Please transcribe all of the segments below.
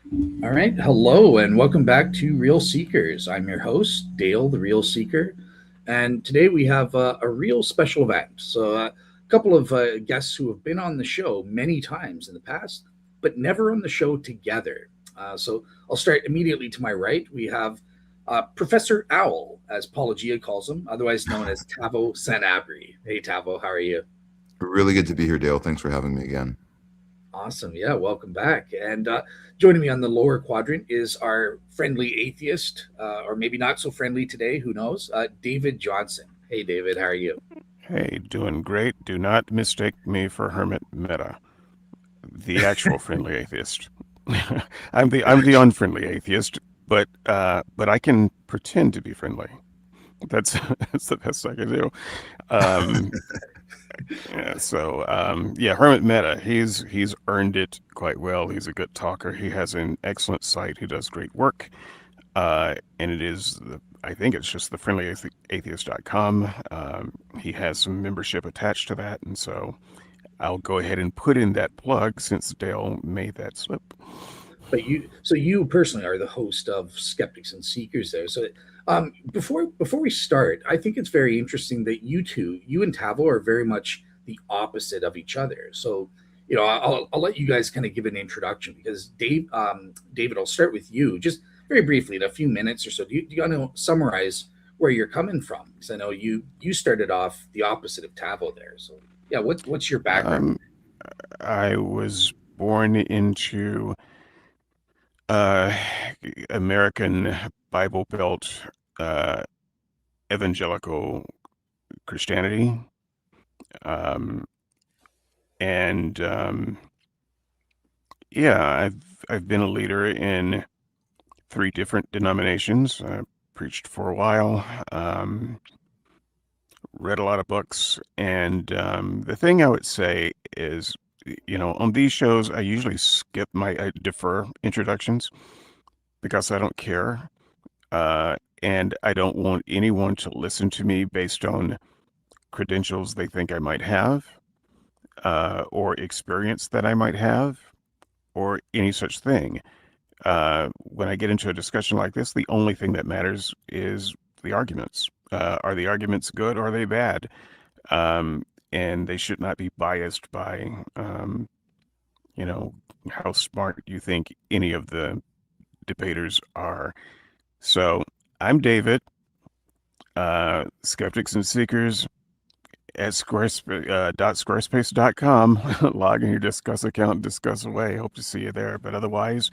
All right. Hello, and welcome back to Real Seekers. I'm your host, Dale, the Real Seeker. And today we have a real special event. A couple of guests who have been on the show many times in the past, but never on the show together. So I'll start immediately to my right. We have Professor Owl, as Paulogia calls him, otherwise known as Tavo San Abri. Hey, Tavo, how are you? Really good to be here, Dale. Thanks for having me again. Awesome. Yeah, welcome back. And joining me on the lower quadrant is our friendly atheist, or maybe not so friendly today, who knows? David Johnson. Hey, David, how are you? Hey, doing great. Do not mistake me for Hermit Meta, the actual friendly atheist. I'm the unfriendly atheist, but I can pretend to be friendly. That's that's the best I can do. Um, yeah, Hermit Meta. He's earned it quite well. He's a good talker. He has an excellent site. He does great work. And it is I think it's just the friendlyatheist.com. He has some membership attached to that, and so I'll go ahead and put in that plug since Dale made that slip. So you personally are the host of Skeptics and Seekers there. Before we start, I think it's very interesting that you and Tavo, are very much the opposite of each other. I'll let you guys kind of give an introduction because David, I'll start with you, just very briefly in a few minutes or so. Do you want to summarize where you're coming from? Because I know you started off the opposite of Tavo there. So yeah, what's your background? Um, I was born into uh, American Bible Belt uh, evangelical Christianity, um, and yeah, I've been a leader in three different denominations. I preached for a while, read a lot of books, and the thing I would say is, on these shows, I defer introductions because I don't care, and I don't want anyone to listen to me based on credentials they think I might have, or experience that I might have, or any such thing. When I get into a discussion like this, the only thing that matters is the arguments. Are the arguments good or are they bad? And they should not be biased by, you know, how smart you think any of the debaters are. So I'm David, Skeptics and Seekers at squarespace.com. Log in your Discuss account, discuss away. Hope to see you there. But otherwise,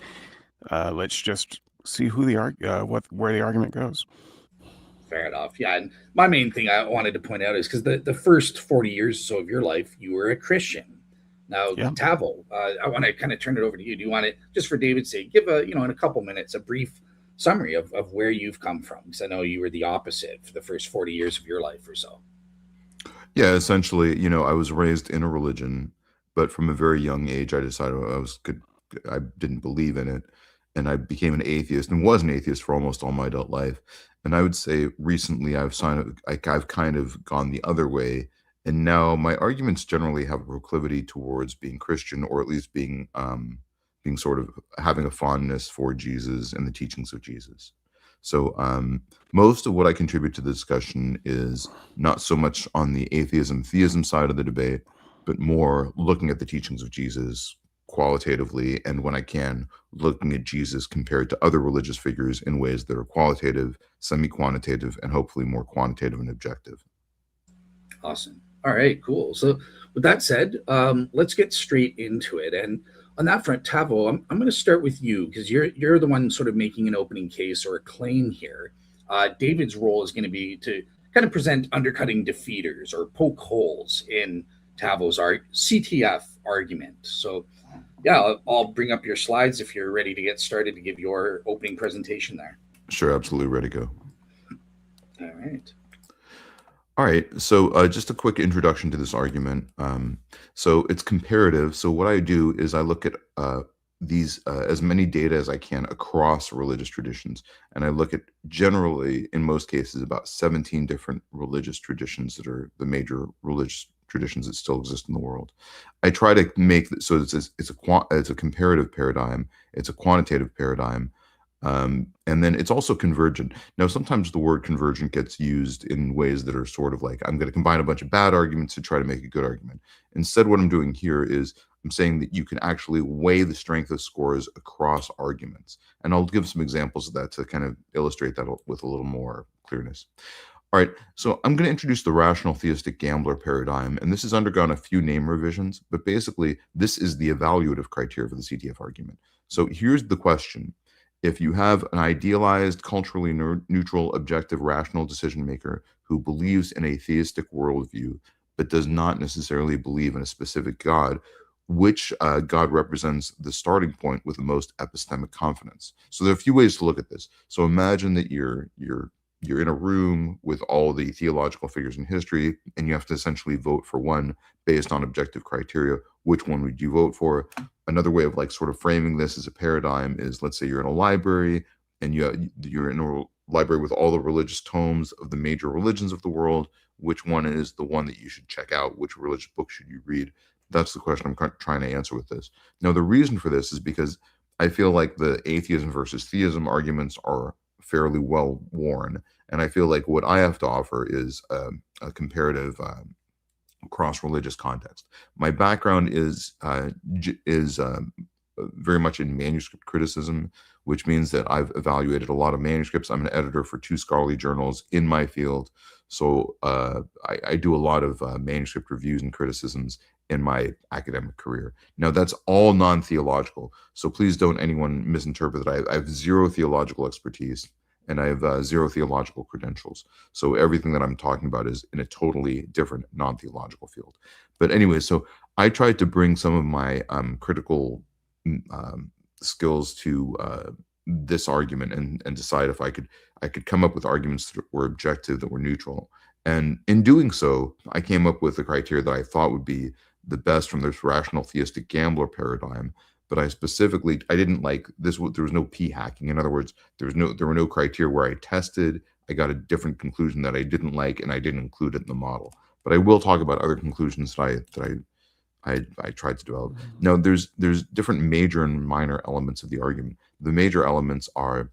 let's just see where the argument goes. Fair enough. Yeah, and my main thing I wanted to point out is because the first 40 years or so of your life, you were a Christian. Now, Yeah. Tavo, I want to kind of turn it over to you. Do you want to, just for David's sake, give in a couple minutes, a brief summary of where you've come from? Because I know you were the opposite for the first 40 years of your life or so. Yeah, essentially, I was raised in a religion, but from a very young age, I decided I didn't believe in it, and I became an atheist and was an atheist for almost all my adult life. And I would say recently I've kind of gone the other way, and now my arguments generally have a proclivity towards being Christian, or at least being sort of having a fondness for Jesus and the teachings of Jesus. So most of what I contribute to the discussion is not so much on the atheism theism side of the debate, but more looking at the teachings of Jesus qualitatively, and when I can, looking at Jesus compared to other religious figures in ways that are qualitative, semi-quantitative, and hopefully more quantitative and objective. Awesome. All right, cool. So, with that said, let's get straight into it. And on that front, Tavo, I'm going to start with you because you're the one sort of making an opening case or a claim here. David's role is going to be to kind of present undercutting defeaters or poke holes in Tavo's CTF argument. So, yeah, I'll bring up your slides if you're ready to get started to give your opening presentation there. Sure, absolutely ready to go. All right. All right, so just a quick introduction to this argument. So it's comparative. So what I do is I look at these as many data as I can across religious traditions, and I look at generally, in most cases, about 17 different religious traditions that are the major religious traditions that still exist in the world. I try to make so it's a comparative paradigm, it's a quantitative paradigm, and then it's also convergent. Now, sometimes the word convergent gets used in ways that are sort of like, I'm going to combine a bunch of bad arguments to try to make a good argument. Instead, what I'm doing here is I'm saying that you can actually weigh the strength of scores across arguments. And I'll give some examples of that to kind of illustrate that with a little more clearness. All right, so I'm going to introduce the rational theistic gambler paradigm, and this has undergone a few name revisions, but basically this is the evaluative criteria for the CTF argument. So here's the question. If you have an idealized, culturally neutral, objective, rational decision maker who believes in a theistic worldview, but does not necessarily believe in a specific God, which God represents the starting point with the most epistemic confidence? So there are a few ways to look at this. So imagine that you're in a room with all the theological figures in history, and you have to essentially vote for one based on objective criteria. Which one would you vote for? Another way of like sort of framing this as a paradigm is, let's say you're in a library and you're in a library with all the religious tomes of the major religions of the world. Which one is the one that you should check out? Which religious book should you read? That's the question I'm trying to answer with this. Now, the reason for this is because I feel like the atheism versus theism arguments are fairly well worn, and I feel like what I have to offer is a comparative cross-religious context. My background is very much in manuscript criticism, which means that I've evaluated a lot of manuscripts. I'm an editor for 2 scholarly journals in my field, so I do a lot of manuscript reviews and criticisms in my academic career. Now, that's all non-theological, so please don't anyone misinterpret that. I have zero theological expertise, and I have 0 theological credentials. So everything that I'm talking about is in a totally different non-theological field. But anyway, so I tried to bring some of my critical skills to this argument and decide if I could come up with arguments that were objective, that were neutral. And in doing so, I came up with the criteria that I thought would be the best from this rational theistic gambler paradigm. But I didn't like this. There was no p-hacking. In other words, there were no criteria where I tested. I got a different conclusion that I didn't like, and I didn't include it in the model. But I will talk about other conclusions that I tried to develop. Now, there's different major and minor elements of the argument. The major elements are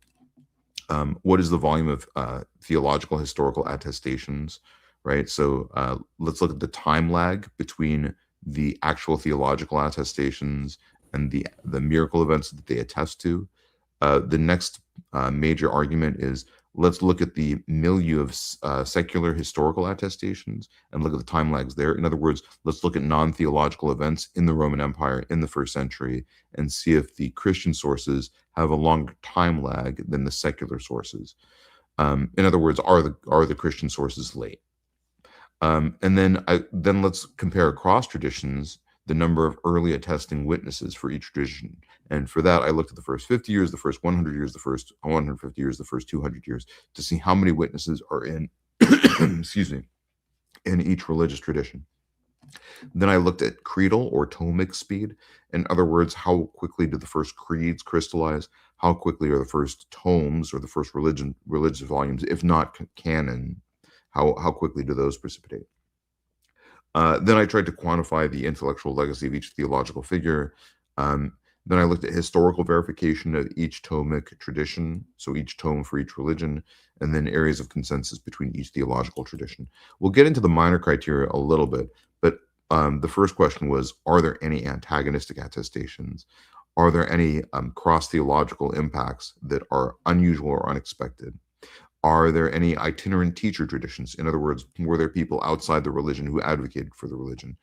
what is the volume of theological historical attestations, right? So let's look at the time lag between the actual theological attestations and the miracle events that they attest to. The next major argument is, let's look at the milieu of secular historical attestations and look at the time lags there. In other words, let's look at non-theological events in the Roman Empire in the 1st century and see if the Christian sources have a longer time lag than the secular sources. In other words, are the Christian sources late? And then let's compare across traditions the number of early attesting witnesses for each tradition. And for that, I looked at the first 50 years, the first 100 years, the first 150 years, the first 200 years to see how many witnesses are in, excuse me, in each religious tradition. Then I looked at creedal or tomic speed. In other words, how quickly do the first creeds crystallize? How quickly are the first tomes or the first religious volumes, if not canon, how quickly do those precipitate? Then I tried to quantify the intellectual legacy of each theological figure. Then I looked at historical verification of each tomic tradition, so each tome for each religion, and then areas of consensus between each theological tradition. We'll get into the minor criteria a little bit, but the first question was, are there any antagonistic attestations? Are there any cross-theological impacts that are unusual or unexpected? Are there any itinerant teacher traditions? In other words, were there people outside the religion who advocated for the religion?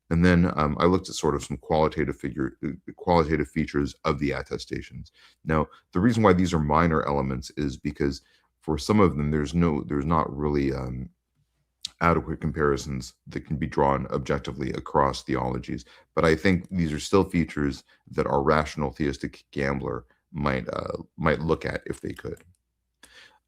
And then I looked at sort of some qualitative features of the attestations. Now, the reason why these are minor elements is because for some of them, there's not really adequate comparisons that can be drawn objectively across theologies. But I think these are still features that our rational theistic gambler might look at if they could.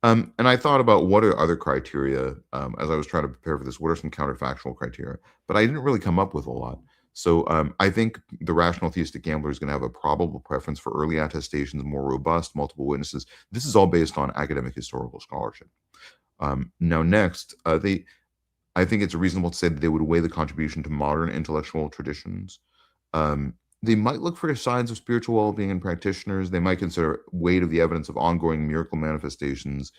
And I thought about what are other criteria as I was trying to prepare for this. What are some counterfactual criteria? But I didn't really come up with a lot. So I think the rational theistic gambler is going to have a probable preference for early attestations, more robust, multiple witnesses. This is all based on academic historical scholarship. Now, next, I think it's reasonable to say that they would weigh the contribution to modern intellectual traditions. They might look for signs of spiritual well-being in practitioners. They might consider weight of the evidence of ongoing miracle manifestations.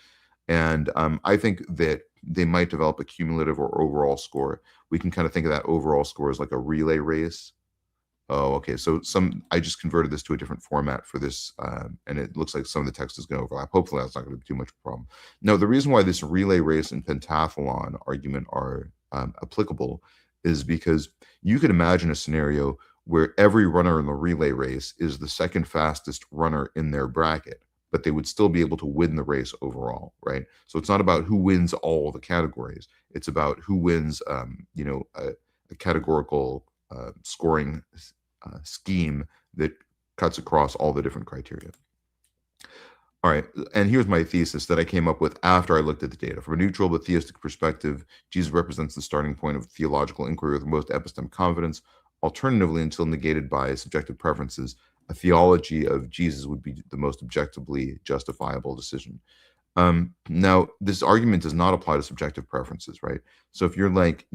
And I think that they might develop a cumulative or overall score. We can kind of think of that overall score as like a relay race. Oh, okay. So I just converted this to a different format for this, and it looks like some of the text is going to overlap. Hopefully that's not going to be too much of a problem. No, the reason why this relay race and pentathlon argument are applicable is because you could imagine a scenario where every runner in the relay race is the second fastest runner in their bracket, but they would still be able to win the race overall, right? So it's not about who wins all the categories. It's about who wins, a categorical scoring scheme that cuts across all the different criteria. All right, and here's my thesis that I came up with after I looked at the data. From a neutral but theistic perspective, Jesus represents the starting point of theological inquiry with the most epistemic confidence. Alternatively, until negated by subjective preferences, a theology of Jesus would be the most objectively justifiable decision. Now, this argument does not apply to subjective preferences, right? So if you're like,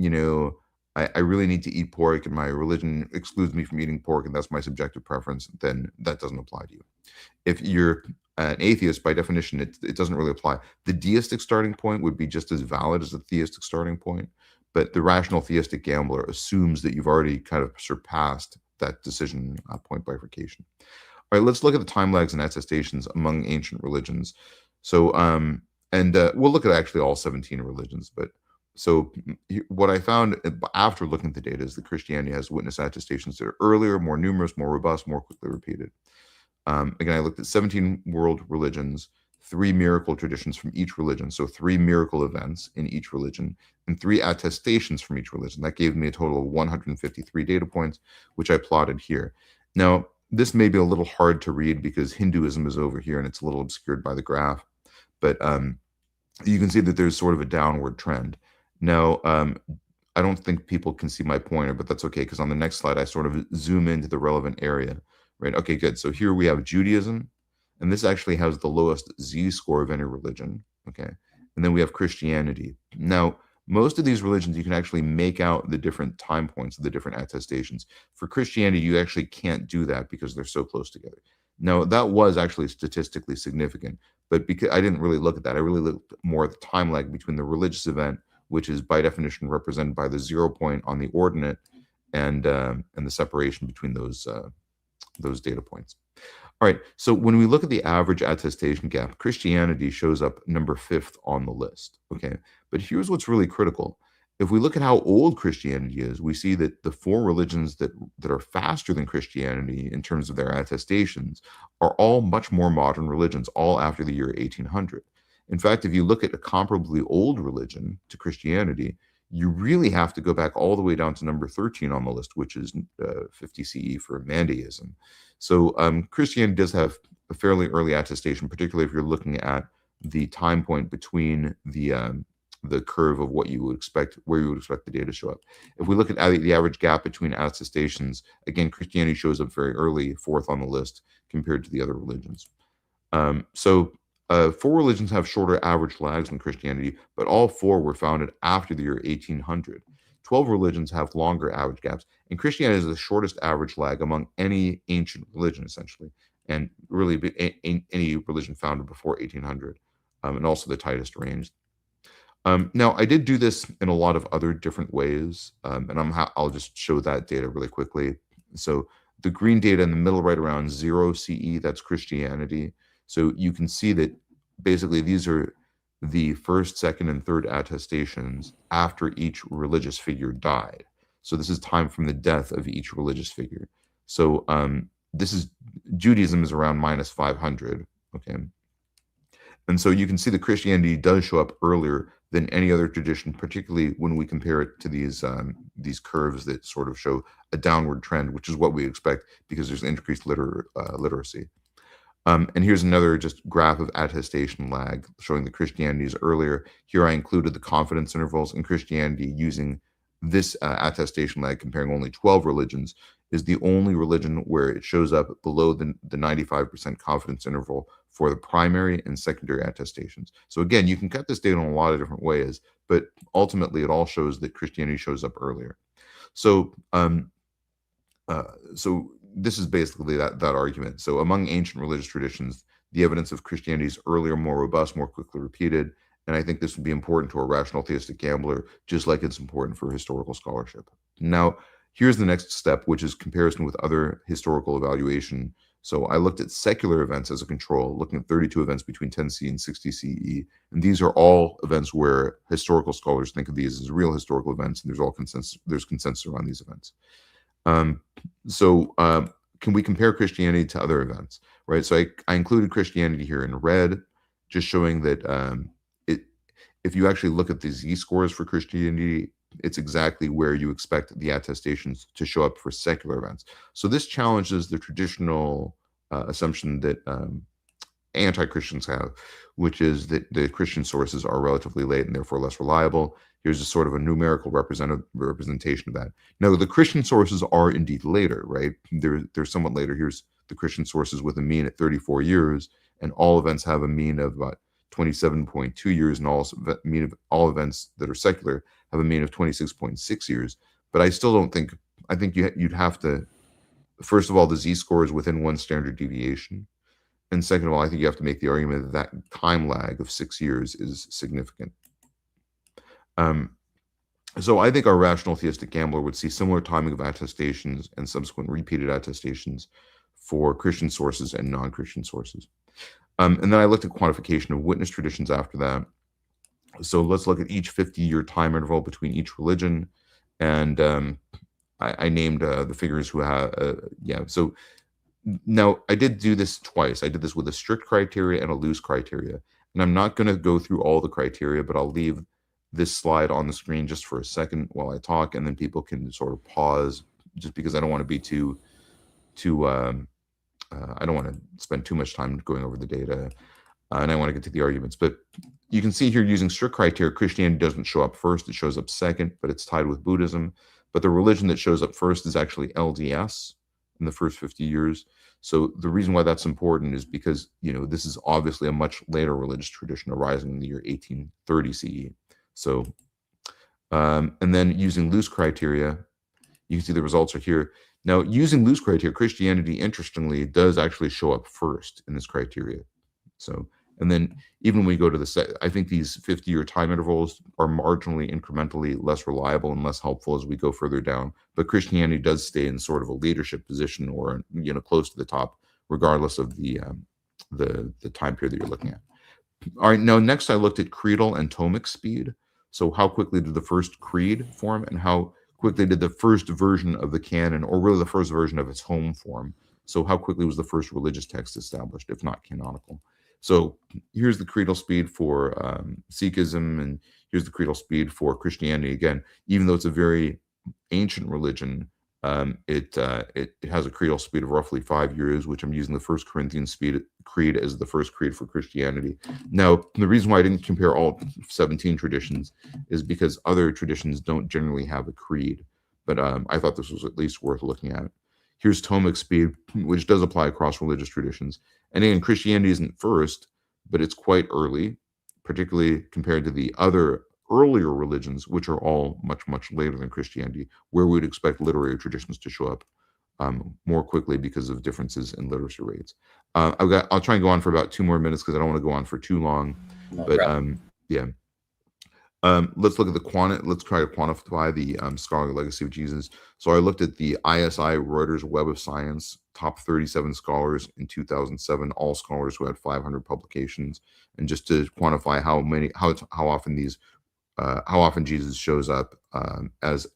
I really need to eat pork and my religion excludes me from eating pork and that's my subjective preference, then that doesn't apply to you. If you're an atheist, by definition, it doesn't really apply. The deistic starting point would be just as valid as the theistic starting point, but the rational theistic gambler assumes that you've already kind of surpassed that decision point bifurcation. All right, let's look at the time lags and attestations among ancient religions. So, we'll look at actually all 17 religions, but so what I found after looking at the data is that Christianity has witness attestations that are earlier, more numerous, more robust, more quickly repeated. Again, I looked at 17 world religions, 3 miracle traditions from each religion, so 3 miracle events in each religion, and 3 attestations from each religion. That gave me a total of 153 data points, which I plotted here. Now, this may be a little hard to read because Hinduism is over here and it's a little obscured by the graph, but you can see that there's sort of a downward trend. Now, I don't think people can see my pointer, but that's okay, because on the next slide, I sort of zoom into the relevant area, right? Okay, good. So here we have Judaism, and this actually has the lowest Z-score of any religion, okay? And then we have Christianity. Now, most of these religions, you can actually make out the different time points of the different attestations. For Christianity, you actually can't do that because they're so close together. Now, that was actually statistically significant, but because I didn't really look at that, I really looked more at the time lag between the religious event, which is by definition represented by the 0 point on the ordinate, and the separation between those data points. All right, so when we look at the average attestation gap, Christianity shows up number 5th on the list, okay? But here's what's really critical. If we look at how old Christianity is, we see that the 4 religions that are faster than Christianity in terms of their attestations are all much more modern religions, all after the year 1800. In fact, if you look at a comparably old religion to Christianity, you really have to go back all the way down to number 13 on the list, which is 50 CE for Mandeism. So Christianity does have a fairly early attestation, particularly if you're looking at the time point between the curve of what you would expect, where you would expect the data to show up. If we look at the average gap between attestations, again, Christianity shows up very early, 4th on the list compared to the other religions. 4 religions have shorter average lags than Christianity, but all 4 were founded after the year 1800. 12 religions have longer average gaps, and Christianity is the shortest average lag among any ancient religion, essentially, and really any religion founded before 1800, and also the tightest range. Now, I did do this in a lot of other different ways, and I'll just show that data really quickly. So the green data in the middle right around 0 CE, that's Christianity. So you can see that basically these are the first, second, and third attestations after each religious figure died. So this is time from the death of each religious figure. So this is Judaism is around -500, okay? And so you can see that Christianity does show up earlier than any other tradition, particularly when we compare it to these curves that sort of show a downward trend, which is what we expect because there's increased literacy. And here's another just graph of attestation lag showing that Christianity is earlier. Here I included the confidence intervals in Christianity using this attestation lag, comparing only 12 religions, is the only religion where it shows up below the 95% confidence interval for the primary and secondary attestations. So again, you can cut this data in a lot of different ways, but ultimately it all shows that Christianity shows up earlier. So so this is basically that argument. So among ancient religious traditions, the evidence of Christianity is earlier, more robust, more quickly repeated. And I think this would be important to a rational theistic gambler, just like it's important for historical scholarship. Now, here's the next step, which is comparison with other historical evaluation. So I looked at secular events as a control, looking at 32 events between 10 CE and 60 CE. And these are all events where historical scholars think of these as real historical events, and there's consensus around these events. Can we compare Christianity to other events, right? So I included Christianity here in red, just showing that if you actually look at the Z-scores for Christianity, it's exactly where you expect the attestations to show up for secular events. So this challenges the traditional assumption that anti-Christians have, which is that the Christian sources are relatively late and therefore less reliable. Here's a sort of a numerical representation of that. Now, the Christian sources are indeed later, right? They're somewhat later. Here's the Christian sources with a mean at 34 years, and all events have a mean of about 27.2 years, and all events that are secular have a mean of 26.6 years. But I still don't think, I think you'd have to, first of all, the Z-score is within one standard deviation. And second of all, I think you have to make the argument that time lag of 6 years is significant. So I think our rational theistic gambler would see similar timing of attestations and subsequent repeated attestations for Christian sources and non-Christian sources. And then I looked at quantification of witness traditions after that. So let's look at each 50-year time interval between each religion. And I named the figures who have, So now I did do this twice. I did this with a strict criteria and a loose criteria. And I'm not going to go through all the criteria, but I'll leave this slide on the screen just for a second while I talk, and then people can sort of pause, just because I don't want to be I don't want to spend too much time going over the data, and I want to get to the arguments. But you can see here, using strict criteria, Christianity doesn't show up first, it shows up second, but it's tied with Buddhism. But the religion that shows up first is actually LDS in the first 50 years. So the reason why that's important is because, this is obviously a much later religious tradition arising in the year 1830 CE. So, and then using loose criteria, you can see the results are here. Now, using loose criteria, Christianity, interestingly, does actually show up first in this criteria. So, and then even when we go to I think these 50-year time intervals are marginally, incrementally less reliable and less helpful as we go further down. But Christianity does stay in sort of a leadership position, or close to the top, regardless of the time period that you're looking at. All right, now next I looked at creedal and tomic speed. So how quickly did the first creed form, and how quickly did the first version of the canon, or really the first version of its home, form? So how quickly was the first religious text established, if not canonical? So here's the creedal speed for Sikhism, and here's the creedal speed for Christianity. Again, even though it's a very ancient religion, it has a creedal speed of roughly 5 years, which I'm using the First Corinthians creed as the first creed for Christianity. Now, the reason why I didn't compare all 17 traditions is because other traditions don't generally have a creed, but I thought this was at least worth looking at. Here's tomic speed, which does apply across religious traditions. And again, Christianity isn't first, but it's quite early, particularly compared to the other earlier religions, which are all much, much later than Christianity, where we'd expect literary traditions to show up more quickly because of differences in literacy rates. I'll try and go on for about 2 more minutes because I don't want to go on for too long. Let's look at let's try to quantify the scholarly legacy of Jesus. So I looked at the ISI Reuters Web of Science top 37 scholars in 2007, all scholars who had 500 publications, and just to quantify how often Jesus shows up as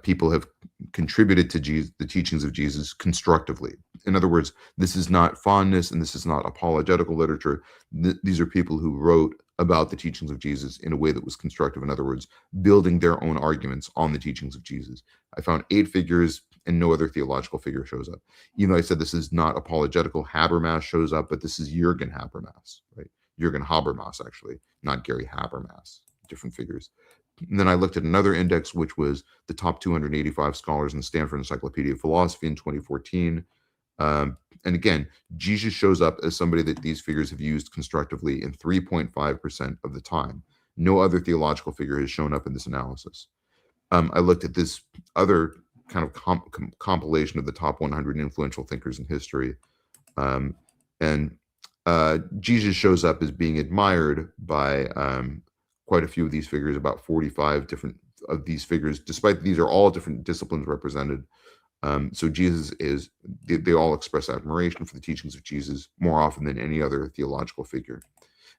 people have contributed to the teachings of Jesus constructively. In other words, this is not fondness and this is not apologetical literature. These are people who wrote about the teachings of Jesus in a way that was constructive. In other words, building their own arguments on the teachings of Jesus. I found 8 figures, and no other theological figure shows up. Even though I said this is not apologetical, Habermas shows up, but this is Jürgen Habermas, right? Jürgen Habermas, actually, not Gary Habermas, different figures. And then I looked at another index, which was the top 285 scholars in the Stanford Encyclopedia of Philosophy in 2014. And again, Jesus shows up as somebody that these figures have used constructively in 3.5% of the time. No other theological figure has shown up in this analysis. I looked at this other kind of compilation of the top 100 influential thinkers in history. And Jesus shows up as being admired by quite a few of these figures, about 45 different of these figures, despite these are all different disciplines represented. So Jesus is, they all express admiration for the teachings of Jesus more often than any other theological figure.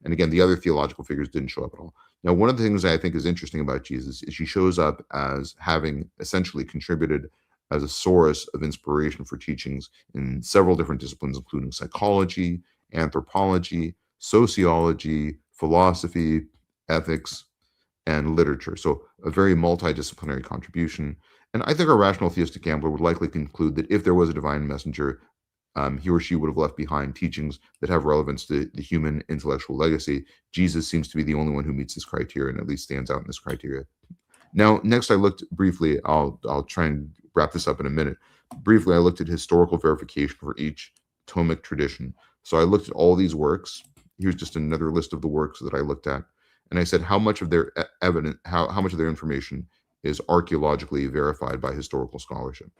And again, the other theological figures didn't show up at all. Now, one of the things I think is interesting about Jesus is she shows up as having essentially contributed as a source of inspiration for teachings in several different disciplines, including psychology, anthropology, sociology, philosophy, ethics, and literature. So a very multidisciplinary contribution. And I think a rational theistic gambler would likely conclude that if there was a divine messenger, he or she would have left behind teachings that have relevance to the human intellectual legacy. Jesus seems to be the only one who meets this criteria and at least stands out in this criteria. Now, next I looked briefly, I'll try and wrap this up in a minute. Briefly, I looked at historical verification for each Thomic tradition. So I looked at all these works. Here's just another list of the works that I looked at. And I said how much of their evidence, how much of their information is archaeologically verified by historical scholarship.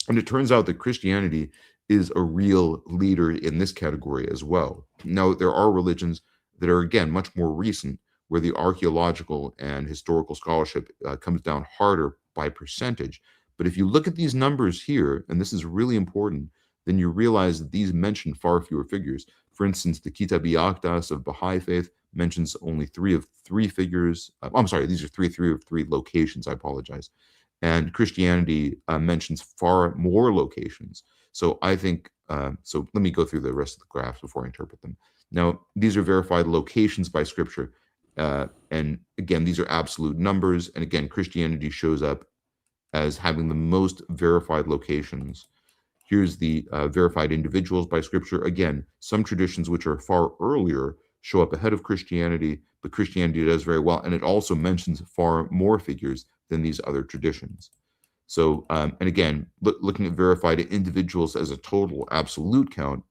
And it turns out that Christianity is a real leader in this category as well. Now, there are religions that are, again, much more recent, where the archaeological and historical scholarship comes down harder by percentage. But if you look at these numbers here, and this is really important, then you realize that these mention far fewer figures. For instance, the Kitab-i-Aqdas of Baha'i faith mentions only 3 of 3 figures. I'm sorry, these are 3 of 3 locations. I apologize. And Christianity mentions far more locations. So I think, so let me go through the rest of the graphs before I interpret them. Now, these are verified locations by Scripture. And again, these are absolute numbers. And again, Christianity shows up as having the most verified locations. Here's the verified individuals by Scripture. Again, some traditions which are far earlier show up ahead of Christianity, but Christianity does very well. And it also mentions far more figures than these other traditions. So, and again, looking at verified individuals as a total absolute count,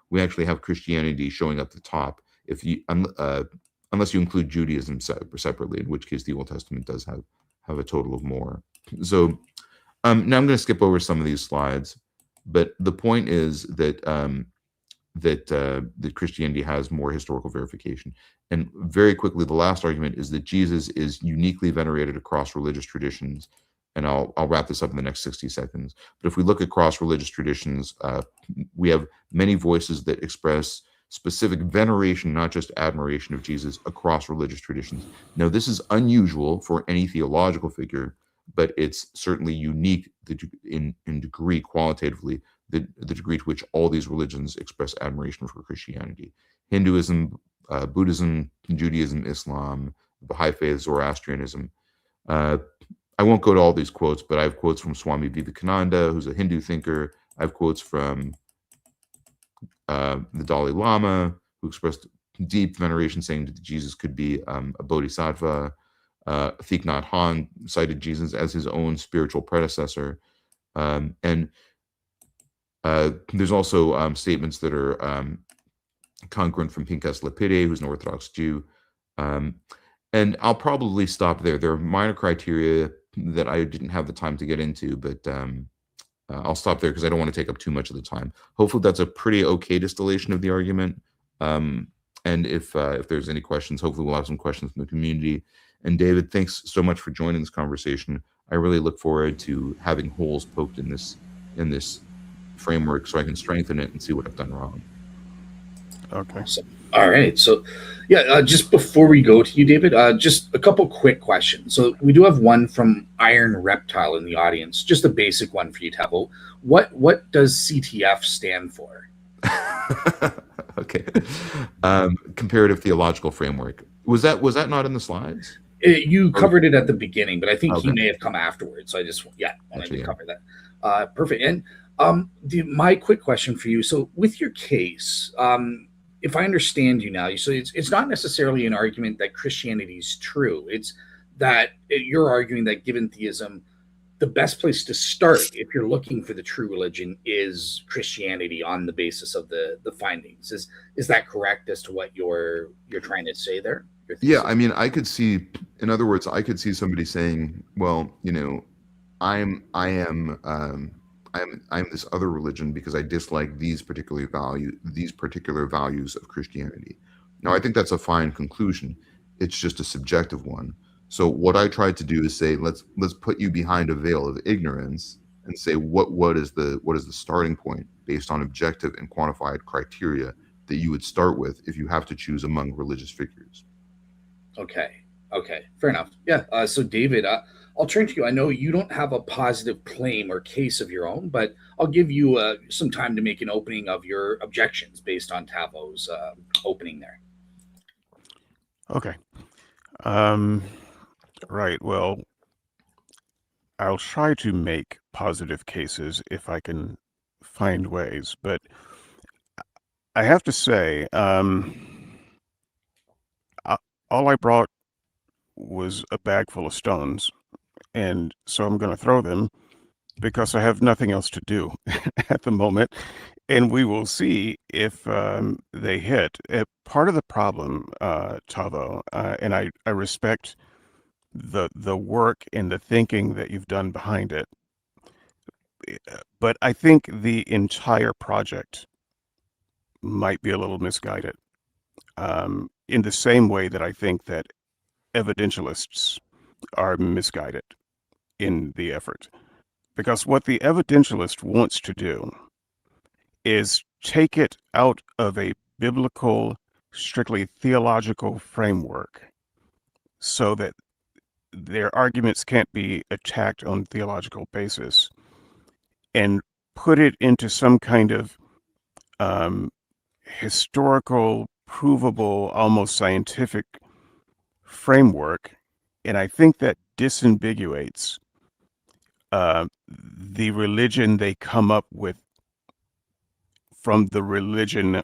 we actually have Christianity showing up the top. If you, unless you include Judaism separately, in which case the Old Testament does have a total of more. So now I'm going to skip over some of these slides, but the point is that that Christianity has more historical verification. And very quickly, the last argument is that Jesus is uniquely venerated across religious traditions. And I'll wrap this up in the next 60 seconds. But if we look across religious traditions, we have many voices that express specific veneration, not just admiration of Jesus across religious traditions. Now, this is unusual for any theological figure, but it's certainly unique in degree qualitatively, the degree to which all these religions express admiration for Christianity. Hinduism, Buddhism, Judaism, Islam, Baha'i faith, Zoroastrianism. I won't go to all these quotes, but I have quotes from Swami Vivekananda, who's a Hindu thinker. I have quotes from the Dalai Lama, who expressed deep veneration, saying that Jesus could be a bodhisattva. Thich Nhat Hanh cited Jesus as his own spiritual predecessor. And there's also statements that are congruent from Pinkas Lepide, who's an Orthodox Jew. And I'll probably stop there. There are minor criteria that I didn't have the time to get into, but I'll stop there because I don't want to take up too much of the time. Hopefully that's a pretty okay distillation of the argument. And if there's any questions, hopefully we'll have some questions from the community. And David, thanks so much for joining this conversation. I really look forward to having holes poked in this framework so I can strengthen it and see what I've done wrong. Okay. So, all right. So, yeah, just before we go to you, David, just a couple quick questions. So we do have one from Iron Reptile in the audience, just a basic one for you, Tavo. What does CTF stand for? Okay. Comparative theological framework. Was that not in the slides? You covered it at the beginning, but I think Okay. he may have come afterwards. So I just wanted to Yeah. cover that. Perfect. And my quick question for you. So with your case, if I understand you now, so it's not necessarily an argument that Christianity is true. It's that you're arguing that given theism, the best place to start if you're looking for the true religion is Christianity on the basis of the findings. Is that correct as to what you're trying to say there? Yeah, I mean, I could see, in other words, I could see somebody saying, well, you know, I'm this other religion because I dislike these particular values of Christianity. Now, I think that's a fine conclusion. It's just a subjective one. So what I tried to do is say, let's put you behind a veil of ignorance and say what is the starting point based on objective and quantified criteria that you would start with if you have to choose among religious figures. Okay, fair enough. Yeah. So David, I'll turn to you. I know you don't have a positive claim or case of your own, but I'll give you some time to make an opening of your objections based on Tavo's opening there. Okay. Right. Well, I'll try to make positive cases if I can find ways, but I have to say, all I brought was a bag full of stones, and so I'm going to throw them because I have nothing else to do at the moment, and we will see if they hit. Part of the problem, Tavo, and I respect the work and the thinking that you've done behind it, but I think the entire project might be a little misguided, in the same way that I think that evidentialists are misguided in the effort. Because what the evidentialist wants to do is take it out of a biblical, strictly theological framework so that their arguments can't be attacked on theological basis and put it into some kind of historical, provable, almost scientific framework. And I think that disambiguates the religion they come up with from the religion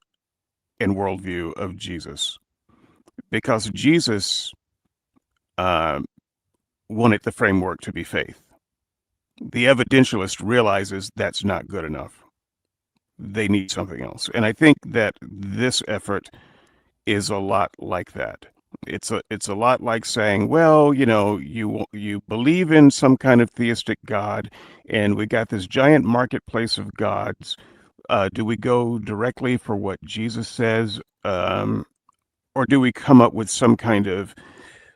and worldview of Jesus. Because Jesus wanted the framework to be faith. The evidentialist realizes that's not good enough. They need something else. And I think that this effort is a lot like that. It's a lot like saying, well, you know, you believe in some kind of theistic God, and we got this giant marketplace of gods. Do we go directly for what Jesus says, or do we come up with some kind of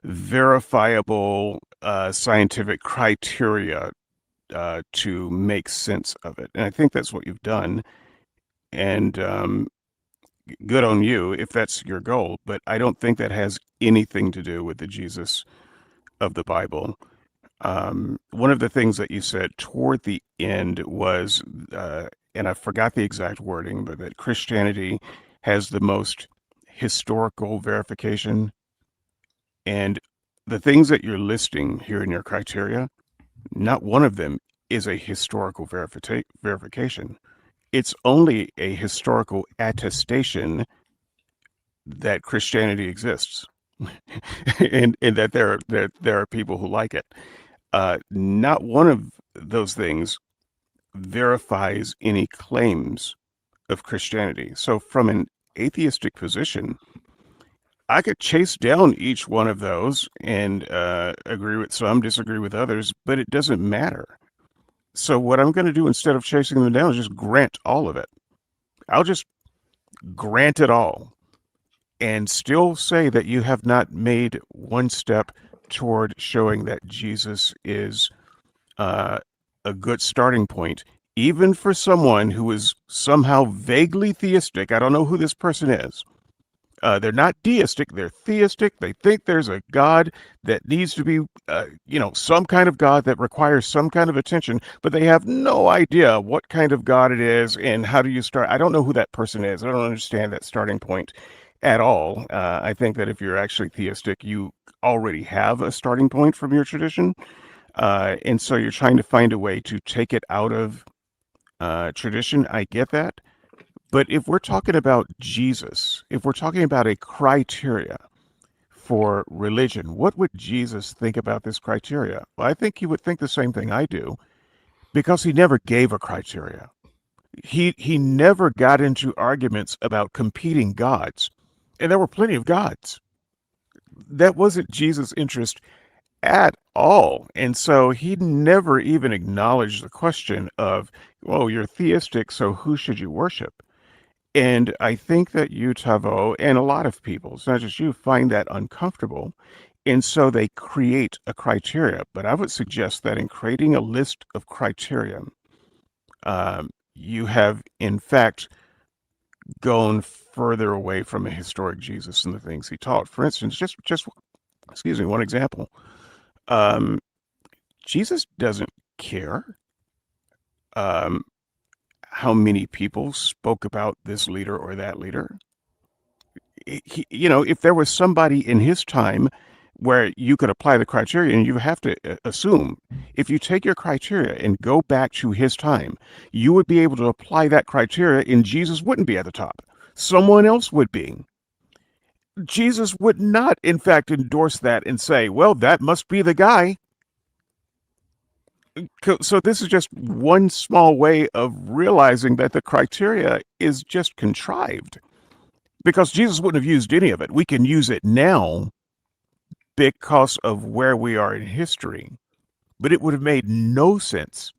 verifiable scientific criteria to make sense of it? And I think that's what you've done. And good on you if that's your goal, but I don't think that has anything to do with the Jesus of the Bible. One of the things that you said toward the end was, and I forgot the exact wording, but that Christianity has the most historical verification. And the things that you're listing here in your criteria, not one of them is a historical verification. It's only a historical attestation that Christianity exists, and that there are people who like it. Not one of those things verifies any claims of Christianity. So from an atheistic position, I could chase down each one of those and agree with some, disagree with others, but it doesn't matter. So what I'm going to do instead of chasing them down is just grant all of it. I'll just grant it all and still say that you have not made one step toward showing that Jesus is a good starting point, even for someone who is somehow vaguely theistic. I don't know who this person is. They're not deistic, they're theistic. They think there's a God that needs to be, some kind of God that requires some kind of attention, but they have no idea what kind of God it is and how do you start. I don't know who that person is. I don't understand that starting point at all. I think that if you're actually theistic, you already have a starting point from your tradition. And so you're trying to find a way to take it out of tradition. I get that. But if we're talking about Jesus, if we're talking about a criteria for religion. What would Jesus think about this criteria? Well, I think he would think the same thing I do, because he never gave a criteria. He never got into arguments about competing gods, and there were plenty of gods. That wasn't Jesus' interest at all. And so he never even acknowledged the question of, well, you're theistic, so who should you worship? And I think that you, Tavo, and a lot of people, it's not just you, find that uncomfortable. And so they create a criteria. But I would suggest that in creating a list of criteria, you have, in fact, gone further away from a historic Jesus and the things he taught. For instance, just excuse me, one example. Jesus doesn't care how many people spoke about this leader or that leader. If there was somebody in his time where you could apply the criteria, and you have to assume, if you take your criteria and go back to his time, you would be able to apply that criteria, and Jesus wouldn't be at the top. Someone else would be. Jesus would not, in fact, endorse that and say, well, that must be the guy. So this is just one small way of realizing that the criteria is just contrived, because Jesus wouldn't have used any of it. We can use it now because of where we are in history, but it would have made no sense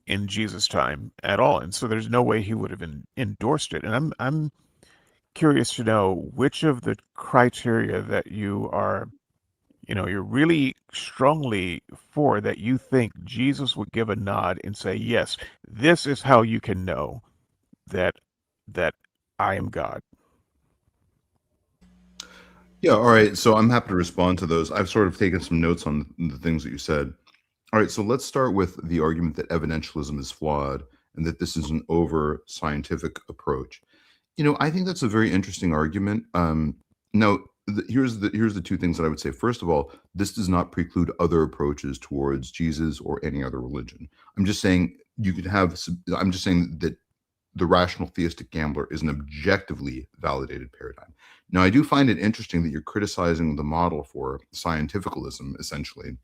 in Jesus' time at all. And so there's no way he would have endorsed it. And I'm curious to know which of the criteria that you are, you're really strongly for, that you think Jesus would give a nod and say, yes, this is how you can know that I am God. Yeah, all right. So I'm happy to respond to those. I've sort of taken some notes on the things that you said. All right, so let's start with the argument that evidentialism is flawed and that this is an over-scientific approach. I think that's a very interesting argument. Now, here's the two things that I would say. First of all, this does not preclude other approaches towards Jesus or any other religion. I'm just saying that the rational theistic gambler is an objectively validated paradigm. Now, I do find it interesting that you're criticizing the model for scientificalism, essentially,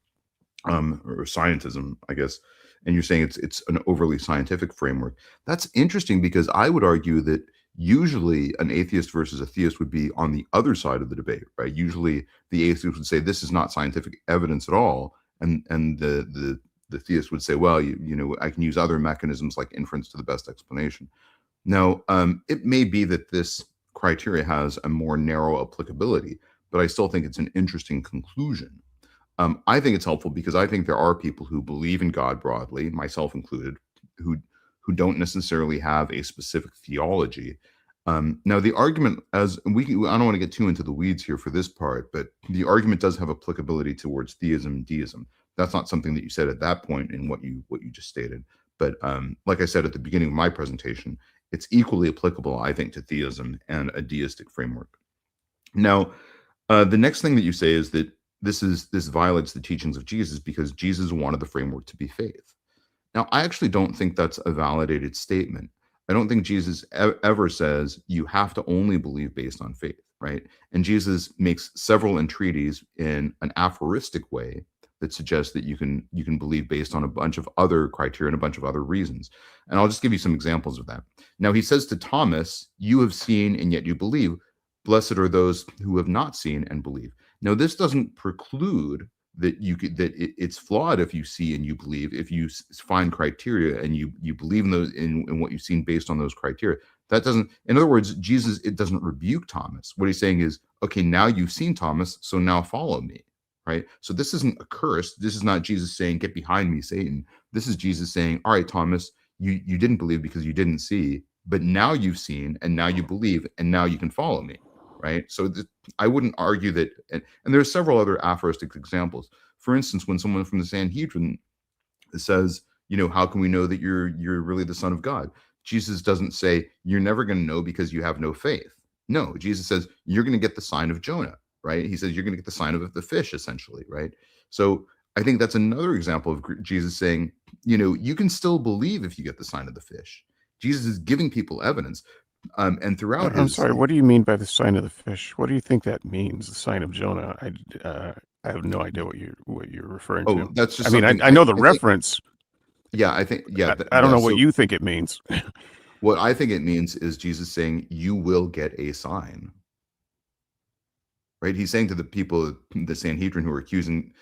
or scientism, I guess, and you're saying it's an overly scientific framework. That's interesting, because I would argue that usually an atheist versus a theist would be on the other side of the debate, right? Usually the atheist would say this is not scientific evidence at all, and the theist would say, well, I can use other mechanisms like inference to the best explanation. Now, it may be that this criteria has a more narrow applicability, but I still think it's an interesting conclusion. I think it's helpful because I think there are people who believe in God broadly, myself included, who don't necessarily have a specific theology. Now, the argument, I don't want to get too into the weeds here for this part, but the argument does have applicability towards theism and deism. That's not something that you said at that point in what you just stated. But like I said at the beginning of my presentation, it's equally applicable, I think, to theism and a deistic framework. Now, the next thing that you say is that this violates the teachings of Jesus because Jesus wanted the framework to be faith. Now, I actually don't think that's a validated statement. I don't think Jesus ever says you have to only believe based on faith, right? And Jesus makes several entreaties in an aphoristic way that suggests that you can believe based on a bunch of other criteria and a bunch of other reasons. And I'll just give you some examples of that. Now, he says to Thomas, you have seen and yet you believe. Blessed are those who have not seen and believe. Now, this doesn't preclude that it's flawed if you see and you believe, if you find criteria and you believe in those in what you've seen based on those criteria. That doesn't, in other words, it doesn't rebuke Thomas. What he's saying is, okay, now you've seen Thomas, so now follow me, right? So this isn't a curse. This is not Jesus saying, get behind me, Satan. This is Jesus saying, all right, Thomas, you didn't believe because you didn't see, but now you've seen and now you believe and now you can follow me. Right. So I wouldn't argue that. And there are several other aphoristic examples. For instance, when someone from the Sanhedrin says, how can we know that you're really the Son of God? Jesus doesn't say you're never going to know because you have no faith. No, Jesus says you're going to get the sign of Jonah. Right. He says you're going to get the sign of the fish, essentially. Right. So I think that's another example of Jesus saying, you can still believe if you get the sign of the fish. Jesus is giving people evidence. And throughout I'm his, sorry. What do you mean by the sign of the fish? What do you think that means? The sign of Jonah. I have no idea what you're referring oh, to. that's just I mean, something I know the I think, reference. yeah, I think, yeah, I don't yeah. know what So you think it means. what I think it means is Jesus saying, "You will get a sign." Right? He's saying to the people, the Sanhedrin, who are accusing,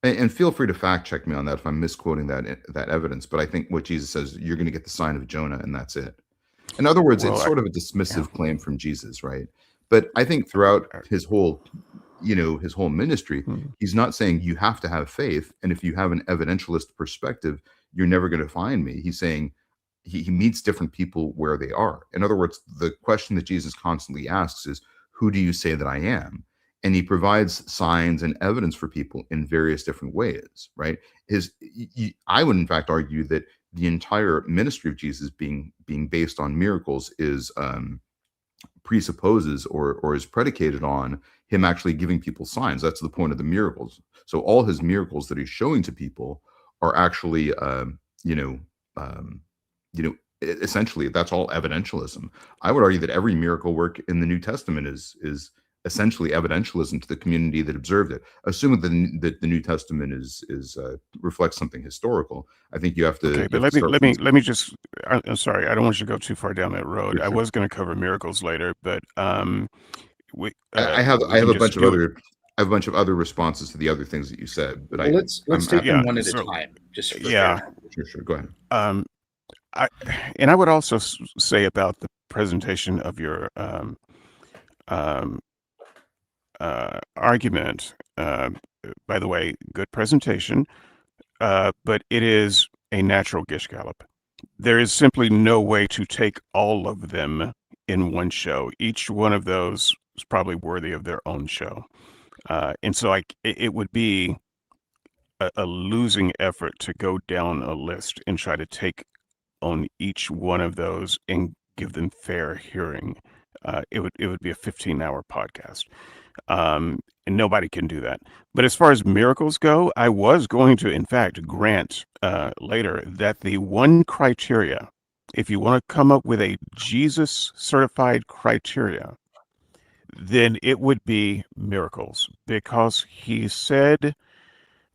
and feel free to fact check me on that if I'm misquoting that evidence. But I think what Jesus says, you're going to get the sign of Jonah, and that's it. In other words, Well, it's sort of a yeah. dismissive claim from Jesus, right? But I think throughout I- his whole, his whole ministry, hmm. he's not saying you have to have faith, and if you have an evidentialist perspective, you're never going to find me. He's saying he meets different people where they are. In other words, the question that Jesus constantly asks is, "Who do you say that I am?" And he provides signs and evidence for people in various different ways, right? I would in fact argue that the entire ministry of Jesus being based on miracles is presupposes or is predicated on him actually giving people signs. That's the point of the miracles. So all his miracles that he's showing to people are actually, you know, um, essentially that's all evidentialism. I would argue that every miracle work in the New Testament is essentially evidentialism to the community that observed it. Assuming that the New Testament is reflects something historical, I think you have Okay, to but let me start let from me let me just. I'm sorry. I don't want you to go too far down that road. for I sure. was going to cover miracles later, but we I have we can a bunch just of do it. other I have a bunch of other responses to the other things that you said, but Well, let's I'm take happy. them Yeah. one at a So time, just for yeah. fair. Sure, go ahead. Um. I and I would also say about the presentation of your um argument. By the way, good presentation. But it is a natural gish gallop. There is simply no way to take all of them in one show. Each one of those is probably worthy of their own show. And so it would be a losing effort to go down a list and try to take on each one of those and give them fair hearing. It would be a 15-hour podcast. And nobody can do that. But as far as miracles go, I was going to, in fact, grant later that the one criteria, if you want to come up with a Jesus certified criteria, then it would be miracles, because he said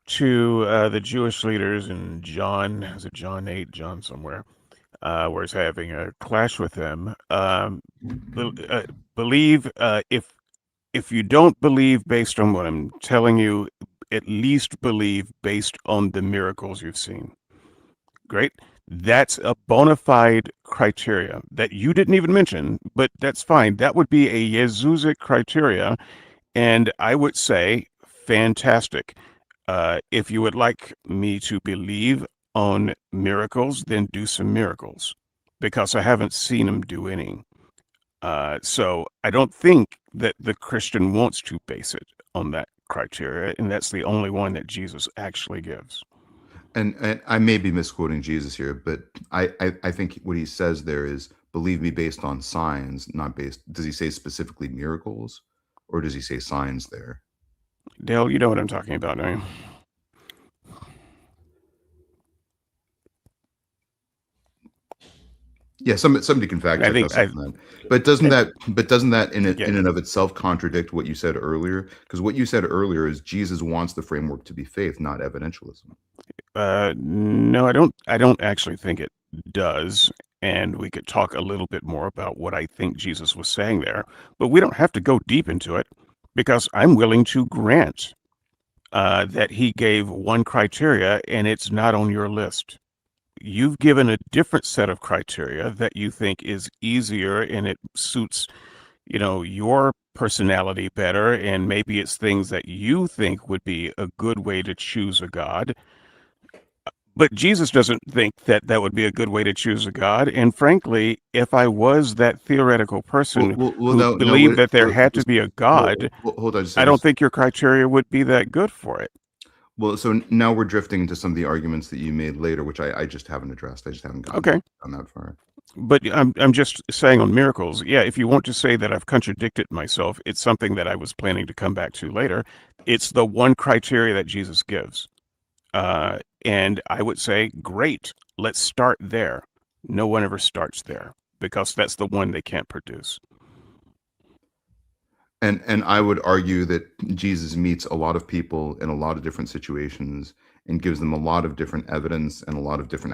to the Jewish leaders in John, is it John 8, John somewhere, where he's having a clash with them, believe, if you don't believe based on what I'm telling you, at least believe based on the miracles you've seen. Great. That's a bona fide criteria that you didn't even mention, but that's fine. That would be a Jesusic criteria. And I would say, fantastic. If you would like me to believe on miracles, then do some miracles, because I haven't seen them do any. So I don't think that the Christian wants to base it on that criteria, and that's the only one that Jesus actually gives. And I may be misquoting Jesus here, but I think what he says there is, believe me based on signs, not based. Does he say specifically miracles, or does he say signs there? Dale, you know what I'm talking about, don't you? Yeah, somebody can fact I check think us on that. But doesn't that yeah. in and of itself contradict what you said earlier? Because what you said earlier is Jesus wants the framework to be faith, not evidentialism. No, I don't actually think it does. And we could talk a little bit more about what I think Jesus was saying there, but we don't have to go deep into it, because I'm willing to grant that he gave one criteria and it's not on your list. You've given a different set of criteria that you think is easier and it suits, your personality better, and maybe it's things that you think would be a good way to choose a God. But Jesus doesn't think that that would be a good way to choose a God. And frankly, if I was that theoretical person Well, who no, believed that there had to just be a God, hold on just a I second. don't think your criteria would be that good for it. Well, so now we're drifting into some of the arguments that you made later, which I just haven't addressed. I just haven't Okay. gone that far. But I'm just saying on miracles. Yeah, if you want to say that I've contradicted myself, it's something that I was planning to come back to later. It's the one criteria that Jesus gives. And I would say, great, let's start there. No one ever starts there. because that's the one they can't produce. And I would argue that Jesus meets a lot of people in a lot of different situations and gives them a lot of different evidence and a lot of different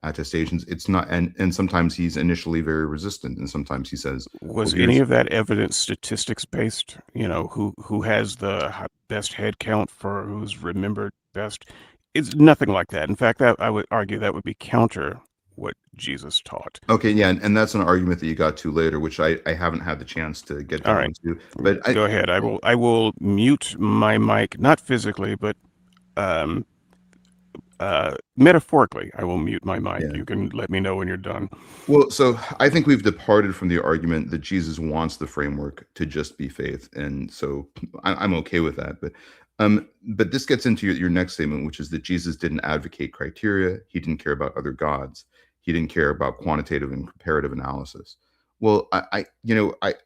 attestations. It's not, and sometimes he's initially very resistant, and sometimes he says, Was well, any of that evidence statistics based? Who has the best head count for who's remembered best? It's nothing like that. In fact, I would argue that would be counter what Jesus taught. Okay, yeah, and that's an argument that you got to later, which I haven't had the chance to get All down right. to. But Go ahead. I will mute my mic, not physically, but metaphorically. I will mute my mic. Yeah. You can let me know when you're done. Well, so I think we've departed from the argument that Jesus wants the framework to just be faith, and so I'm okay with that. But this gets into your next statement, which is that Jesus didn't advocate criteria. He didn't care about other gods. He didn't care about quantitative and comparative analysis. Well, I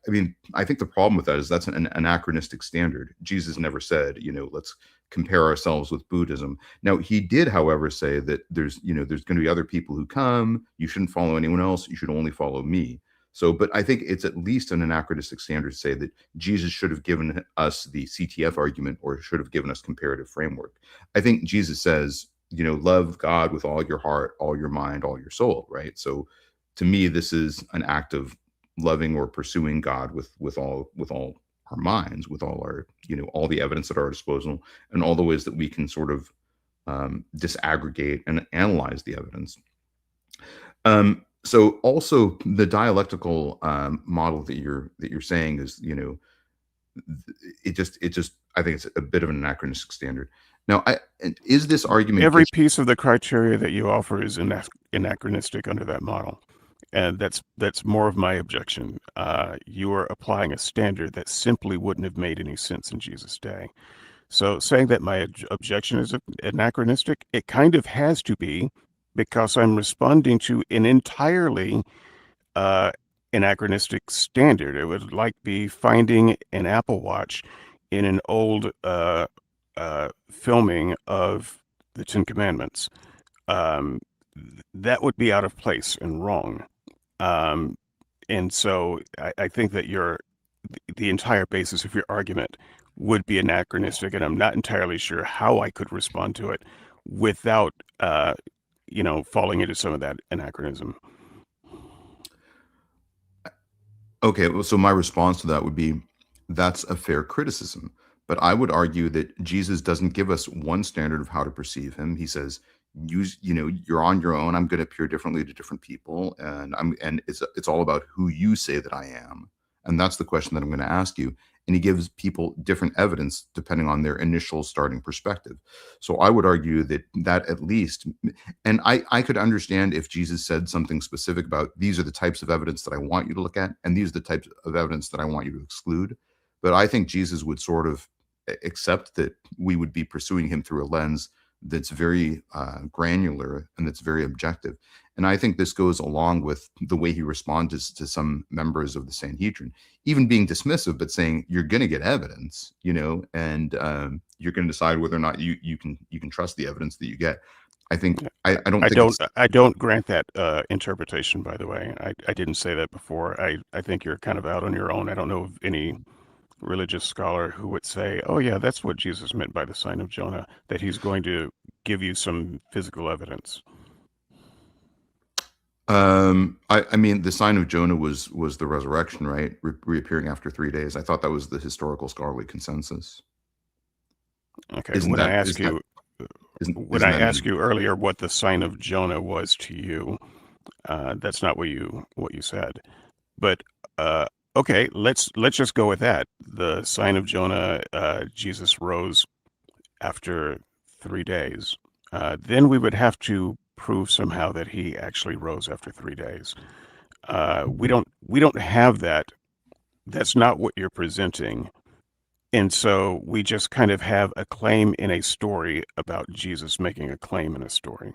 mean, I think the problem with that is that's an anachronistic standard. Jesus never said, let's compare ourselves with Buddhism. Now, he did, however, say that there's going to be other people who come. You shouldn't follow anyone else. You should only follow me. So, but I think it's at least an anachronistic standard to say that Jesus should have given us the CTF argument or should have given us comparative framework. I think Jesus says, love God with all your heart, all your mind, all your soul, right? So to me, this is an act of loving or pursuing God with all our minds, with all our, all the evidence at our disposal and all the ways that we can sort of disaggregate and analyze the evidence. So also the dialectical model that you're saying is, it just I think it's a bit of an anachronistic standard. Now, is this argument every piece of the criteria that you offer is anachronistic under that model, and that's more of my objection. You are applying a standard that simply wouldn't have made any sense in Jesus' day. So saying that my objection is anachronistic, it kind of has to be, because I'm responding to an entirely anachronistic standard. It would like be finding an Apple Watch in an old filming of the Ten Commandments. That would be out of place and wrong. And so I think that the entire basis of your argument would be anachronistic, and I'm not entirely sure how I could respond to it without falling into some of that anachronism. Okay, well, so my response to that would be, that's a fair criticism. But I would argue that Jesus doesn't give us one standard of how to perceive him. He says, you're on your own. I'm going to appear differently to different people, and it's all about who you say that I am. And that's the question that I'm going to ask you. And he gives people different evidence depending on their initial starting perspective. So I would argue that at least, and I could understand if Jesus said something specific about, these are the types of evidence that I want you to look at, and these are the types of evidence that I want you to exclude. But I think Jesus would sort of accept that we would be pursuing him through a lens that's very granular and that's very objective. And I think this goes along with the way he responds to some members of the Sanhedrin, even being dismissive, but saying you're going to get evidence, and you're going to decide whether or not you can trust the evidence that you get. I think I don't grant that interpretation. By the way, I didn't say that before. I think you're kind of out on your own. I don't know of any religious scholar who would say, oh yeah, that's what Jesus meant by the sign of Jonah, that he's going to give you some physical evidence. I mean, the sign of Jonah was the resurrection, right? Reappearing after 3 days. I thought that was the historical scholarly consensus. Okay. When I asked you earlier what the sign of Jonah was to you, that's not what you said. But okay, let's just go with that. The sign of Jonah, Jesus rose after 3 days. Then we would have to prove somehow that he actually rose after 3 days. We don't have that. That's not what you're presenting. And so we just kind of have a claim in a story about Jesus making a claim in a story.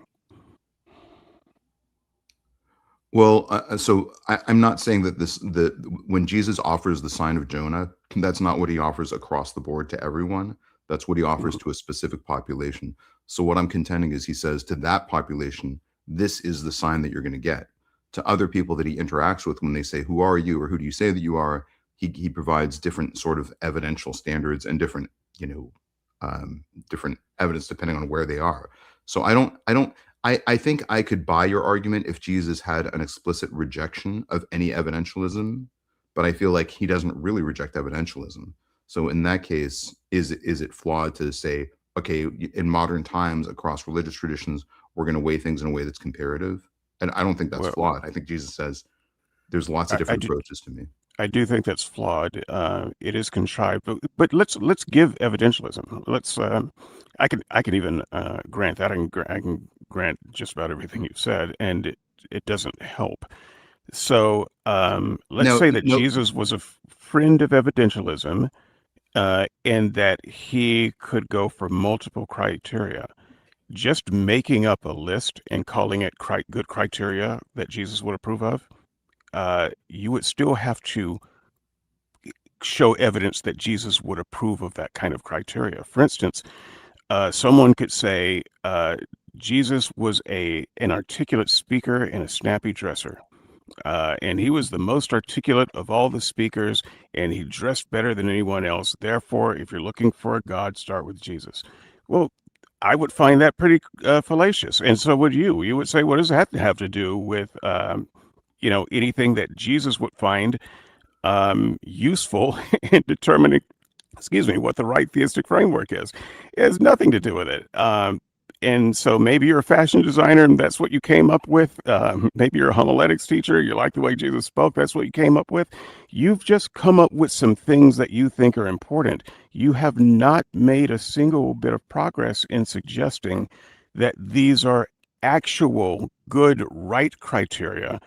Well, so I'm not saying that when Jesus offers the sign of Jonah, that's not what he offers across the board to everyone. That's what he offers to a specific population. So what I'm contending is he says to that population, this is the sign that you're going to get. to other people that he interacts with when they say, who are you, or who do you say that you are? He provides different sort of evidential standards and different, different evidence depending on where they are. So I think I could buy your argument if Jesus had an explicit rejection of any evidentialism, but I feel like he doesn't really reject evidentialism. So in that case, is it flawed to say, okay, in modern times across religious traditions, we're going to weigh things in a way that's comparative? And I don't think that's flawed. I think Jesus says there's lots of different approaches to me. I do think that's flawed. It is contrived, but let's give evidentialism. Let's. I can even grant that. I can grant just about everything you've said, and it doesn't help. So let's say that Jesus was a friend of evidentialism, and that he could go for multiple criteria. Just making up a list and calling it good criteria that Jesus would approve of, you would still have to show evidence that Jesus would approve of that kind of criteria. For instance, someone could say Jesus was an articulate speaker and a snappy dresser. And he was the most articulate of all the speakers, and he dressed better than anyone else. Therefore, if you're looking for a God, start with Jesus. Well, I would find that pretty fallacious, and so would you. You would say, what does that have to do with anything that Jesus would find useful in determining, what the right theistic framework is? It has nothing to do with it. And so maybe you're a fashion designer and that's what you came up with. Maybe you're a homiletics teacher. You like the way Jesus spoke. That's what you came up with. You've just come up with some things that you think are important. You have not made a single bit of progress in suggesting that these are actual good, right criteria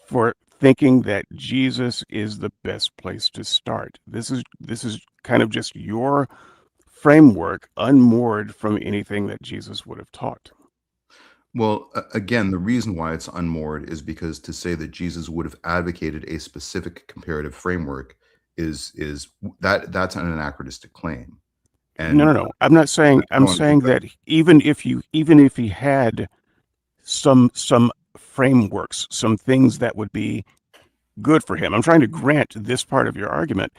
for thinking that Jesus is the best place to start. This is kind of just your framework unmoored from anything that Jesus would have taught. Well, again, the reason why it's unmoored is because to say that Jesus would have advocated a specific comparative framework that's an anachronistic claim. And no. I'm not saying. I'm saying that even if he had some frameworks, some things that would be good for him, I'm trying to grant this part of your argument.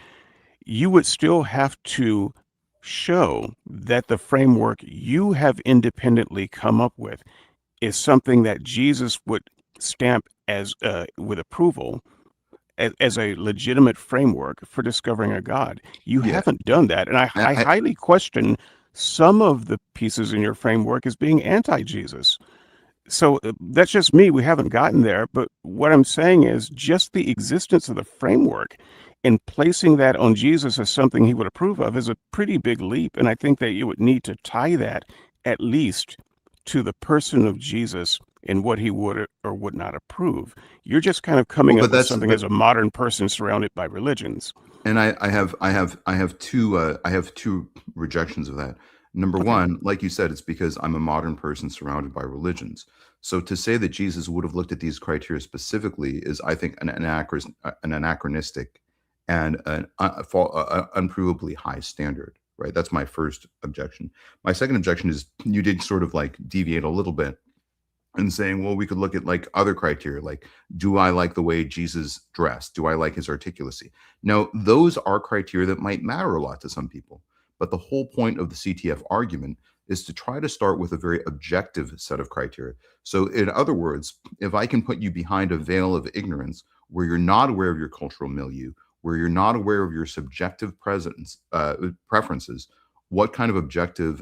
You would still have to show that the framework you have independently come up with is something that Jesus would stamp as with approval as a legitimate framework for discovering a God. You haven't done that, and I highly question some of the pieces in your framework as being anti-Jesus. So that's just me. We haven't gotten there, but what I'm saying is just the existence of the framework and placing that on Jesus as something he would approve of is a pretty big leap. And I think that you would need to tie that at least to the person of Jesus and what he would or would not approve. You're just kind of coming up with something as a modern person surrounded by religions. And I have two rejections of that. Number one, like you said, it's because I'm a modern person surrounded by religions. So to say that Jesus would have looked at these criteria specifically is, I think, an anachronistic and an unprovably high standard, right? That's my first objection. My second objection is you did sort of like deviate a little bit and saying, well, we could look at like other criteria, like, do I like the way Jesus dressed? Do I like his articulacy? Now, those are criteria that might matter a lot to some people. But the whole point of the CTF argument is to try to start with a very objective set of criteria. So in other words, if I can put you behind a veil of ignorance where you're not aware of your cultural milieu, where you're not aware of your subjective preferences, what kind of objective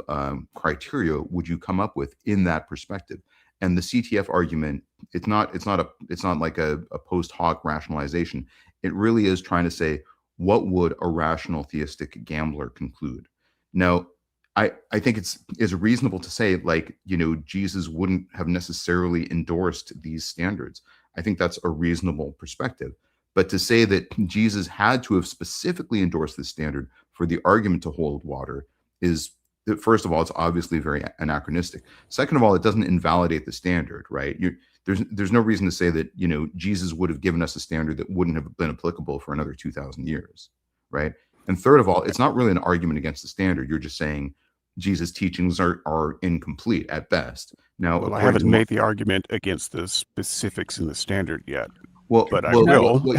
criteria would you come up with in that perspective? And the CTF argument, it's not like a post hoc rationalization. It really is trying to say, what would a rational theistic gambler conclude? Now, I think it's reasonable to say, like, Jesus wouldn't have necessarily endorsed these standards. I think that's a reasonable perspective. But to say that Jesus had to have specifically endorsed this standard for the argument to hold water is, first of all, it's obviously very anachronistic. Second of all, it doesn't invalidate the standard, right? There's no reason to say that, Jesus would have given us a standard that wouldn't have been applicable for another 2,000 years, right? And third of all, it's not really an argument against the standard. You're just saying Jesus' teachings are incomplete at best. Now, Well, I according haven't to made the argument against the specifics in the standard yet, well, but I well, will.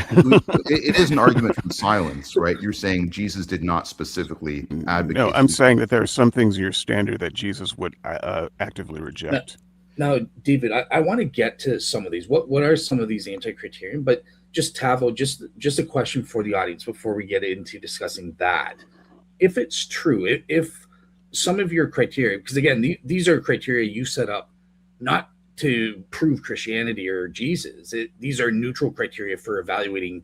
it is an argument from silence, right? You're saying Jesus did not specifically No, advocate. I'm saying that there are some things in your standard that Jesus would actively reject. Now, David, I want to get to some of these. What are some of these anti-criterion? But just Tavo, just a question for the audience before we get into discussing that. If it's true, if some of your criteria, because again, these are criteria you set up not to prove Christianity or Jesus. These are neutral criteria for evaluating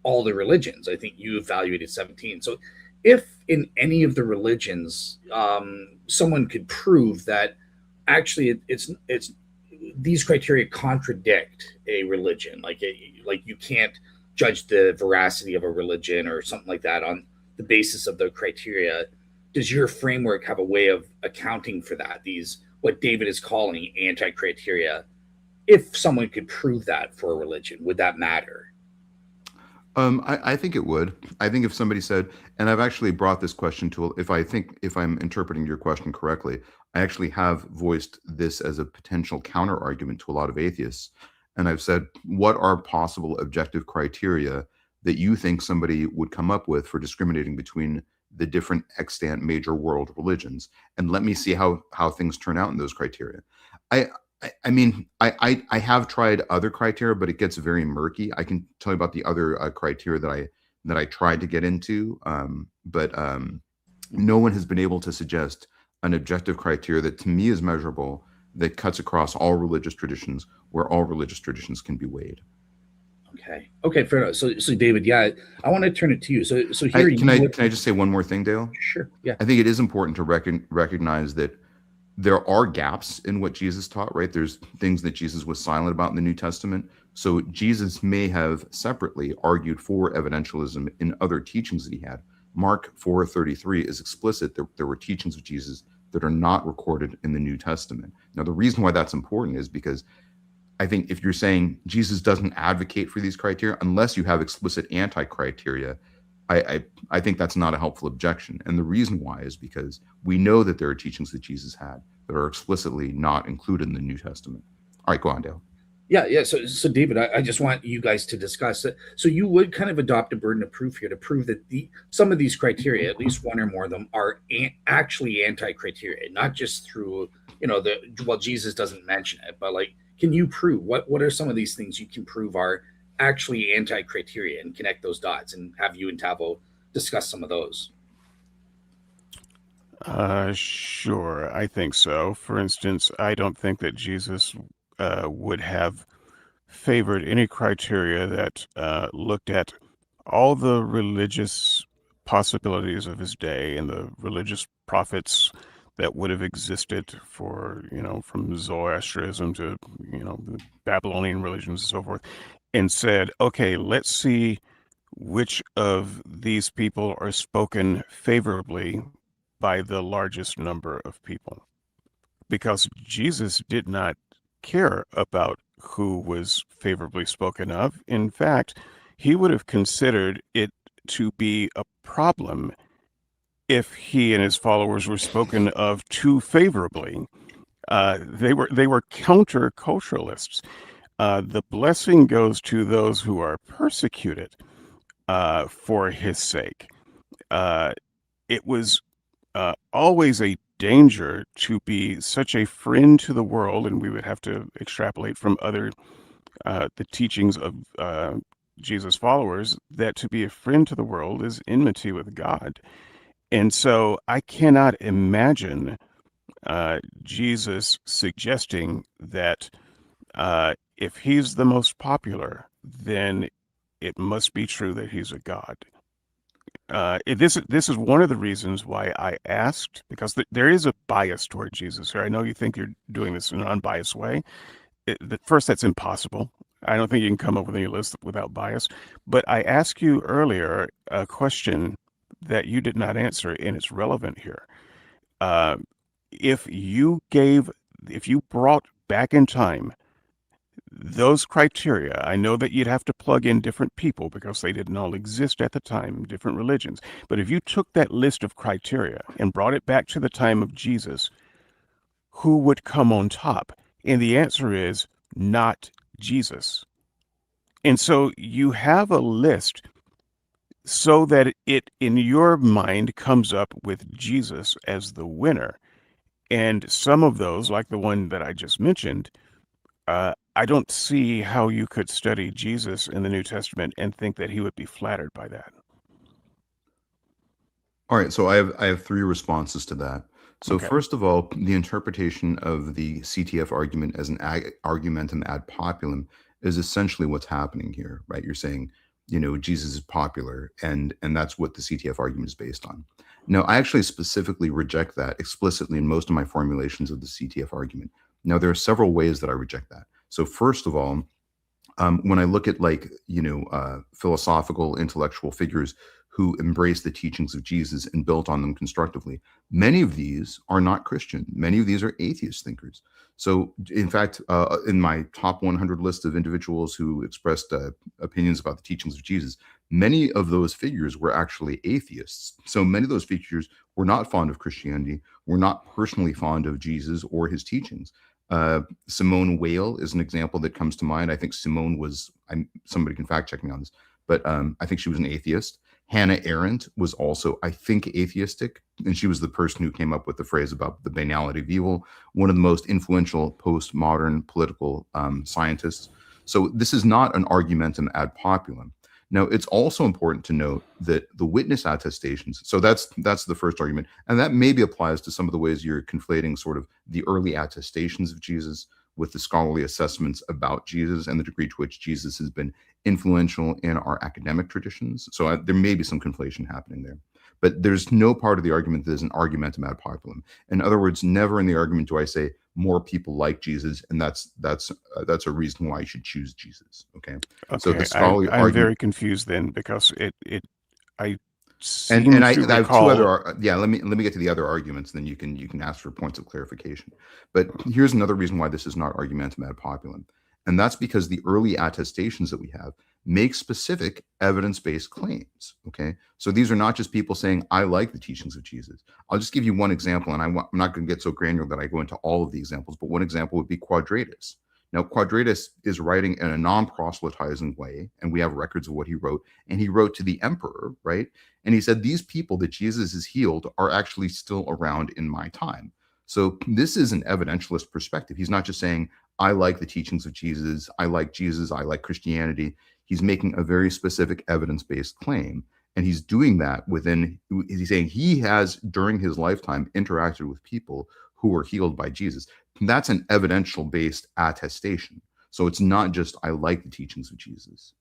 all the religions. I think you evaluated 17. So if in any of the religions, someone could prove that actually it's these criteria contradict a religion, like you can't judge the veracity of a religion or something like that on the basis of the criteria, does your framework have a way of accounting for that, these what David is calling anti-criteria? If someone could prove that for a religion, would that matter? I think it would. I think if somebody said, and I've actually brought this question to, if I'm interpreting your question correctly, I actually have voiced this as a potential counter argument to a lot of atheists. And I've said, what are possible objective criteria that you think somebody would come up with for discriminating between the different extant major world religions? And let me see how things turn out in those criteria. I mean, I have tried other criteria, but it gets very murky. I can tell you about the other criteria that I tried to get into, but no one has been able to suggest an objective criteria that to me is measurable, that cuts across all religious traditions, where all religious traditions can be weighed. Okay, fair enough. So David, yeah, I want to turn it to you. So here, can I just say one more thing, Dale? Sure. Yeah. I think it is important to recognize that there are gaps in what Jesus taught, right? There's things that Jesus was silent about in the New Testament. So Jesus may have separately argued for evidentialism in other teachings that he had. Mark 4:33 is explicit that there were teachings of Jesus that are not recorded in the New Testament. Now, the reason why that's important is because I think if you're saying Jesus doesn't advocate for these criteria, unless you have explicit anti-criteria, I think that's not a helpful objection. And the reason why is because we know that there are teachings that Jesus had that are explicitly not included in the New Testament. All right, go on, Dale. Yeah. So David, I just want you guys to discuss it. So you would kind of adopt a burden of proof here to prove that some of these criteria, at least one or more of them, are actually anti-criteria, not just through, Jesus doesn't mention it, but like, can you prove what are some of these things you can prove are actually anti-criteria and connect those dots, and have you and Tavo discuss some of those? Sure, I think so. For instance, I don't think that Jesus would have favored any criteria that looked at all the religious possibilities of his day and the religious prophets that would have existed for, from Zoroastrianism to, the Babylonian religions and so forth, and said, okay, let's see which of these people are spoken favorably by the largest number of people. Because Jesus did not care about who was favorably spoken of. In fact, he would have considered it to be a problem if he and his followers were spoken of too favorably. They were counter-culturalists. The blessing goes to those who are persecuted for his sake. It was always a danger to be such a friend to the world, and we would have to extrapolate from other the teachings of Jesus' followers, that to be a friend to the world is enmity with God. And so I cannot imagine Jesus suggesting that if he's the most popular, then it must be true that he's a god. This is one of the reasons why I asked, because there is a bias toward Jesus here. I know you think you're doing this in an unbiased way. First, that's impossible. I don't think you can come up with any list without bias. But I asked you earlier a question that you did not answer, and it's relevant here. If you brought back in time those criteria, I know that you'd have to plug in different people because they didn't all exist at the time, different religions. But if you took that list of criteria and brought it back to the time of Jesus, who would come on top? And the answer is not Jesus. And so you have a list so that it, in your mind, comes up with Jesus as the winner. And some of those, like the one that I just mentioned, I don't see how you could study Jesus in the New Testament and think that he would be flattered by that. All right, so I have three responses to that. So Okay. first of all, the interpretation of the CTF argument as an argumentum ad populum is essentially what's happening here, right? You're saying, Jesus is popular, and that's what the CTF argument is based on. Now, I actually specifically reject that explicitly in most of my formulations of the CTF argument. Now, there are several ways that I reject that. So first of all, when I look at philosophical, intellectual figures who embrace the teachings of Jesus and built on them constructively, many of these are not Christian. Many of these are atheist thinkers. So, in fact, in my top 100 list of individuals who expressed opinions about the teachings of Jesus, many of those figures were actually atheists. So many of those figures were not fond of Christianity, were not personally fond of Jesus or his teachings. Simone Weil is an example that comes to mind. I think Simone was, somebody can fact check me on this, but I think she was an atheist. Hannah Arendt was also, I think, atheistic, and she was the person who came up with the phrase about the banality of evil, one of the most influential postmodern political scientists. So this is not an argumentum ad populum. Now, it's also important to note that the witness attestations, so that's the first argument, and that maybe applies to some of the ways you're conflating sort of the early attestations of Jesus with the scholarly assessments about Jesus and the degree to which Jesus has been influential in our academic traditions. So there may be some conflation happening there. But there's no part of the argument that is an argumentum ad populum. In other words, never in the argument do I say more people like Jesus, and that's a reason why you should choose Jesus. Okay. So the scholarly I'm argument, very confused then, because I seem and I to have two recall. other let me get to the other arguments, then you can ask for points of clarification. But here's another reason why this is not argumentum ad populum, and that's because the early attestations that we have make specific evidence-based claims. Okay, so these are not just people saying I like the teachings of Jesus. I'll just give you one example, and I'm not going to get so granular that I go into all of the examples, but one example would be Quadratus. Now, Quadratus is writing in a non-proselytizing way, and we have records of what he wrote, and he wrote to the emperor, right? And he said, these people that Jesus has healed are actually still around in my time. So this is an evidentialist perspective. He's not just saying, I like the teachings of Jesus, I like Christianity. He's making a very specific evidence-based claim. And he's doing that he's saying he has, during his lifetime, interacted with people who were healed by Jesus. And that's an evidential-based attestation. So it's not just, I like the teachings of Jesus.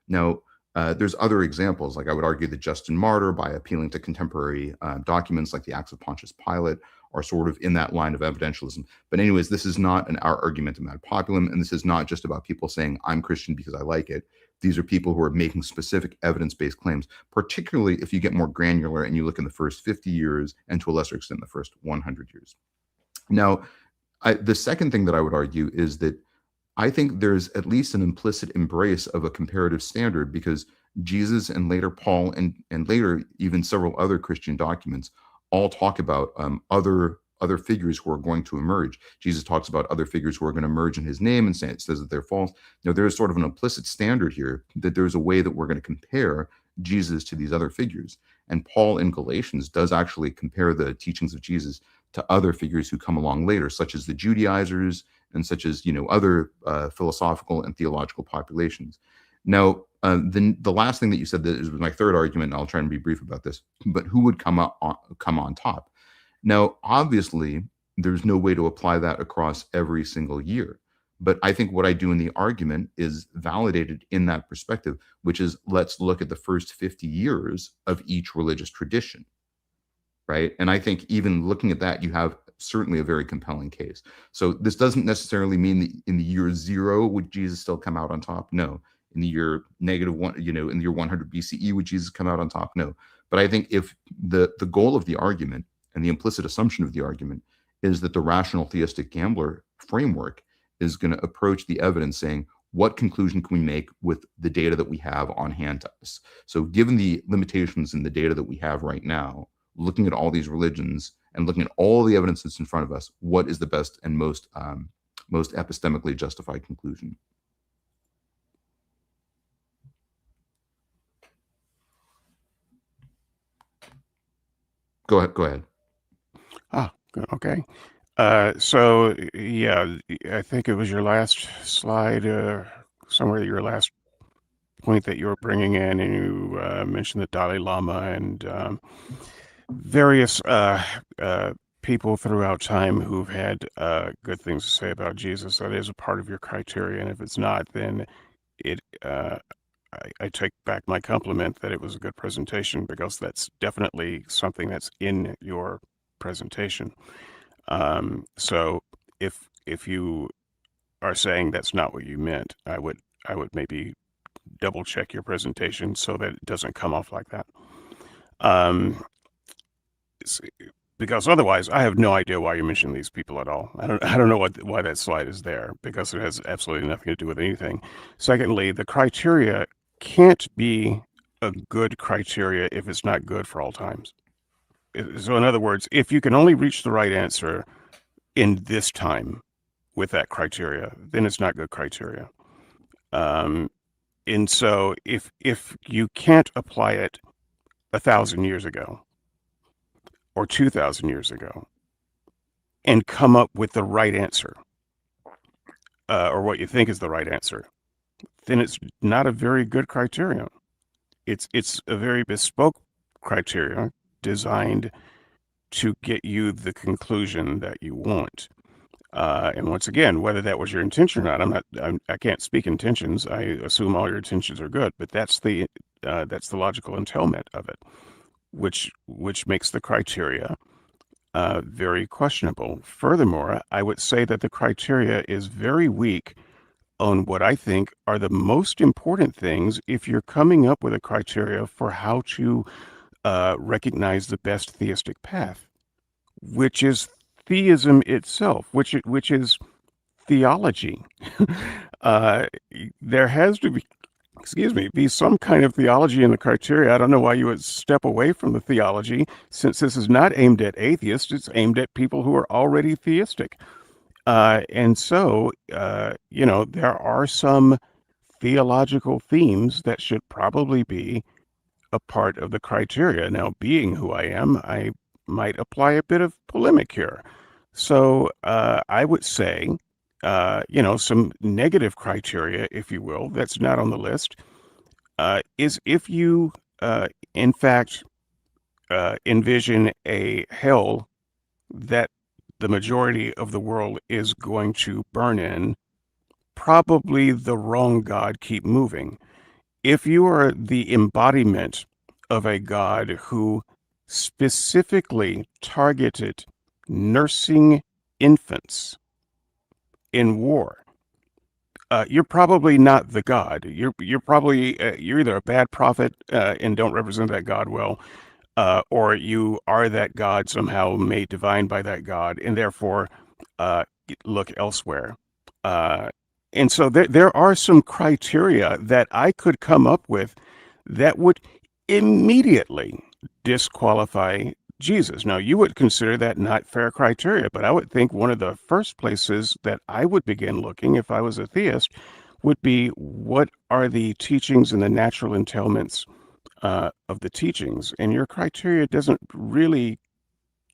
Now, there's other examples, like I would argue that Justin Martyr, by appealing to contemporary documents like the Acts of Pontius Pilate, are sort of in that line of evidentialism. But anyways, this is not an argumentum ad populum, and this is not just about people saying, I'm Christian because I like it. These are people who are making specific evidence-based claims, particularly if you get more granular and you look in the first 50 years and to a lesser extent the first 100 years. Now, the second thing that I would argue is that I think there's at least an implicit embrace of a comparative standard, because Jesus and later Paul and later even several other Christian documents all talk about other figures who are going to emerge. Jesus talks about other figures who are going to emerge in his name and says that they're false. There's sort of an implicit standard here that there's a way that we're going to compare Jesus to these other figures. And Paul in Galatians does actually compare the teachings of Jesus to other figures who come along later, such as the Judaizers and such as other philosophical and theological populations. Now, the last thing that you said, that is my third argument, and I'll try and be brief about this, but who would come on top? Now, obviously, there's no way to apply that across every single year. But I think what I do in the argument is validated in that perspective, which is, let's look at the first 50 years of each religious tradition, right? And I think even looking at that, you have certainly a very compelling case. So this doesn't necessarily mean that in the year 0 would Jesus still come out on top? No. In the year -1, in the year 100 BCE, would Jesus come out on top? No. But I think if the goal of the argument and the implicit assumption of the argument is that the rational theistic gambler framework is going to approach the evidence saying, what conclusion can we make with the data that we have on hand to us? So given the limitations in the data that we have right now, looking at all these religions and looking at all the evidence that's in front of us, what is the best and most epistemically justified conclusion? Go ahead. Okay. So yeah, I think it was your last slide, somewhere your last point that you were bringing in, and you mentioned the Dalai Lama and various people throughout time who've had good things to say about Jesus. That is a part of your criteria, and if it's not, then it I take back my compliment that it was a good presentation, because that's definitely something that's in your presentation. So if you are saying that's not what you meant, I would maybe double check your presentation so that it doesn't come off like that. Because otherwise, I have no idea why you're mentioning these people at all. I don't know why that slide is there, because it has absolutely nothing to do with anything. Secondly, the criteria can't be a good criteria if it's not good for all times. So in other words, if you can only reach the right answer in this time with that criteria, then it's not good criteria. And so if you can't apply it 1,000 years ago or 2,000 years ago and come up with the right answer, or what you think is the right answer, then it's not a very good criterion. It's a very bespoke criteria designed to get you the conclusion that you want. And once again, whether that was your intention or not, I can't speak intentions. I assume all your intentions are good, but that's the logical entailment of it, which makes the criteria very questionable. Furthermore, I would say that the criteria is very weak on what I think are the most important things if you're coming up with a criteria for how to recognize the best theistic path, which is theism itself, which is theology. There has to be some kind of theology in the criteria. I don't know why you would step away from the theology, since this is not aimed at atheists. It's aimed at people who are already theistic. And so, there are some theological themes that should probably be a part of the criteria. Now, being who I am, I might apply a bit of polemic here. So I would say, some negative criteria, if you will, that's not on the list, is if you, in fact, envision a hell that the majority of the world is going to burn in, probably the wrong God. Keep moving. If you are the embodiment of a God who specifically targeted nursing infants in war, you're probably not the God. You're probably you're either a bad prophet and don't represent that God well, or you are that God somehow made divine by that God, and therefore look elsewhere. And so there are some criteria that I could come up with that would immediately disqualify Jesus. Now, you would consider that not fair criteria, but I would think one of the first places that I would begin looking if I was a theist would be, what are the teachings and the natural entailments of the teachings? And your criteria doesn't really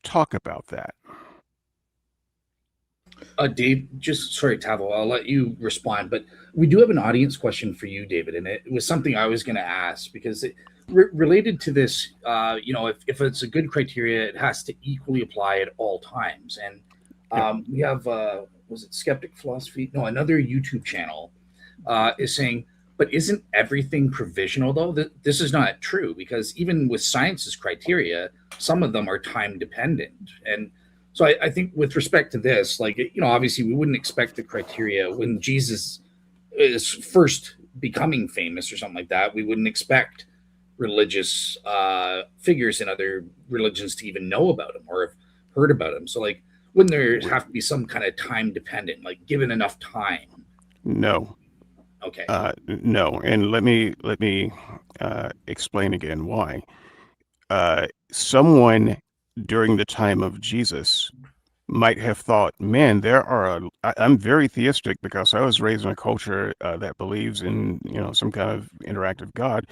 talk about that. Dave, sorry, Tavo, I'll let you respond, but we do have an audience question for you, David, and it was something I was going to ask, because it related to this. If it's a good criteria, it has to equally apply at all times. And we have, was it Skeptic Philosophy? No, another YouTube channel is saying, but isn't everything provisional, though? This is not true, because even with science's criteria, some of them are time dependent. And so I think with respect to this, obviously we wouldn't expect the criteria when Jesus is first becoming famous or something like that. We wouldn't expect religious figures in other religions to even know about him or have heard about him. So wouldn't there have to be some kind of time dependent, given enough time? No. Okay. No. And let me explain again why. someone during the time of Jesus might have thought, man, I'm very theistic because I was raised in a culture that believes in, some kind of interactive God,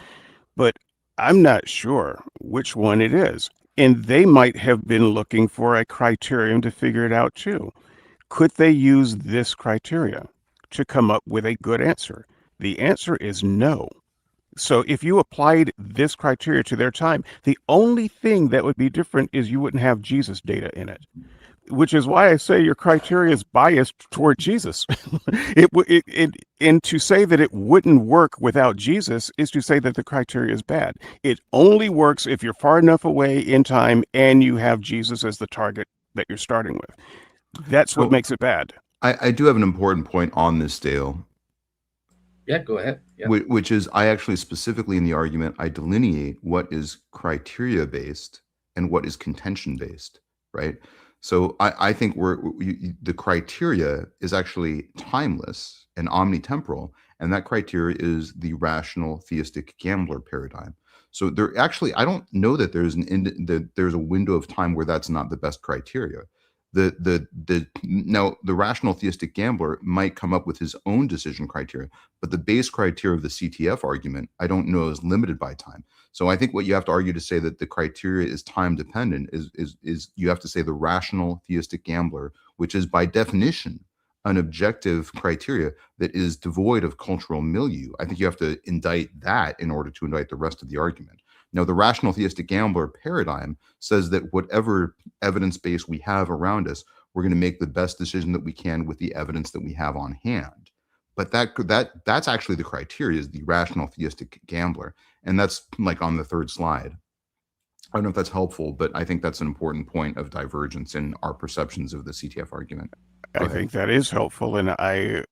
but I'm not sure which one it is. And they might have been looking for a criterion to figure it out too. Could they use this criteria to come up with a good answer? The answer is no. So if you applied this criteria to their time, the only thing that would be different is you wouldn't have Jesus data in it, which is why I say your criteria is biased toward Jesus. And to say that it wouldn't work without Jesus is to say that the criteria is bad. It only works if you're far enough away in time and you have Jesus as the target that you're starting with. That's what So makes it bad. I do have an important point on this, Dale, Yeah, go ahead. Yeah. which is I actually specifically in the argument, I delineate what is criteria based and what is contention based, right? So I think the criteria is actually timeless and omnitemporal, and that criteria is the rational theistic gambler paradigm. So there actually, I don't know that there's a window of time where that's not the best criteria. Now the rational theistic gambler might come up with his own decision criteria, but the base criteria of the CTF argument, I don't know, is limited by time. So I think what you have to argue to say that the criteria is time dependent is you have to say the rational theistic gambler, which is by definition an objective criteria that is devoid of cultural milieu. I think you have to indict that in order to indict the rest of the argument. Now, the rational theistic gambler paradigm says that whatever evidence base we have around us, we're going to make the best decision that we can with the evidence that we have on hand. But that's actually the criteria, is the rational theistic gambler. And that's like on the third slide. I don't know if that's helpful, but I think that's an important point of divergence in our perceptions of the CTF argument. I think that is helpful, and I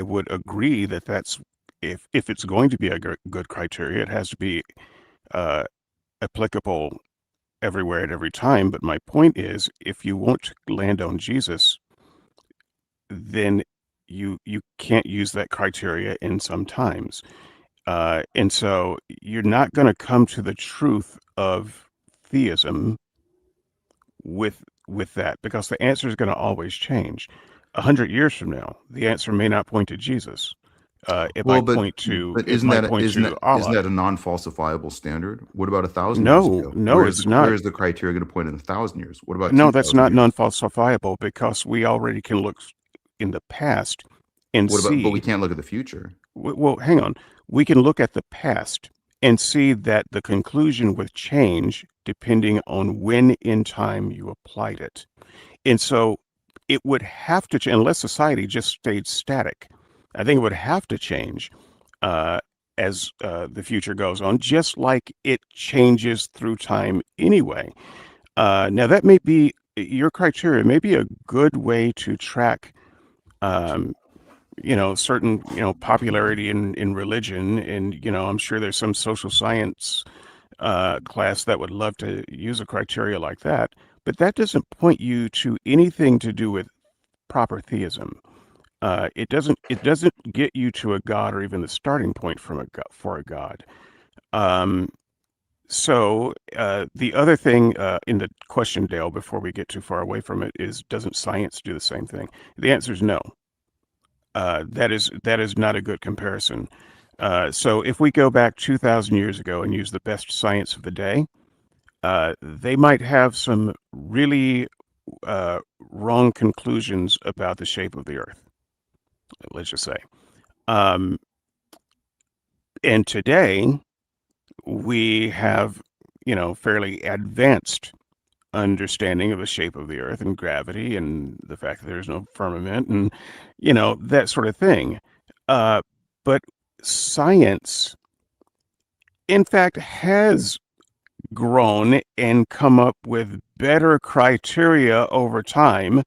would agree that that's if it's going to be a good criteria, it has to be applicable everywhere at every time. But my point is, if you want to land on Jesus, then you can't use that criteria in some times. And so you're not going to come to the truth of theism with that, because the answer is going to always change. 100 years from now, the answer may not point to Jesus. It might point to isn't that Allah. a non-falsifiable standard? What about 1,000 No, years ago? no, it's not. Where is the criteria going to point in 1,000 years? What about No, that's 2,000 not years? non-falsifiable, because we already can look in the past and see. But we can't look at the future. Well, hang on. We can look at the past and see that the conclusion would change depending on when in time you applied it. And so it would have to change, unless society just stayed static. I think it would have to change as the future goes on, just like it changes through time anyway. Now, that may be your criteria, may be a good way to track certain, popularity in religion. And, I'm sure there's some social science class that would love to use a criteria like that. But that doesn't point you to anything to do with proper theism. It doesn't get you to a God, or even the starting point for a God. So the other thing in the question, Dale, before we get too far away from it, is, doesn't science do the same thing? The answer is no. That is not a good comparison. So if we go back 2,000 years ago and use the best science of the day, they might have some really wrong conclusions about the shape of the Earth, let's just say. And today we have, fairly advanced understanding of the shape of the Earth and gravity and the fact that there's no firmament and, that sort of thing. But science, in fact, has grown and come up with better criteria over time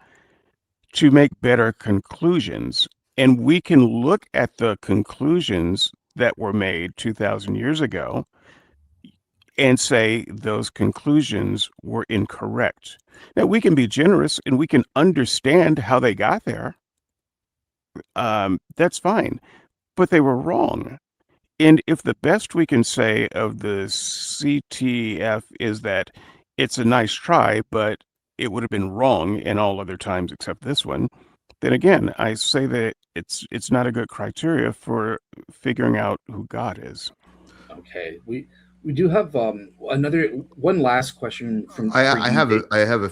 to make better conclusions. And we can look at the conclusions that were made 2,000 years ago and say those conclusions were incorrect. Now, we can be generous and we can understand how they got there. That's fine, but they were wrong. And if the best we can say of the CTF is that it's a nice try, but it would have been wrong in all other times except this one, then again, I say that it's not a good criteria for figuring out who God is. Okay, we do have another one last question for I you, have Dave. I have a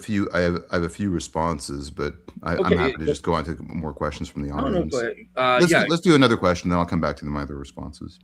few responses, but I'm Okay, happy to just go on to more questions from the I don't know. Go audience. ahead. Yeah. Let's do another question, then I'll come back to my other responses.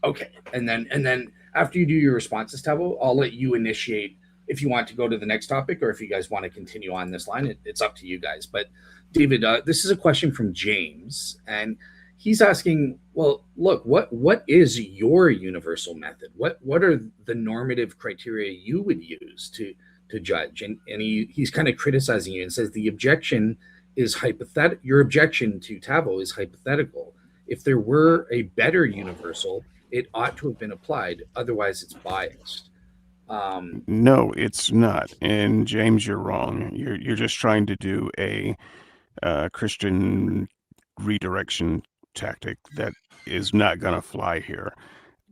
Okay, and then after you do your responses, Tavo, I'll let you initiate if you want to go to the next topic or if you guys want to continue on this line. It's up to you guys. But David, this is a question from James, and he's asking, well, look, what is your universal method? What are the normative criteria you would use to judge? And he's kind of criticizing you and says the objection is hypothetical. Your objection to Tavo is hypothetical. If there were a better universal, it ought to have been applied. Otherwise, it's biased. No, it's not. And James, you're wrong. You're just trying to do a Christian redirection tactic that is not going to fly here.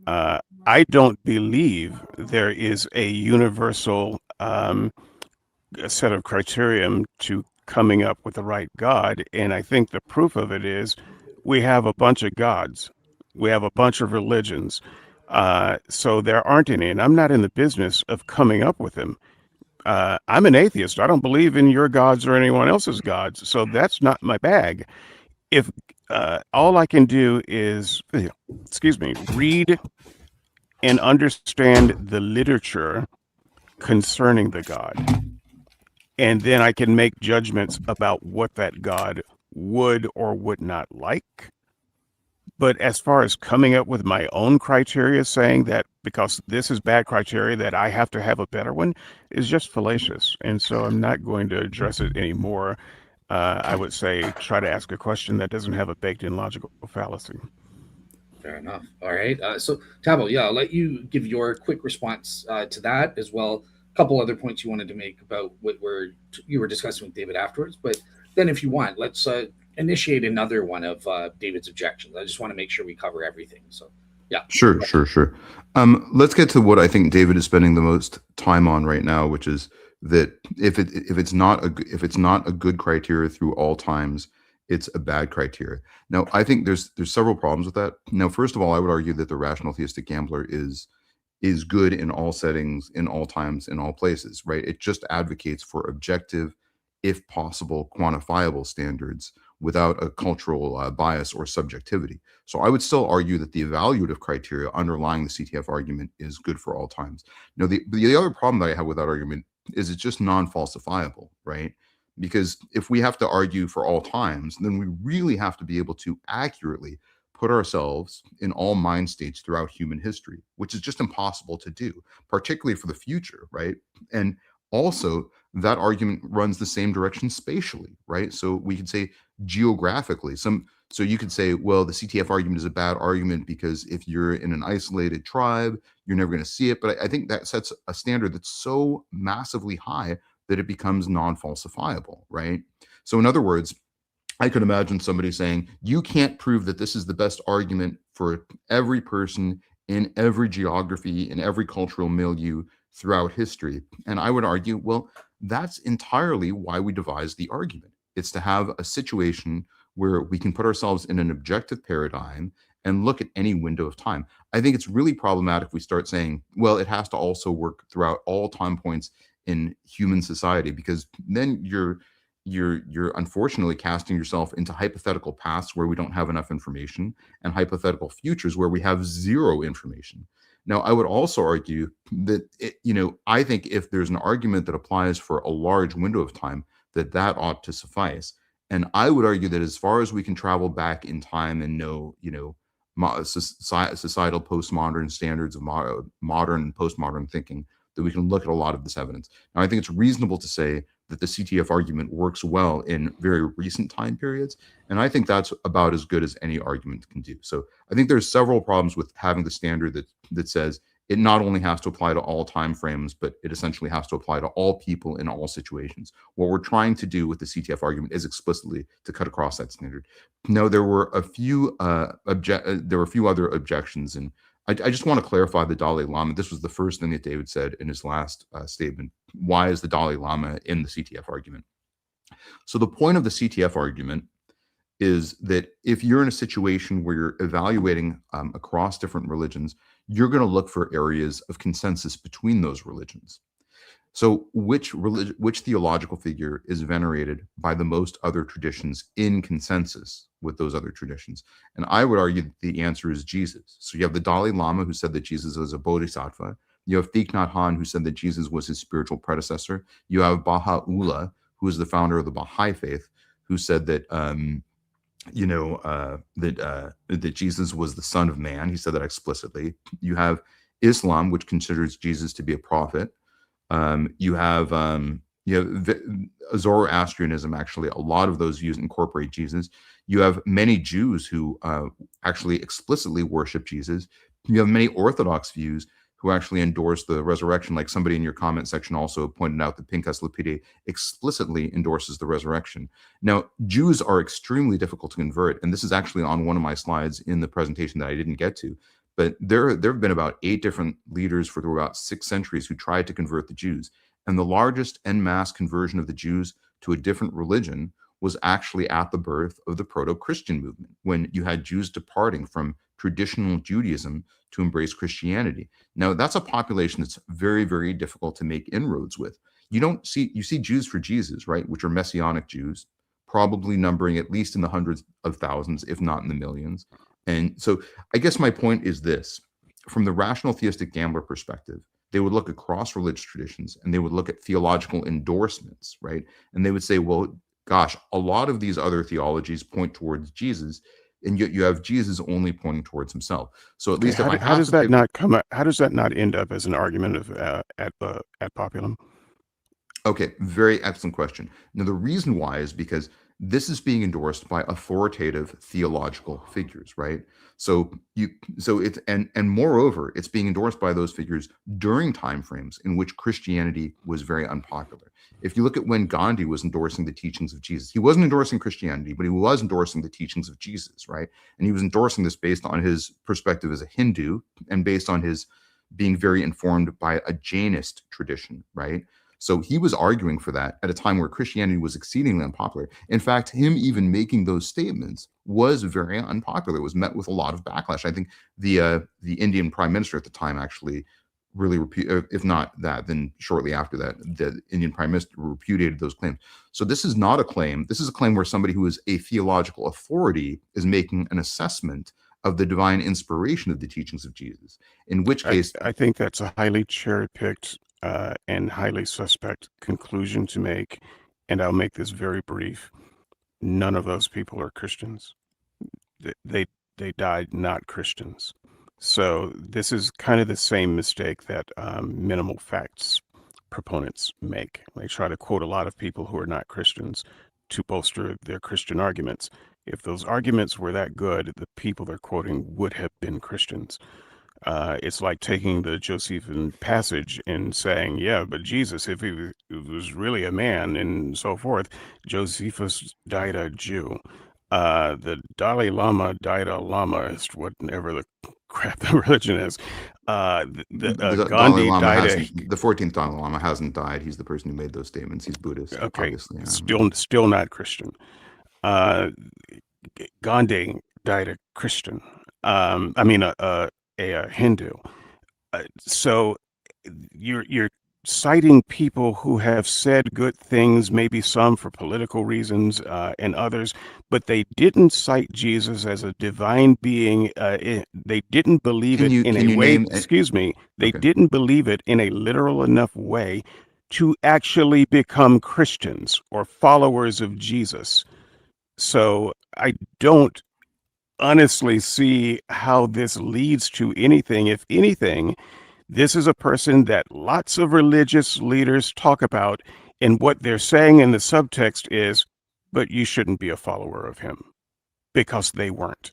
I don't believe there is a universal set of criterion to coming up with the right God. And I think the proof of it is we have a bunch of gods. We have a bunch of religions. So there aren't any. And I'm not in the business of coming up with them. I'm an atheist. I don't believe in your gods or anyone else's gods. So that's not my bag. If all I can do is, read and understand the literature concerning the God. And then I can make judgments about what that God would or would not like. But as far as coming up with my own criteria, saying that because this is bad criteria, that I have to have a better one, is just fallacious. And so I'm not going to address it anymore. I would say try to ask a question that doesn't have a baked-in logical fallacy. Fair enough. All right. So Tavo, yeah, I'll let you give your quick response to that as well. A couple other points you wanted to make about what you were discussing with David afterwards. But then, if you want, let's initiate another one of David's objections. I just want to make sure we cover everything. So, yeah. Sure. Let's get to what I think David is spending the most time on right now, which is that if it's not a good criteria through all times, it's a bad criteria. Now, I think there's several problems with that. Now, first of all, I would argue that the rational theistic gambler is good in all settings, in all times, in all places, right? It just advocates for objective, if possible, quantifiable standards without a cultural bias or subjectivity. So I would still argue that the evaluative criteria underlying the CTF argument is good for all times. Now, the other problem that I have with that argument is it's just non-falsifiable, right? Because if we have to argue for all times, then we really have to be able to accurately put ourselves in all mind states throughout human history, which is just impossible to do, particularly for the future, right? And also, that argument runs the same direction spatially, right? So we could say geographically, so you could say, well, the CTF argument is a bad argument because if you're in an isolated tribe, you're never going to see it. But I think that sets a standard that's so massively high that it becomes non-falsifiable, right? So in other words, I could imagine somebody saying, you can't prove that this is the best argument for every person in every geography, in every cultural milieu throughout history. And I would argue, well, that's entirely why we devised the argument. It's to have a situation where we can put ourselves in an objective paradigm and look at any window of time. I think it's really problematic if we start saying, well, it has to also work throughout all time points in human society, because then you're unfortunately casting yourself into hypothetical paths where we don't have enough information and hypothetical futures where we have zero information. Now, I would also argue that, I think if there's an argument that applies for a large window of time, that ought to suffice. And I would argue that as far as we can travel back in time and know, societal postmodern standards of modern and postmodern thinking, that we can look at a lot of this evidence. Now, I think it's reasonable to say that the CTF argument works well in very recent time periods. And I think that's about as good as any argument can do. So I think there's several problems with having the standard that says it not only has to apply to all time frames, but it essentially has to apply to all people in all situations. What we're trying to do with the CTF argument is explicitly to cut across that standard. Now, there were a few other objections, and I just want to clarify the Dalai Lama. This was the first thing that David said in his last statement. Why is the Dalai Lama in the CTF argument? So the point of the CTF argument is that if you're in a situation where you're evaluating across different religions, you're going to look for areas of consensus between those religions. So which theological figure is venerated by the most other traditions in consensus with those other traditions? And I would argue that the answer is Jesus. So you have the Dalai Lama, who said that Jesus was a bodhisattva. You have Thich Nhat Hanh, who said that Jesus was his spiritual predecessor. You have Baha'u'llah, who is the founder of the Baha'i faith, who said that that Jesus was the Son of Man. He said that explicitly. You have Islam, which considers Jesus to be a prophet. You have Zoroastrianism. Actually, a lot of those views incorporate Jesus. You have many Jews who actually explicitly worship Jesus. You have many Orthodox views who actually endorse the resurrection. Like somebody in your comment section also pointed out that Pinchas Lapide explicitly endorses the resurrection. Now, Jews are extremely difficult to convert, and this is actually on one of my slides in the presentation that I didn't get to. But there have been about 8 different leaders for about 6 centuries who tried to convert the Jews. And the largest en masse conversion of the Jews to a different religion was actually at the birth of the proto-Christian movement, when you had Jews departing from traditional Judaism to embrace Christianity. Now, that's a population that's very, very difficult to make inroads with. You see Jews for Jesus, right, which are Messianic Jews, probably numbering at least in the hundreds of thousands, if not in the millions. And so I guess my point is this: from the rational theistic gambler perspective, they would look across religious traditions and they would look at theological endorsements, right? And they would say, well, gosh, a lot of these other theologies point towards Jesus, and yet you have Jesus only pointing towards himself. So at least how does that not come? How does that not end up as an argument of at populum? Okay, very excellent question. Now, the reason why is because this is being endorsed by authoritative theological figures, right? So it's and moreover, it's being endorsed by those figures during time frames in which Christianity was very unpopular. If you look at when Gandhi was endorsing the teachings of Jesus, he wasn't endorsing Christianity, but he was endorsing the teachings of Jesus, right? And he was endorsing this based on his perspective as a Hindu and based on his being very informed by a Jainist tradition, right? So he was arguing for that at a time where Christianity was exceedingly unpopular. In fact, him even making those statements was very unpopular. It was met with a lot of backlash. I think the Indian prime minister at the time actually really, if not that, then shortly after that, the Indian prime minister repudiated those claims. So this is not a claim. This is a claim where somebody who is a theological authority is making an assessment of the divine inspiration of the teachings of Jesus. In which case, I think that's a highly cherry-picked and highly suspect conclusion to make, and I'll make this very brief. None of those people are Christians. They died not Christians. So this is kind of the same mistake that minimal facts proponents make. They try to quote a lot of people who are not Christians to bolster their Christian arguments. If those arguments were that good, the people they're quoting would have been Christians. It's like taking the Josephine passage and saying, yeah, but Jesus, if he was really a man and so forth, Josephus died a Jew. The Dalai Lama died a Lamaist, whatever the crap the religion is. the Gandhi died the 14th Dalai Lama hasn't died. He's the person who made those statements. He's Buddhist, okay, obviously. still not Christian. Gandhi died a Christian. A Hindu. So you're citing people who have said good things, maybe some for political reasons and others, but they didn't cite Jesus as a divine being. They didn't believe it in a way. Excuse me. They didn't believe it in a literal enough way to actually become Christians or followers of Jesus. So I don't honestly see how this leads to anything. If anything, this is a person that lots of religious leaders talk about, and what they're saying in the subtext is, but you shouldn't be a follower of him, because they weren't.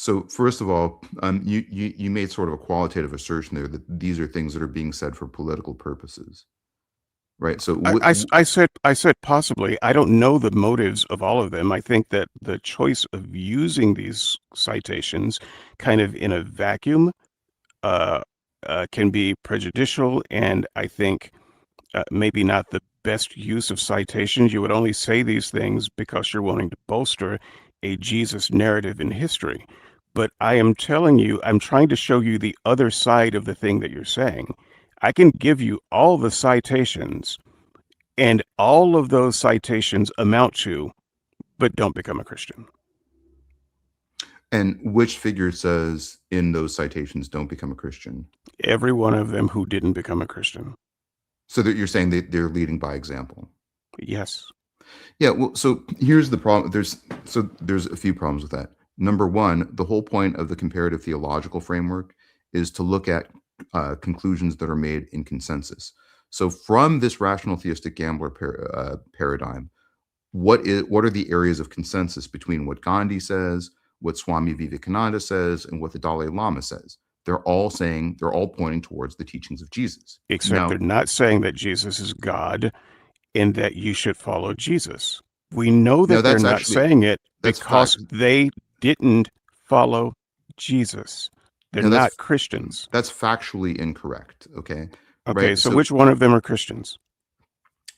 So first of all, you made sort of a qualitative assertion there that these are things that are being said for political purposes, right? So I said possibly. I don't know the motives of all of them. I think that the choice of using these citations kind of in a vacuum uh, can be prejudicial, and I think maybe not the best use of citations. You would only say these things because you're wanting to bolster a Jesus narrative in history. But I am telling you, I'm trying to show you the other side of the thing that you're saying. I can give you all the citations, and all of those citations amount to, but don't become a Christian. and which figure says in those citations, don't become a Christian? Every one of them who didn't become a Christian. So that you're saying that they're leading by example. Yes. Yeah, well, so here's the problem. There's a few problems with that. Number one, the whole point of the comparative theological framework is to look at conclusions that are made in consensus. So from this rational theistic gambler paradigm, what are the areas of consensus between what Gandhi says, what Swami Vivekananda says, and what the Dalai Lama says? They're all pointing towards the teachings of Jesus. Except Now, they're not saying that Jesus is God and that you should follow Jesus. We know that they're not saying it because they didn't follow Jesus. They're not Christians. That's factually incorrect. Okay. Okay. Right? So which one of them are Christians?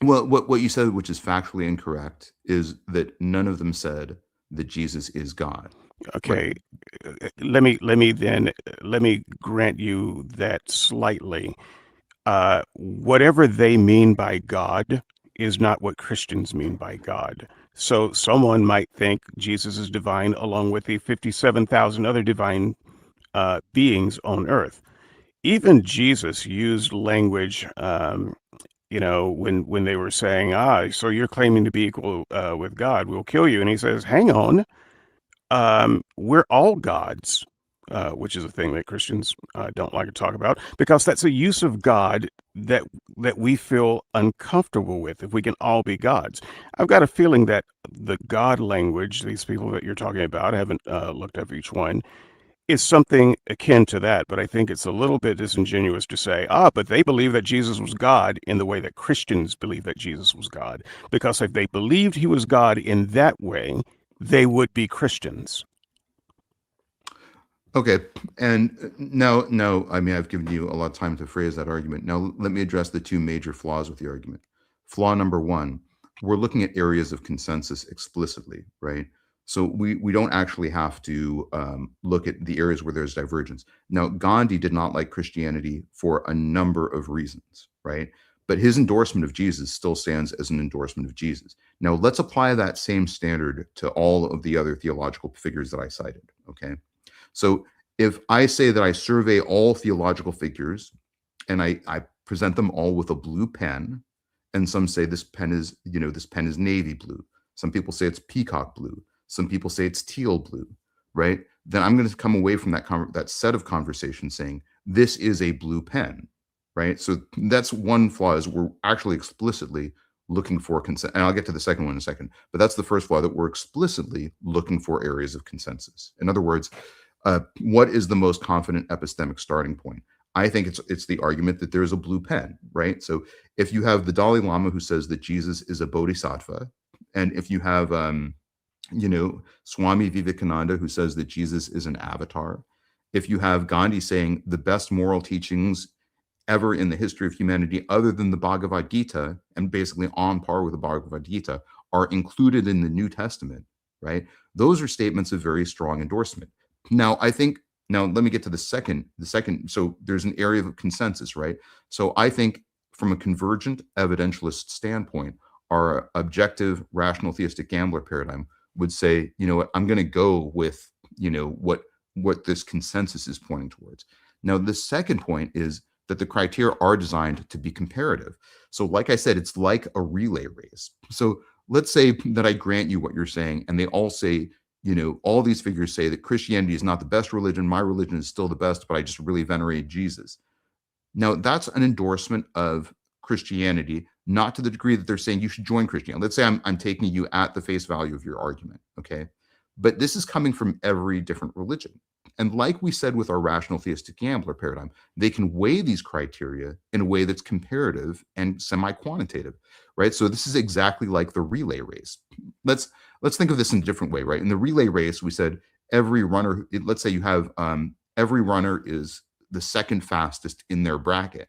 Well, what you said, which is factually incorrect, is that none of them said that Jesus is God. Okay. Right. Let me grant you that slightly. Whatever they mean by God is not what Christians mean by God. So someone might think Jesus is divine along with the 57,000 other divine beings on earth. Even Jesus used language, when they were saying, so you're claiming to be equal with God, we'll kill you. And he says, hang on, we're all gods. Which is a thing that Christians don't like to talk about, because that's a use of God that we feel uncomfortable with, if we can all be gods. I've got a feeling that the God language, these people that you're talking about, I haven't looked up each one, is something akin to that, but I think it's a little bit disingenuous to say, but they believe that Jesus was God in the way that Christians believe that Jesus was God, because if they believed he was God in that way, they would be Christians. Okay, and now, I mean, I've given you a lot of time to phrase that argument. Now, let me address the two major flaws with the argument. Flaw number one, we're looking at areas of consensus explicitly, right? So we don't actually have to look at the areas where there's divergence. Now, Gandhi did not like Christianity for a number of reasons, right? But his endorsement of Jesus still stands as an endorsement of Jesus. Now, let's apply that same standard to all of the other theological figures that I cited, okay? So if I say that I survey all theological figures and I present them all with a blue pen, and some say this pen is navy blue. Some people say it's peacock blue. Some people say it's teal blue, right? Then I'm going to come away from that set of conversations saying this is a blue pen, right? So that's one flaw, is we're actually explicitly looking for consent. And I'll get to the second one in a second, but that's the first flaw, that we're explicitly looking for areas of consensus. In other words, what is the most confident epistemic starting point? I think it's the argument that there is a blue pen, right? So if you have the Dalai Lama who says that Jesus is a bodhisattva, and if you have, Swami Vivekananda who says that Jesus is an avatar, if you have Gandhi saying the best moral teachings ever in the history of humanity, other than the Bhagavad Gita, and basically on par with the Bhagavad Gita, are included in the New Testament, right? Those are statements of very strong endorsement. Now, let me get to the second, so there's an area of consensus, right? So I think from a convergent evidentialist standpoint, our objective rational theistic gambler paradigm would say, you know what, I'm going to go with, what this consensus is pointing towards. Now, the second point is that the criteria are designed to be comparative. So like I said, it's like a relay race. So let's say that I grant you what you're saying, and they all say, all these figures say that Christianity is not the best religion. My religion is still the best, but I just really venerate Jesus. Now, that's an endorsement of Christianity, not to the degree that they're saying you should join Christianity. Let's say I'm taking you at the face value of your argument, okay? But this is coming from every different religion. And like we said with our rational theistic gambler paradigm, they can weigh these criteria in a way that's comparative and semi-quantitative, right? So this is exactly like the relay race. Let's think of this in a different way, right? In the relay race, we said every runner, let's say you have every runner is the second fastest in their bracket.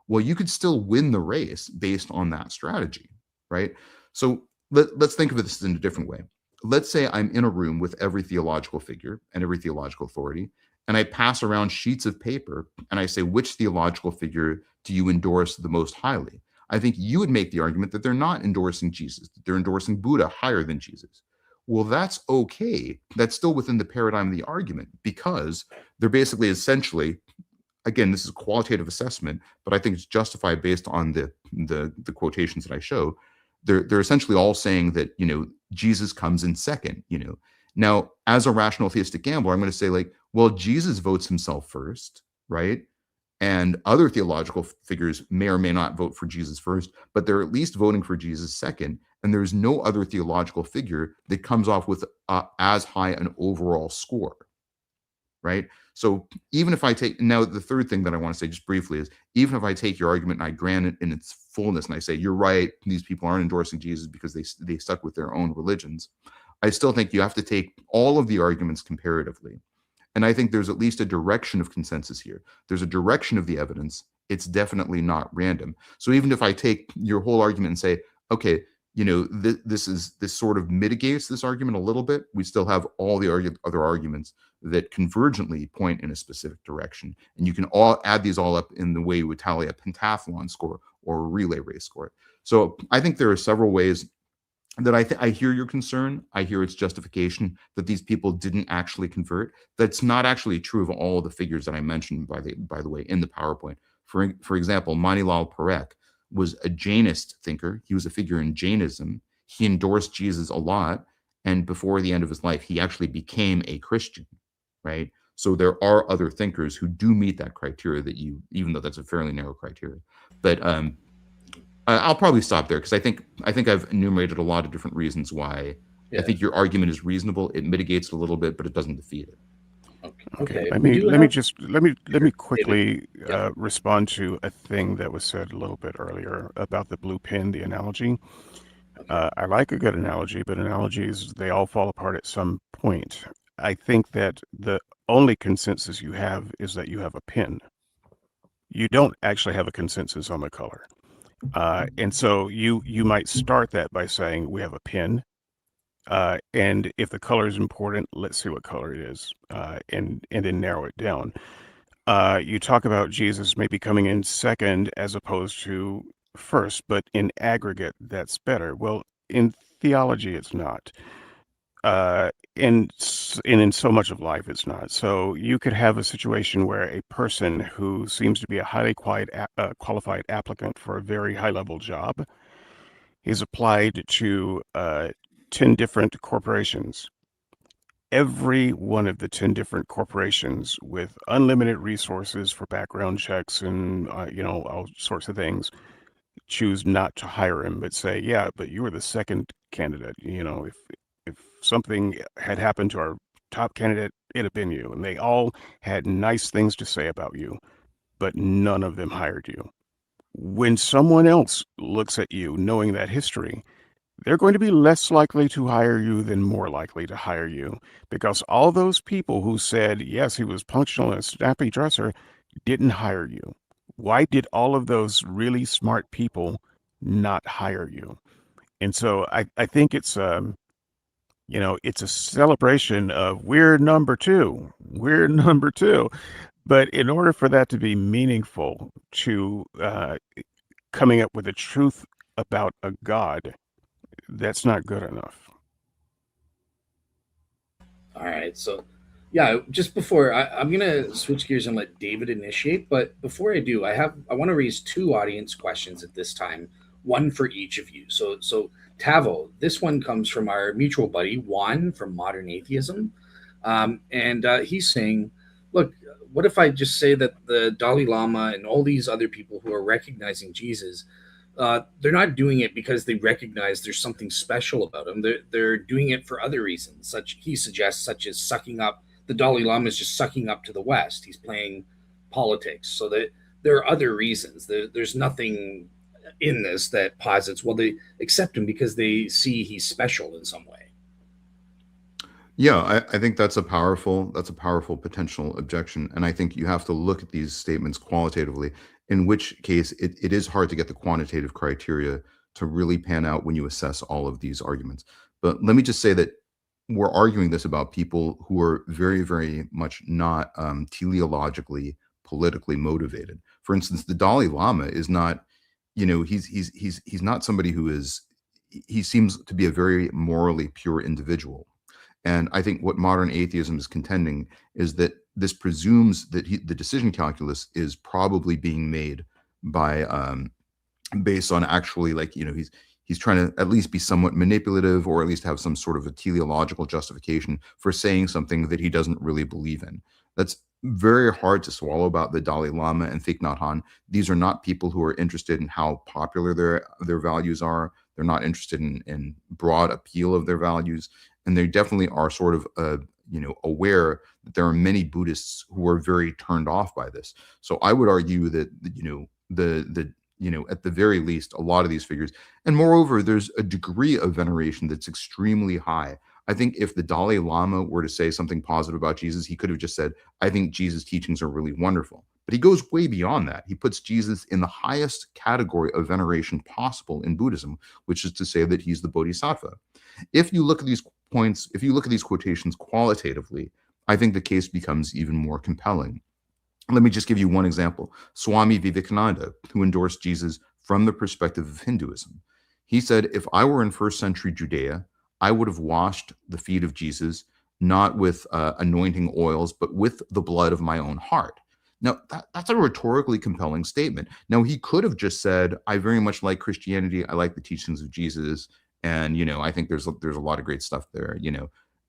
Well, you could still win the race based on that strategy, right? So let's think of this in a different way. Let's say I'm in a room with every theological figure and every theological authority, and I pass around sheets of paper and I say, which theological figure do you endorse the most highly? I think you would make the argument that they're not endorsing Jesus, that they're endorsing Buddha higher than Jesus. Well, that's okay. That's still within the paradigm of the argument, because they're basically essentially, again, this is a qualitative assessment, but I think it's justified based on the quotations that I show. They're essentially all saying that, Jesus comes in second. Now, as a rational theistic gambler, I'm going to say, like, well, Jesus votes himself first, right? And other theological figures may or may not vote for Jesus first, but they're at least voting for Jesus second. And there's no other theological figure that comes off with as high an overall score, right? So even if I take, now the third thing that I want to say just briefly is, even if I take your argument and I grant it in its fullness and I say, you're right, these people aren't endorsing Jesus because they stuck with their own religions, I still think you have to take all of the arguments comparatively. And I think there's at least a direction of consensus here. There's a direction of the evidence. It's definitely not random. So even if I take your whole argument and say, okay, this sort of mitigates this argument a little bit, we still have all the other arguments that convergently point in a specific direction. And you can all add these all up in the way you would tally a pentathlon score or a relay race score. So I think there are several ways that I hear your concern. I hear its justification that these people didn't actually convert. That's not actually true of all of the figures that I mentioned, by the way, in the PowerPoint. For example, Manilal Parekh was a Jainist thinker. He was a figure in Jainism. He endorsed Jesus a lot. And before the end of his life, he actually became a Christian, right? So there are other thinkers who do meet that criteria that even though that's a fairly narrow criteria. But I'll probably stop there, because I think I've enumerated a lot of different reasons why I think your argument is reasonable. It mitigates it a little bit, but it doesn't defeat it. Okay. Let me quickly respond to a thing that was said a little bit earlier about the blue pin, the analogy. I like a good analogy, but analogies, they all fall apart at some point. I think that the only consensus you have is that you have a pin. You don't actually have a consensus on the color. And so you might start that by saying we have a pin. And if the color is important, let's see what color it is, and then narrow it down. You talk about Jesus maybe coming in second as opposed to first, but in aggregate, that's better. Well, in theology, it's not. And in so much of life, it's not. So you could have a situation where a person who seems to be a highly qualified applicant for a very high-level job is applied to 10 different corporations. Every one of the 10 different corporations with unlimited resources for background checks and all sorts of things choose not to hire him, but say, yeah, but you were the second candidate. If something had happened to our top candidate, it'd have been you. And they all had nice things to say about you, but none of them hired you. When someone else looks at you, knowing that history, they're going to be less likely to hire you than more likely to hire you, because all those people who said, yes, he was punctual and a snappy dresser, didn't hire you. Why did all of those really smart people not hire you? And so I think it's it's a celebration of we're number two. We're number two. But in order for that to be meaningful to coming up with a truth about a God, that's not good enough. All right. So, yeah, just before I'm going to switch gears and let David initiate. But before I do, I want to raise two audience questions at this time, one for each of you. So Tavo, this one comes from our mutual buddy, Juan from Modern Atheism. And he's saying, look, what if I just say that the Dalai Lama and all these other people who are recognizing Jesus they're not doing it because they recognize there's something special about them. They're doing it for other reasons, such he suggests, such as sucking up. The Dalai Lama is just sucking up to the West. He's playing politics, so that there are other reasons. There's nothing in this that posits, well, they accept him because they see he's special in some way. Yeah, I think that's a powerful potential objection, and I think you have to look at these statements qualitatively. In which case, it is hard to get the quantitative criteria to really pan out when you assess all of these arguments. But let me just say that we're arguing this about people who are very, very much not teleologically, politically motivated. For instance, the Dalai Lama is not, he's not somebody who is. He seems to be a very morally pure individual. And I think what modern atheism is contending is that this presumes that the decision calculus is probably being made by based on actually, like, he's trying to at least be somewhat manipulative, or at least have some sort of a teleological justification for saying something that he doesn't really believe in. That's very hard to swallow about the Dalai Lama and Thich Nhat Hanh. These are not people who are interested in how popular their values are. They're not interested in broad appeal of their values. And they definitely are sort of, aware that there are many Buddhists who are very turned off by this. So I would argue that, at the very least, a lot of these figures, and moreover, there's a degree of veneration that's extremely high. I think if the Dalai Lama were to say something positive about Jesus, he could have just said, I think Jesus' teachings are really wonderful. But he goes way beyond that. He puts Jesus in the highest category of veneration possible in Buddhism, which is to say that he's the Bodhisattva. If you look at these points, if you look at these quotations qualitatively, I think the case becomes even more compelling. Let me just give you one example. Swami Vivekananda, who endorsed Jesus from the perspective of Hinduism. He said, if I were in first century Judea, I would have washed the feet of Jesus, not with anointing oils, but with the blood of my own heart. Now, that's a rhetorically compelling statement. Now, he could have just said, I very much like Christianity. I like the teachings of Jesus. And, I think there's a lot of great stuff there,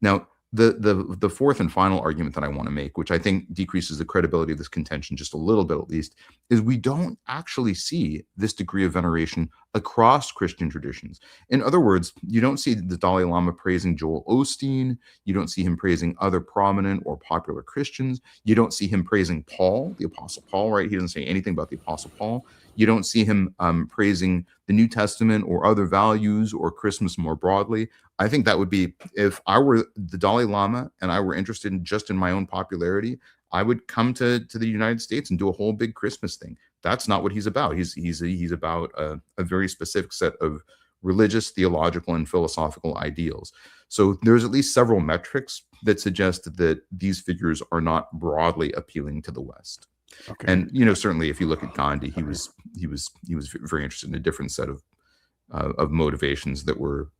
Now, the fourth and final argument that I want to make, which I think decreases the credibility of this contention just a little bit at least, is we don't actually see this degree of veneration across Christian traditions. In other words, you don't see the Dalai Lama praising Joel Osteen. You don't see him praising other prominent or popular Christians. You don't see him praising Paul, the Apostle Paul, right? He doesn't say anything about the Apostle Paul. You don't see him praising the New Testament or other values or Christmas more broadly. I think that would be, if I were the Dalai Lama and I were interested in just in my own popularity, I would come to the United States and do a whole big Christmas thing. That's not what he's about. He's about a very specific set of religious, theological, and philosophical ideals. So there's at least several metrics that suggest that these figures are not broadly appealing to the West. Okay. And certainly, if you look at Gandhi, he was very interested in a different set of motivations that were,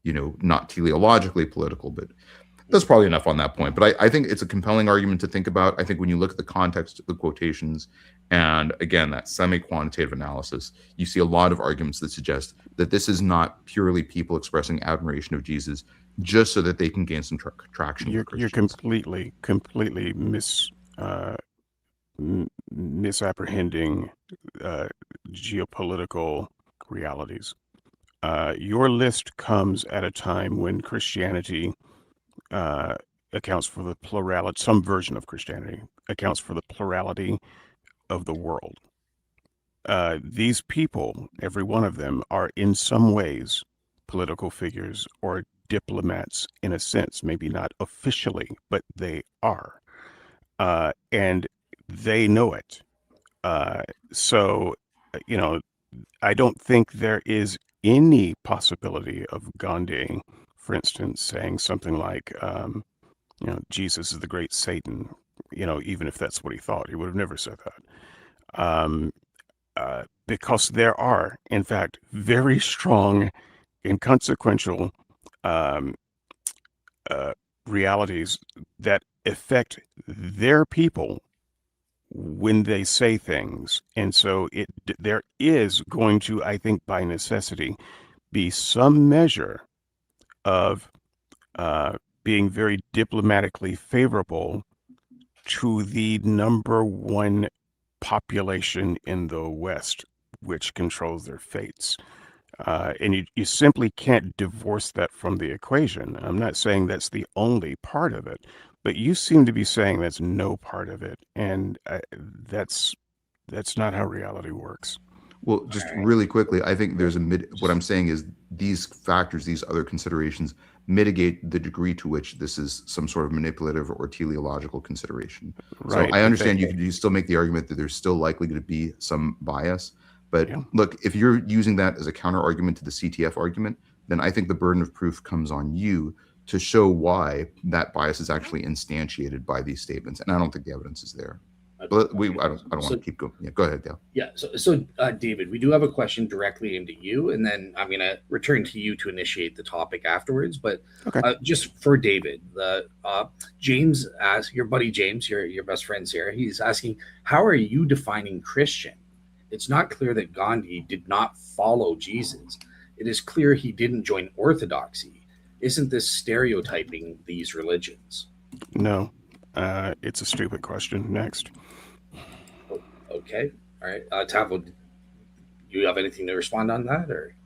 not teleologically political. But that's probably enough on that point. But I think it's a compelling argument to think about. I think when you look at the context of the quotations, and again, that semi-quantitative analysis, you see a lot of arguments that suggest that this is not purely people expressing admiration of Jesus just so that they can gain some traction. You're completely misapprehending geopolitical realities. Your list comes at a time when Christianity accounts for the plurality, some version of Christianity accounts for the plurality of the world. These people, every one of them, are in some ways political figures or diplomats in a sense, maybe not officially, but they are. And they know it. So, I don't think there is any possibility of Gandhi, for instance, saying something like, Jesus is the great Satan, even if that's what he thought. He would have never said that. Because there are, in fact, very strong, inconsequential realities that affect their people when they say things. And so there is going to, I think, by necessity, be some measure of being very diplomatically favorable to the number one population in the West, which controls their fates. And you simply can't divorce that from the equation. I'm not saying that's the only part of it, but you seem to be saying that's no part of it, and that's not how reality works. Well, just really quickly, I think there's what I'm saying is these factors, these other considerations mitigate the degree to which this is some sort of manipulative or teleological consideration. Right. So I understand you still make the argument that there's still likely to be some bias. But Yeah. look, if you're using that as a counter argument to the CTF argument, then I think the burden of proof comes on you to show why that bias is actually instantiated by these statements. And I don't think the evidence is there. But I don't want to keep going. Yeah, go ahead, Dale. Yeah. So David, we do have a question directly into you, and then I'm going to return to you to initiate the topic afterwards. But Okay. Just for David, James asks, your buddy James, your best friend's here. He's asking, how are you defining Christian? It's not clear that Gandhi did not follow Jesus. It is clear he didn't join orthodoxy. Isn't this stereotyping these religions? No, it's a stupid question. Next. Okay. All right. Tavo, do you have anything to respond on that, or?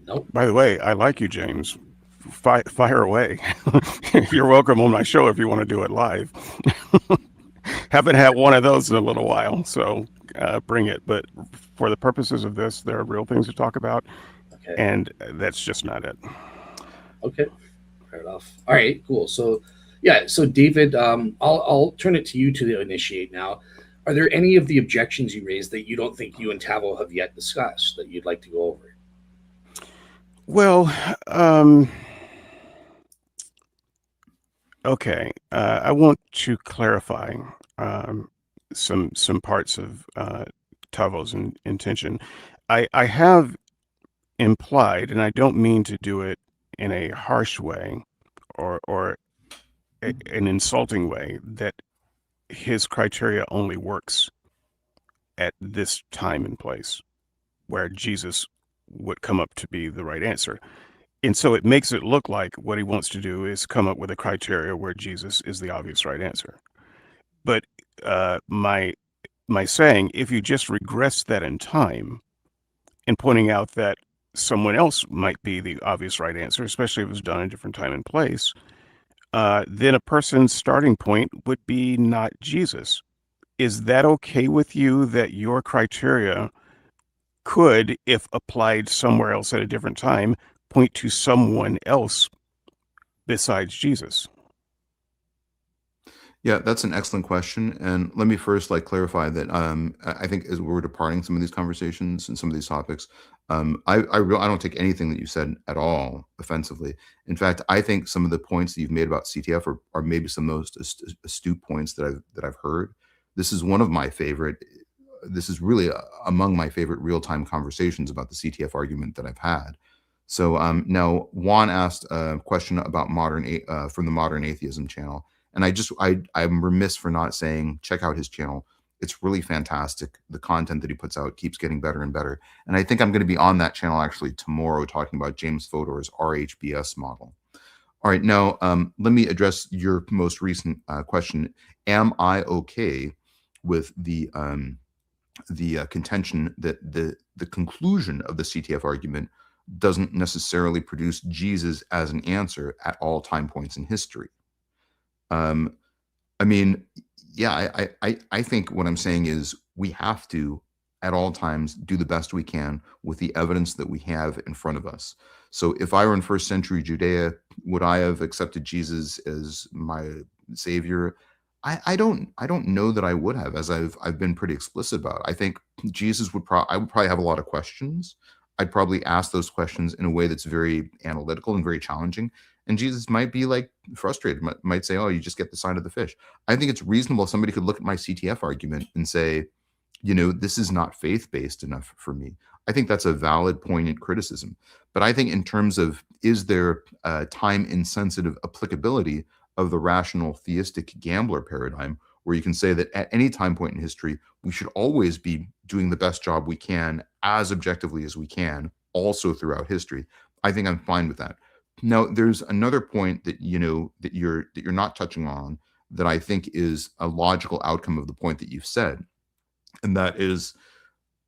Nope. By the way, I like you, James. Fire away. You're welcome on my show if you want to do it live. Haven't had one of those in a little while, so bring it. But for the purposes of this, there are real things to talk about, Okay. and that's just not it. Okay. Fair enough. All right. Cool. So, yeah. So, David, I'll turn it to you to initiate now. Are there any of the objections you raised that you don't think you and Tavo have yet discussed that you'd like to go over? Well, okay. I want to clarify some parts of Tavo's intention. I have implied, and I don't mean to do it in a harsh way or an insulting way, that his criteria only works at this time and place where Jesus would come up to be the right answer. And so it makes it look like what he wants to do is come up with a criteria where Jesus is the obvious right answer. But my saying, if you just regress that in time and pointing out that someone else might be the obvious right answer, especially if it was done in a different time and place, then a person's starting point would be not Jesus. Is that okay with you, that your criteria could, if applied somewhere else at a different time, point to someone else besides Jesus? Yeah, that's an excellent question. And let me first clarify that I think as we're departing some of these conversations and some of these topics, I don't take anything that you said at all offensively. In fact, I think some of the points that you've made about CTF are maybe some of the most astute points that I've heard. This is one of my favorite. This is really among my favorite real-time conversations about the CTF argument that I've had. So now Juan asked a question about from the Modern Atheism channel. And I'm remiss for not saying, check out his channel. It's really fantastic. The content that he puts out keeps getting better and better. And I think I'm going to be on that channel actually tomorrow talking about James Fodor's RHBS model. All right, now let me address your most recent question. Am I okay with the contention that the conclusion of the CTF argument doesn't necessarily produce Jesus as an answer at all time points in history? I mean, yeah, I think what I'm saying is we have to, at all times, do the best we can with the evidence that we have in front of us. So if I were in first century Judea, would I have accepted Jesus as my savior? I don't know that I would have, as I've been pretty explicit about. I think Jesus I would probably have a lot of questions. I'd probably ask those questions in a way that's very analytical and very challenging. And Jesus might be frustrated, might say, oh, you just get the sign of the fish. I think it's reasonable. Somebody could look at my CTF argument and say, this is not faith-based enough for me. I think that's a valid, poignant criticism. But I think in terms of, is there time-insensitive applicability of the rational theistic gambler paradigm, where you can say that at any time point in history, we should always be doing the best job we can as objectively as we can, also throughout history. I think I'm fine with that. Now, there's another point that that you're not touching on that I think is a logical outcome of the point that you've said, and that is,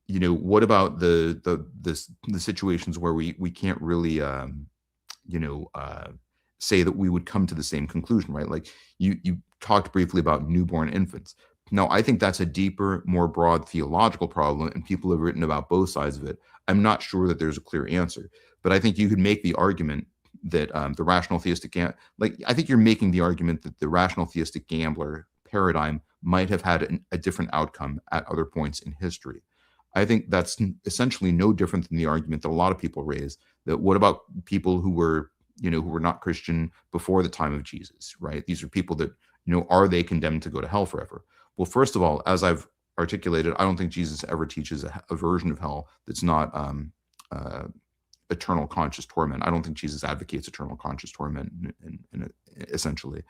what about the situations where we can't really say that we would come to the same conclusion, right? Like you talked briefly about newborn infants. Now, I think that's a deeper, more broad theological problem, and people have written about both sides of it. I'm not sure that there's a clear answer, but I think you could make the argument that the rational theistic, I think you're making the argument that the rational theistic gambler paradigm might have had a different outcome at other points in history. I think that's essentially no different than the argument that a lot of people raise, that what about people who were not Christian before the time of Jesus, right? These are people that, are they condemned to go to hell forever? Well, first of all, as I've articulated, I don't think Jesus ever teaches a version of hell that's not eternal conscious torment. I don't think Jesus advocates eternal conscious torment essentially.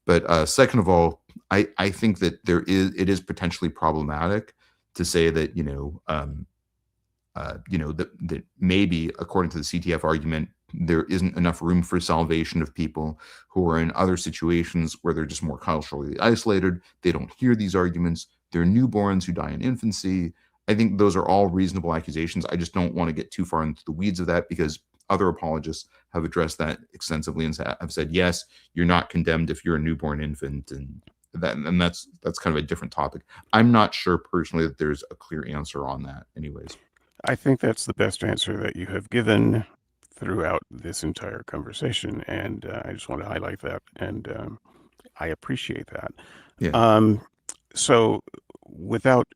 But second of all, I think that it is potentially problematic to say that, that maybe, according to the CTF argument, there isn't enough room for salvation of people who are in other situations where they're just more culturally isolated. They don't hear these arguments. They're newborns who die in infancy. I think those are all reasonable accusations. I just don't want to get too far into the weeds of that, because other apologists have addressed that extensively and have said, yes, you're not condemned if you're a newborn infant, and that's kind of a different topic. I'm not sure personally that there's a clear answer on that anyways. I think that's the best answer that you have given throughout this entire conversation, and I just want to highlight that, and I appreciate that. Yeah. So without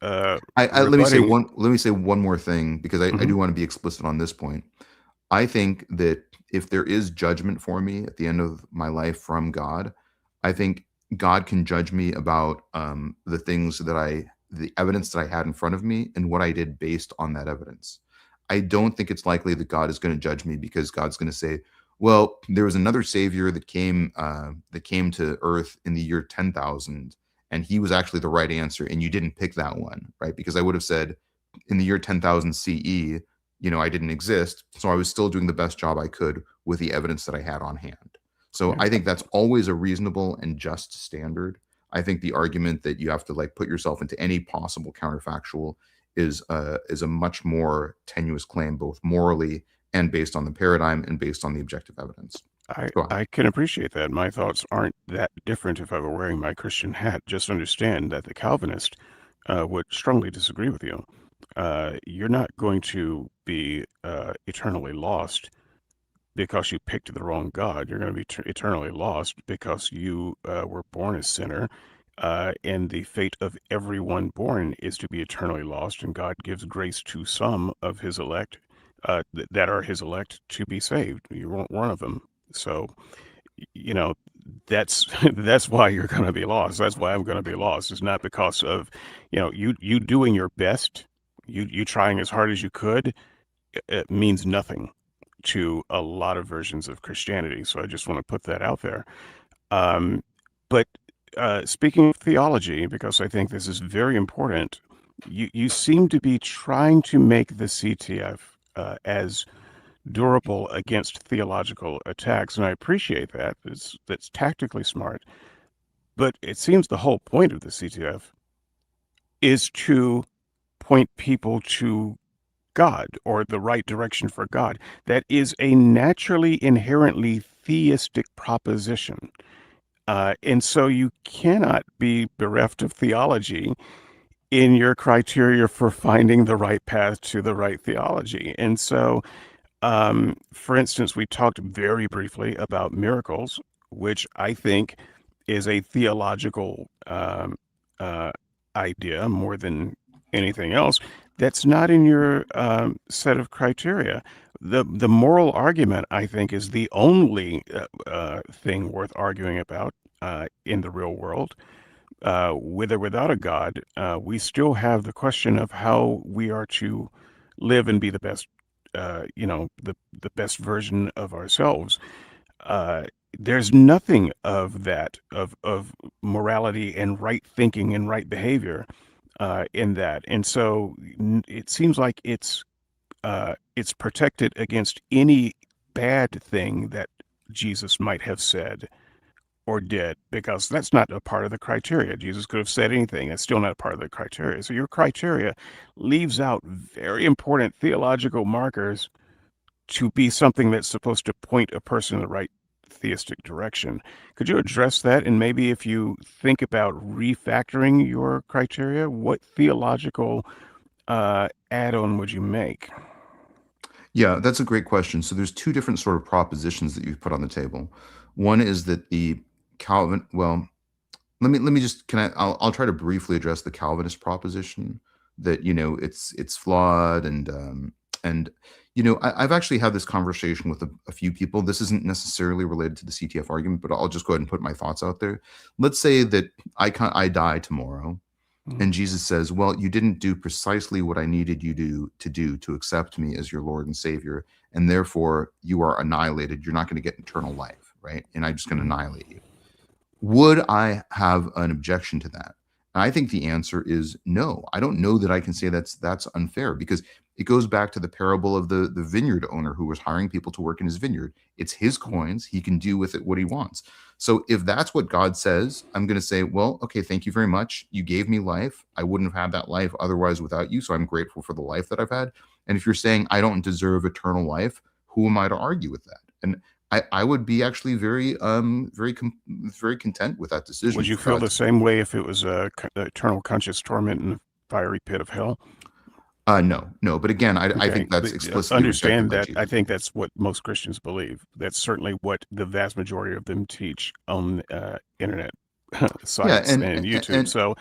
let me say one more thing, because I do want to be explicit on this point. I think that if there is judgment for me at the end of my life from God, I think God can judge me about the evidence that I had in front of me and what I did based on that evidence. I don't think it's likely that God is going to judge me because God's going to say, well, there was another savior that came to earth in the year 10,000, and he was actually the right answer, and you didn't pick that one, right? Because I would have said, in the year 10,000 CE, I didn't exist, so I was still doing the best job I could with the evidence that I had on hand. So I think that's always a reasonable and just standard. I think the argument that you have to put yourself into any possible counterfactual is a much more tenuous claim, both morally and based on the paradigm and based on the objective evidence. I can appreciate that. My thoughts aren't that different if I were wearing my Christian hat. Just understand that the Calvinist would strongly disagree with you. You're not going to be eternally lost because you picked the wrong God. You're going to be eternally lost because you were born a sinner, and the fate of everyone born is to be eternally lost, and God gives grace to some of his elect that are his elect to be saved. You weren't one of them. So, that's why you're going to be lost. That's why I'm going to be lost. It's not because of, you doing your best, you trying as hard as you could. It means nothing to a lot of versions of Christianity. So I just want to put that out there. But speaking of theology, because I think this is very important, you seem to be trying to make the CTF as durable against theological attacks, and I appreciate that. That's tactically smart. But it seems the whole point of the CTF is to point people to God, or the right direction for God. That is a naturally, inherently theistic proposition. And so you cannot be bereft of theology in your criteria for finding the right path to the right theology. And so, for instance, we talked very briefly about miracles, which I think is a theological idea more than anything else. That's not in your set of criteria. The moral argument, I think, is the only thing worth arguing about in the real world. With or without a God, we still have the question of how we are to live and be the best, the best version of ourselves. There's nothing of that, of morality and right thinking and right behavior in that. And so it seems like it's protected against any bad thing that Jesus might have said or dead, because that's not a part of the criteria. Jesus could have said anything. That's still not a part of the criteria. So your criteria leaves out very important theological markers to be something that's supposed to point a person in the right theistic direction. Could you address that? And maybe if you think about refactoring your criteria, what theological add-on would you make? Yeah, that's a great question. So there's two different sort of propositions that you put on the table. One is that the Calvin, well, let me just I'll try to briefly address the Calvinist proposition that it's flawed and I've actually had this conversation with a few people. This isn't necessarily related to the CTF argument, but I'll just go ahead and put my thoughts out there. Let's say that I die tomorrow. And Jesus says, well, you didn't do precisely what I needed you to do to accept me as your Lord and Savior. And therefore, you are annihilated. You're not going to get eternal life, right? And I'm just going to annihilate you. Would I have an objection to that? I think the answer is no. I don't know that I can say that's unfair, because it goes back to the parable of the vineyard owner who was hiring people to work in his vineyard. It's his coins. He can do with it what he wants. So if that's what God says, I'm going to say, well, okay, thank you very much. You gave me life. I wouldn't have had that life otherwise without you. So I'm grateful for the life that I've had. And if you're saying I don't deserve eternal life, who am I to argue with that? And I would be actually very content with that decision. Would you feel the same way if it was eternal conscious torment in the fiery pit of hell? No. But again, I think that's explicitly understand that. I think that's what most Christians believe. That's certainly what the vast majority of them teach on internet sites and YouTube. So,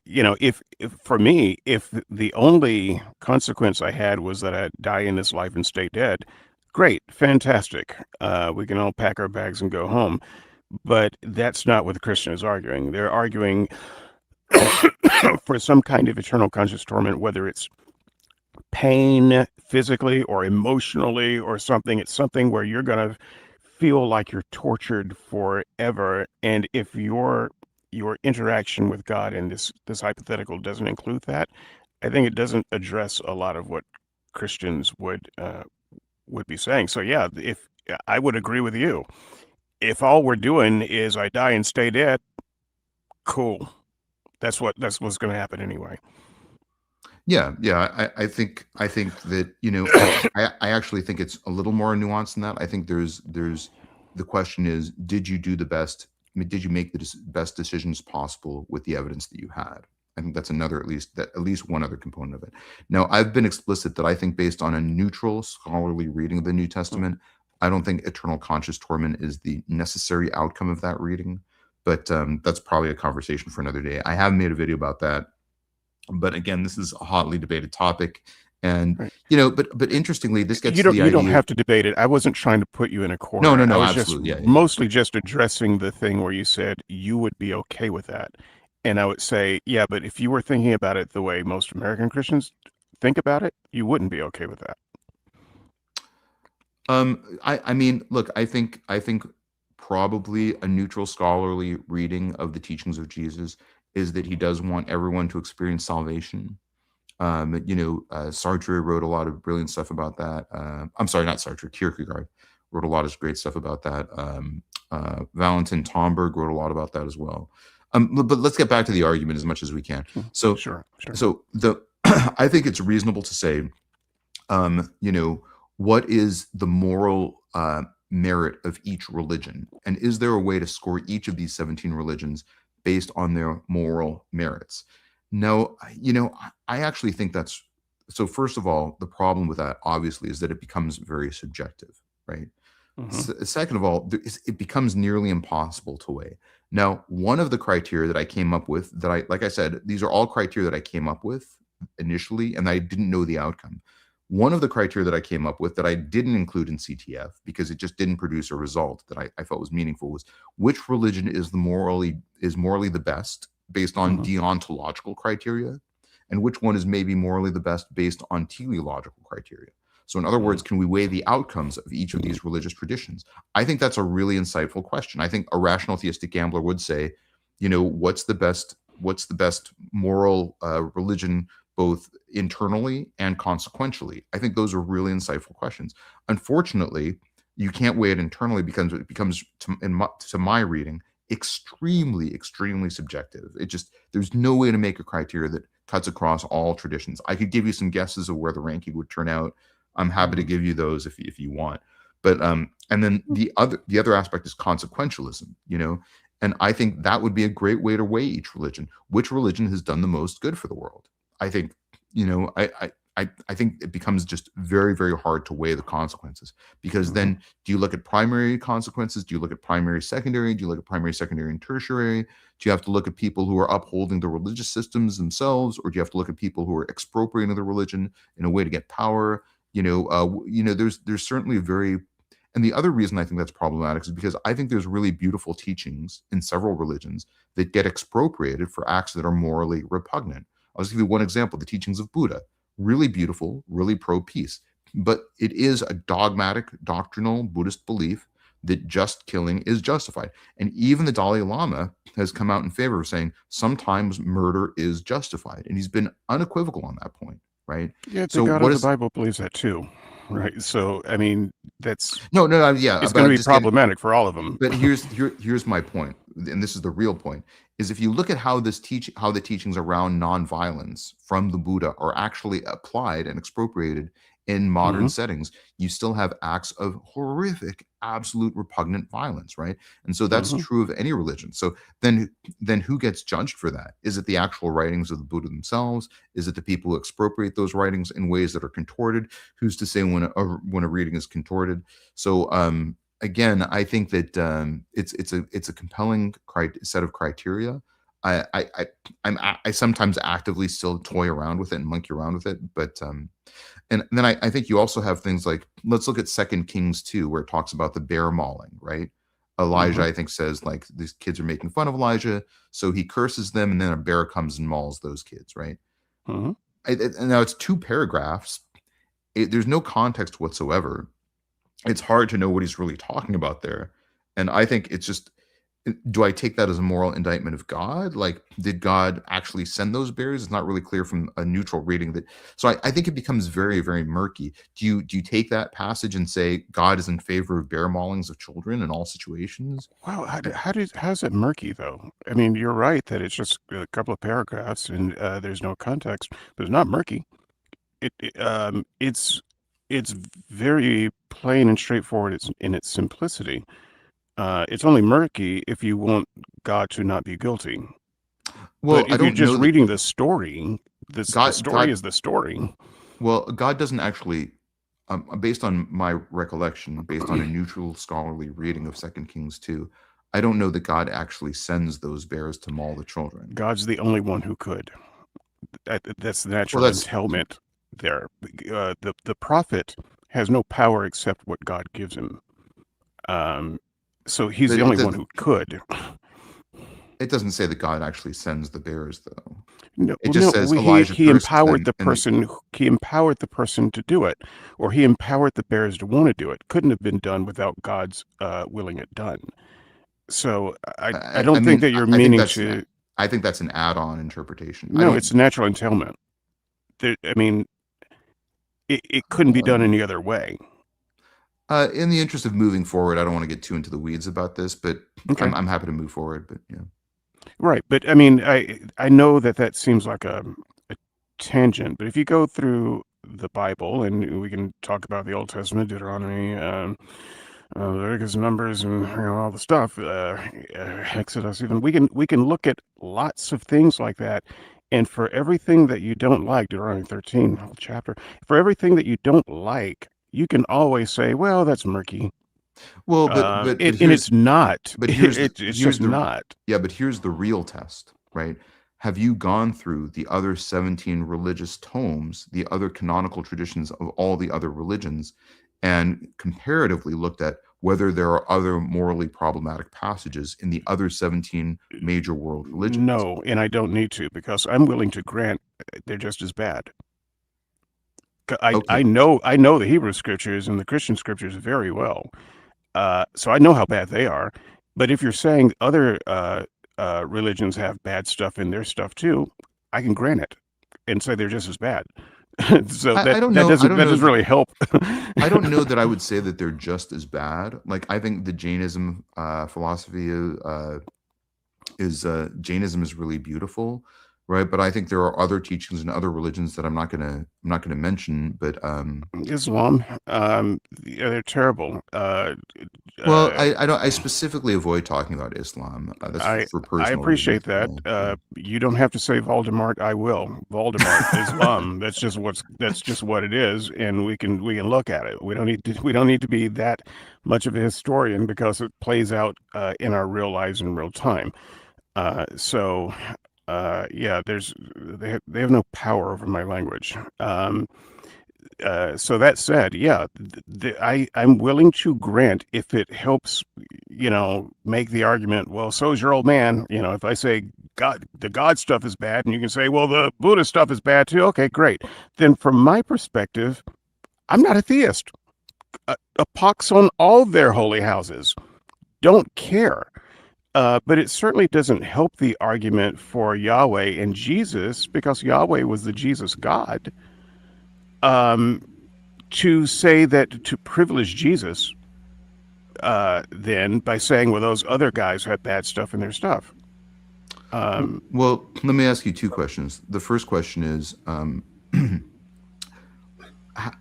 if for me, if the only consequence I had was that I'd die in this life and stay dead, great, fantastic. We can all pack our bags and go home. But that's not what the Christian is arguing. They're arguing for some kind of eternal conscious torment, whether it's pain physically or emotionally or something. It's something where you're going to feel like you're tortured forever. And if your interaction with God in this hypothetical doesn't include that, I think it doesn't address a lot of what Christians would be saying. So yeah, if I would agree with you, if all we're doing is I die and stay dead, cool. That's what's going to happen anyway. Yeah. I think that I actually think it's a little more nuanced than that. I think there's the question is, did you do the best? Did you make the best decisions possible with the evidence that you had? I think that's another, at least one other component of it. Now, I've been explicit that I think based on a neutral scholarly reading of the New Testament, I don't think eternal conscious torment is the necessary outcome of that reading. But that's probably a conversation for another day. I have made a video about that. But again, this is a hotly debated topic. And, but interestingly, this gets to the idea. You don't have to debate it. I wasn't trying to put you in a corner. No, I was absolutely. Mostly just addressing the thing where you said you would be okay with that. And I would say, yeah, but if you were thinking about it the way most American Christians think about it, you wouldn't be okay with that. I mean, look, I think probably a neutral scholarly reading of the teachings of Jesus is that he does want everyone to experience salvation. Sartre wrote a lot of brilliant stuff about that. I'm sorry, not Sartre, Kierkegaard wrote a lot of great stuff about that. Valentin Tomberg wrote a lot about that as well. But let's get back to the argument as much as we can. So, sure. So I think it's reasonable to say, what is the moral merit of each religion, and is there a way to score each of these 17 religions based on their moral merits? No, I actually think that's so. First of all, the problem with that obviously is that it becomes very subjective, right? Second of all, it becomes nearly impossible to weigh. Now, one of the criteria that I came up with, like I said, these are all criteria that I came up with initially, and I didn't know the outcome. One of the criteria that I came up with that I didn't include in CTF because it just didn't produce a result that I felt was meaningful was which religion is morally the best based on deontological criteria, and which one is maybe morally the best based on teleological criteria. So in other words, can we weigh the outcomes of each of these religious traditions? I think that's a really insightful question. I think a rational theistic gambler would say, what's the best moral religion, both internally and consequentially? I think those are really insightful questions. Unfortunately, You can't weigh it internally because it becomes, to my reading, extremely subjective. There's no way to make a criteria that cuts across all traditions. I could give you some guesses of where the ranking would turn out. I'm happy to give you those if you want. But and then the other aspect is consequentialism, and I think that would be a great way to weigh each religion. Which religion has done the most good for the world? I think, I think it becomes just very, very hard to weigh the consequences, because then do you look at primary consequences? Do you look at primary, secondary? Do you look at primary, secondary, and tertiary? Do you have to look at people who are upholding the religious systems themselves, or do you have to look at people who are expropriating the religion in a way to get power? There's certainly and the other reason I think that's problematic is because I think there's really beautiful teachings in several religions that get expropriated for acts that are morally repugnant. I'll just give you one example: the teachings of Buddha. Really beautiful, really pro-peace, but it is a dogmatic, doctrinal Buddhist belief that just killing is justified. And even the Dalai Lama has come out in favor of saying sometimes murder is justified, and he's been unequivocal on that point, right? Yeah, So the God what of is the Bible believes that too, right? So I mean, that's no, yeah, it's but going I'm to be just getting, problematic for all of them. but here's my point, and this is the real point: is if you look at how the teachings around nonviolence from the Buddha are actually applied and expropriated in modern settings, you still have acts of horrific, absolute repugnant violence, right? And so that's true of any religion. So then who gets judged for that? Is it the actual writings of the Buddha themselves? Is it the people who expropriate those writings in ways that are contorted? Who's to say when a reading is contorted? So again, I think that it's a compelling set of criteria. I sometimes actively still toy around with it and monkey around with it, but and then I think you also have things like, let's look at 2 Kings 2, where it talks about the bear mauling, right? Elijah, I think, says like these kids are making fun of Elijah, so he curses them, and then a bear comes and mauls those kids, right? And now it's 2 paragraphs. There's no context whatsoever. It's hard to know what he's really talking about there. And I think it's just, do I take that as a moral indictment of God? Like, did God actually send those bears? It's not really clear from a neutral reading that. So I think it becomes very, very murky. Do you take that passage and say God is in favor of bear maulings of children in all situations? Wow, how's it murky though? I mean, you're right that it's just a couple of paragraphs and there's no context, but it's not murky. It's very plain and straightforward. It's in its simplicity. It's only murky if you want God to not be guilty. Well, but if you're just reading the story, the story is the story. Well, God doesn't actually, based on my recollection, based on a neutral scholarly reading of 2 Kings 2, I don't know that God actually sends those bears to maul the children. God's the only one who could. That's the natural entailment there. The prophet has no power except what God gives him. So he's the only one who could. It doesn't say that God actually sends the bears, though. No, it just says Elijah he empowered the person. He empowered the person to do it, or he empowered the bears to want to do it. Couldn't have been done without God's willing it done. So I don't think that you're meaning to. I think that's an add-on interpretation. No, it's a natural entailment. I mean, it couldn't be done any other way. In the interest of moving forward, I don't want to get too into the weeds about this, but okay. I'm happy to move forward. But yeah, right. But I mean, I know that seems like a tangent, but if you go through the Bible, and we can talk about the Old Testament, Deuteronomy, Leviticus, Numbers, and all the stuff, Exodus, even we can look at lots of things like that. And for everything that you don't like, Deuteronomy 13, whole chapter, for everything that you don't like, you can always say, well, that's murky. Well, but it's not. But it's just not. Yeah, but here's the real test, right? Have you gone through the other 17 religious tomes, the other canonical traditions of all the other religions, and comparatively looked at whether there are other morally problematic passages in the other 17 major world religions? No, and I don't need to, because I'm willing to grant they're just as bad. I know the Hebrew scriptures and the Christian scriptures very well, so I know how bad they are. But if you're saying other religions have bad stuff in their stuff too, I can grant it and say they're just as bad. So I don't that know. I don't doesn't know. really help. I don't know that I would say that they're just as bad. Like I think the Jainism philosophy Jainism is really beautiful, right? But I think there are other teachings in other religions that I'm not gonna mention. But Islam, yeah, they're terrible. well, Uh, I specifically avoid talking about Islam. That's for I personal appreciate reasons. that. Yeah. You don't have to say Voldemort. I will. Voldemort, Islam. That's just what it is, and we can look at it. We don't need to be that much of a historian because it plays out in our real lives in real time. So yeah, they have no power over my language. So that said, yeah, I'm willing to grant if it helps, make the argument. Well, so's your old man. If I say the God stuff is bad, and you can say, well, the Buddhist stuff is bad too. Okay, great. Then from my perspective, I'm not a theist. A pox on all their holy houses. Don't care. But it certainly doesn't help the argument for Yahweh and Jesus because Yahweh was the Jesus God. To say that to privilege Jesus, then by saying, well, those other guys have bad stuff in their stuff. Well, let me ask you two questions. The first question is,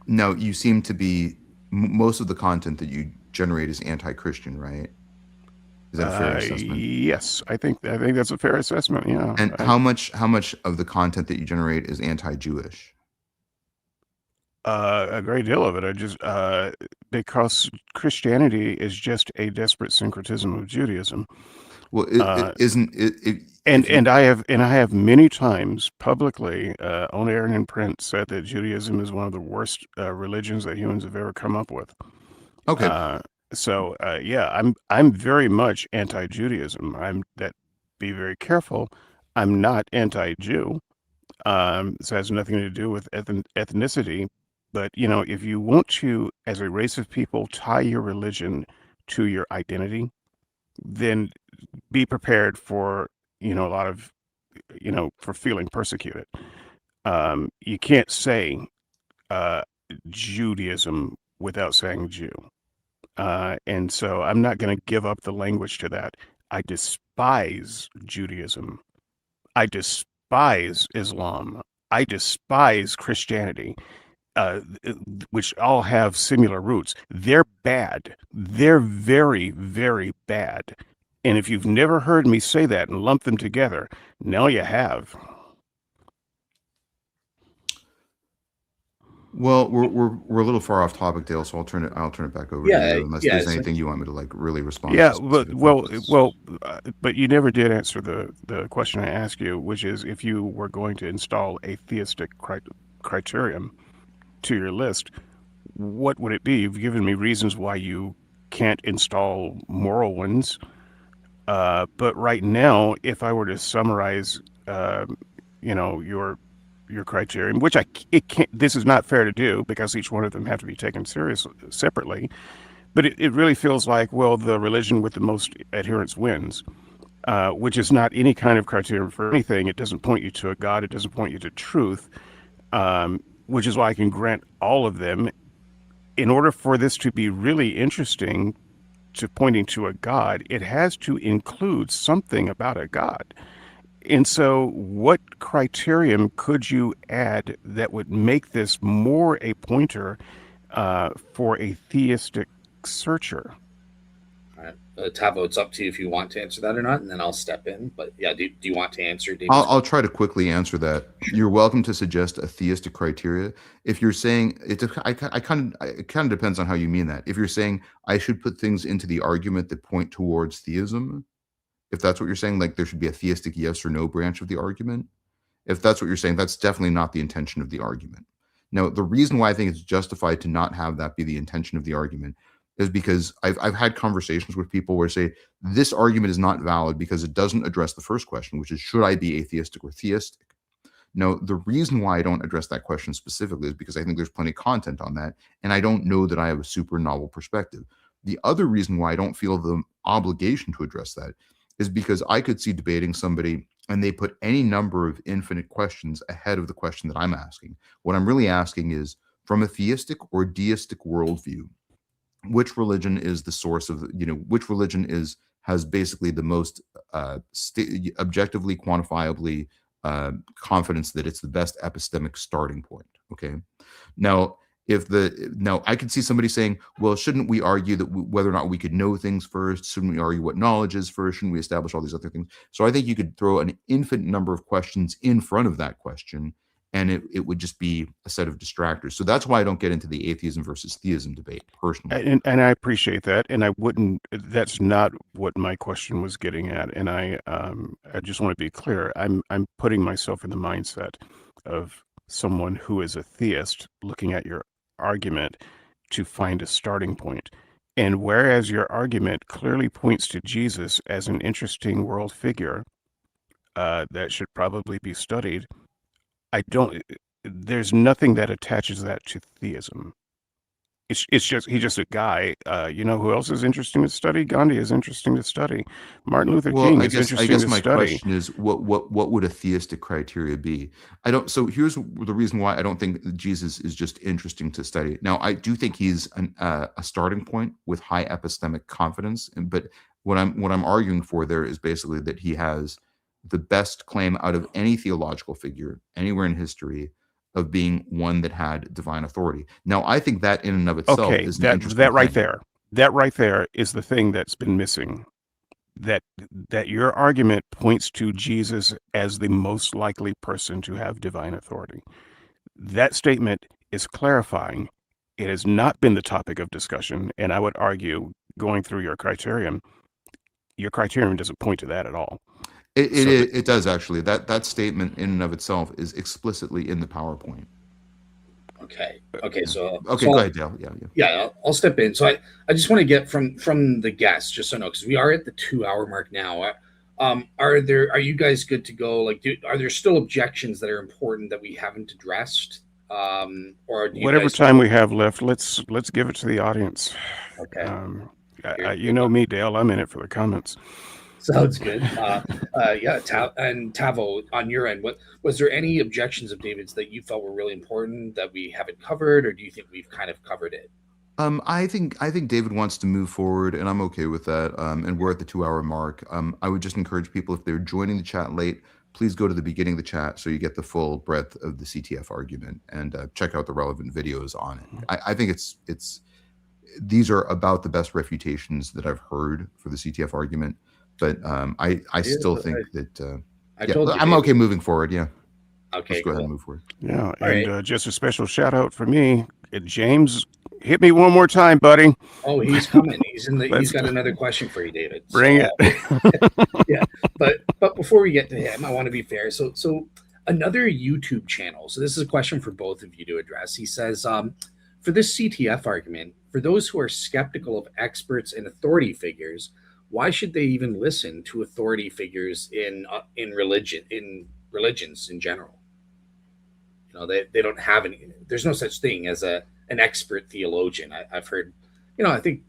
now you seem to be most of the content that you generate is anti-Christian, right? Is that a fair assessment? Yes, I think that's a fair assessment. Yeah. And how much of the content that you generate is anti-Jewish? A great deal of it. I just because Christianity is just a desperate syncretism of Judaism. Well, it isn't it. And I have many times publicly on air and in print said that Judaism is one of the worst religions that humans have ever come up with. Okay. So yeah, I'm very much anti-Judaism. Be very careful. I'm not anti-Jew. This has nothing to do with ethnicity. But if you want to, as a race of people, tie your religion to your identity, then be prepared for a lot of for feeling persecuted. You can't say Judaism without saying Jew. And so I'm not going to give up the language to that. I despise Judaism. I despise Islam. I despise Christianity, which all have similar roots. They're bad. They're very, very bad. And if you've never heard me say that and lump them together, now you have. Well, we're a little far off topic, Dale. So I'll turn it back over to you unless there's anything you want me to like really respond. Yeah, to but you never did answer the question I asked you, which is if you were going to install a theistic criterion to your list, what would it be? You've given me reasons why you can't install moral ones, but right now, if I were to summarize, your criterion, which it can't. This is not fair to do because each one of them have to be taken seriously separately. But it really feels like, well, the religion with the most adherents wins, which is not any kind of criterion for anything. It doesn't point you to a God. It doesn't point you to truth, which is why I can grant all of them. In order for this to be really interesting to pointing to a God, it has to include something about a God. And so what criterion could you add that would make this more a pointer for a theistic searcher? All right. Tavo, it's up to you if you want to answer that or not, and then I'll step in. But yeah, do you want to answer, David? I'll try to quickly answer that. You're welcome to suggest a theistic criteria. If you're saying it kind of depends on how you mean that. If you're saying I should put things into the argument that point towards theism, if that's what you're saying, like there should be a theistic yes or no branch of the argument. If that's what you're saying, that's definitely not the intention of the argument. Now, the reason why I think it's justified to not have that be the intention of the argument is because I've had conversations with people where say this argument is not valid because it doesn't address the first question, which is should I be atheistic or theistic? Now, the reason why I don't address that question specifically is because I think there's plenty of content on that, and I don't know that I have a super novel perspective. The other reason why I don't feel the obligation to address that is because I could see debating somebody and they put any number of infinite questions ahead of the question that I'm asking. What I'm really asking is, from a theistic or deistic worldview, which religion is the source of, which religion has basically the most objectively quantifiably confidence that it's the best epistemic starting point. Okay. Now, I could see somebody saying, well, shouldn't we argue that whether or not we could know things first? Shouldn't we argue what knowledge is first? Shouldn't we establish all these other things? So I think you could throw an infinite number of questions in front of that question, and it would just be a set of distractors. So that's why I don't get into the atheism versus theism debate personally. And I appreciate that, and I wouldn't. That's not what my question was getting at, and I just want to be clear. I'm putting myself in the mindset of someone who is a theist, looking at your argument to find a starting point. And whereas your argument clearly points to Jesus as an interesting world figure that should probably be studied, there's nothing that attaches that to theism. It's just, he's just a guy. You know who else is interesting to study? Gandhi is interesting to study. Martin Luther King is interesting to study. My question is, what would a theistic criteria be? So here's the reason why I don't think Jesus is just interesting to study. Now, I do think he's a starting point with high epistemic confidence, but what I'm arguing for there is basically that he has the best claim out of any theological figure anywhere in history of being one that had divine authority. Now, I think that in and of itself is an interesting that right thing. there. That right there is the thing that's been missing. That your argument points to Jesus as the most likely person to have divine authority. That statement is clarifying. It has not been the topic of discussion, and I would argue, going through your criterion doesn't point to that at all. It does actually. That statement in and of itself is explicitly in the PowerPoint. Okay. So go ahead, Dale. Yeah. I'll step in. So I just want to get from the guests, just so I know, because we are at the 2-hour mark now. Are you guys good to go? Like, are there still objections that are important that we haven't addressed? Or whatever time we have left, let's give it to the audience. Okay. You know me, Dale. I'm in it for the comments. Sounds good. And Tavo, on your end, was there any objections of David's that you felt were really important that we haven't covered, or do you think we've kind of covered it? I think David wants to move forward, and I'm okay with that. And we're at the 2-hour mark. I would just encourage people, if they're joining the chat late, please go to the beginning of the chat so you get the full breadth of the CTF argument, and check out the relevant videos on it. I think these are about the best refutations that I've heard for the CTF argument. But I still think that I'm okay moving forward. Yeah. Okay. Let's go ahead and move forward. Yeah, and just a special shout out for me, James. Hit me one more time, buddy. Oh, he's coming. He's got another question for you, David. Bring it. Yeah, but before we get to him, I want to be fair. So another YouTube channel. So this is a question for both of you to address. He says, for this CTF argument, for those who are skeptical of experts and authority figures, why should they even listen to authority figures in religions in general? You know, they don't have any. There's no such thing as an expert theologian. I've heard. I think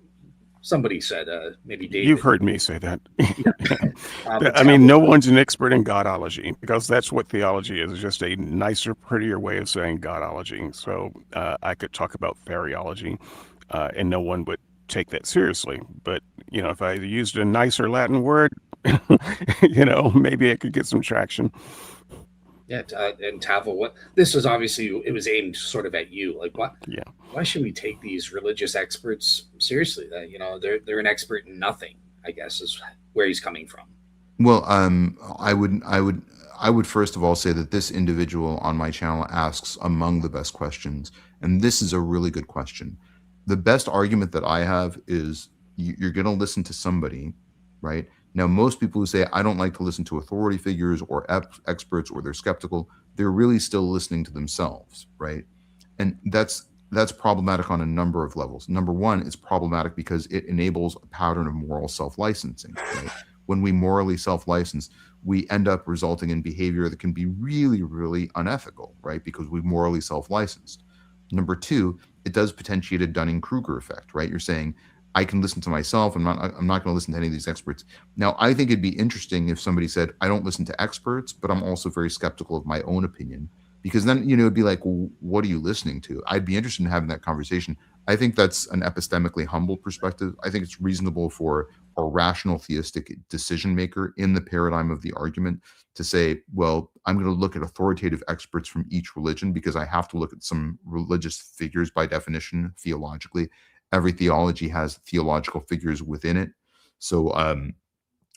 somebody said maybe David. You've heard me say that. I mean, no one's an expert in Godology, because that's what theology is. It's just a nicer, prettier way of saying Godology. So I could talk about theriology, and no one would take that seriously. But if I used a nicer Latin word, maybe I could get some traction. Yeah, and Tavo, this was obviously, it was aimed sort of at you. Like, what? Yeah. Why should we take these religious experts seriously? That they're an expert in nothing, I guess, is where he's coming from. Well, I would first of all say that this individual on my channel asks among the best questions, and this is a really good question. The best argument that I have is you're going to listen to somebody, right? Now, most people who say, I don't like to listen to authority figures or experts, or they're skeptical, they're really still listening to themselves, right? And that's problematic on a number of levels. Number one, it's problematic because it enables a pattern of moral self-licensing, right? When we morally self-license, we end up resulting in behavior that can be really, really unethical, right? Because we've morally self-licensed. Number two, it does potentiate a Dunning-Kruger effect, right? You're saying, I can listen to myself. I'm not going to listen to any of these experts. Now, I think it'd be interesting if somebody said, I don't listen to experts, but I'm also very skeptical of my own opinion, because then, it'd be like, well, what are you listening to? I'd be interested in having that conversation. I think that's an epistemically humble perspective. I think it's reasonable for a rational theistic decision maker in the paradigm of the argument to say, well, I'm going to look at authoritative experts from each religion because I have to look at some religious figures by definition, theologically. Every theology has theological figures within it. So,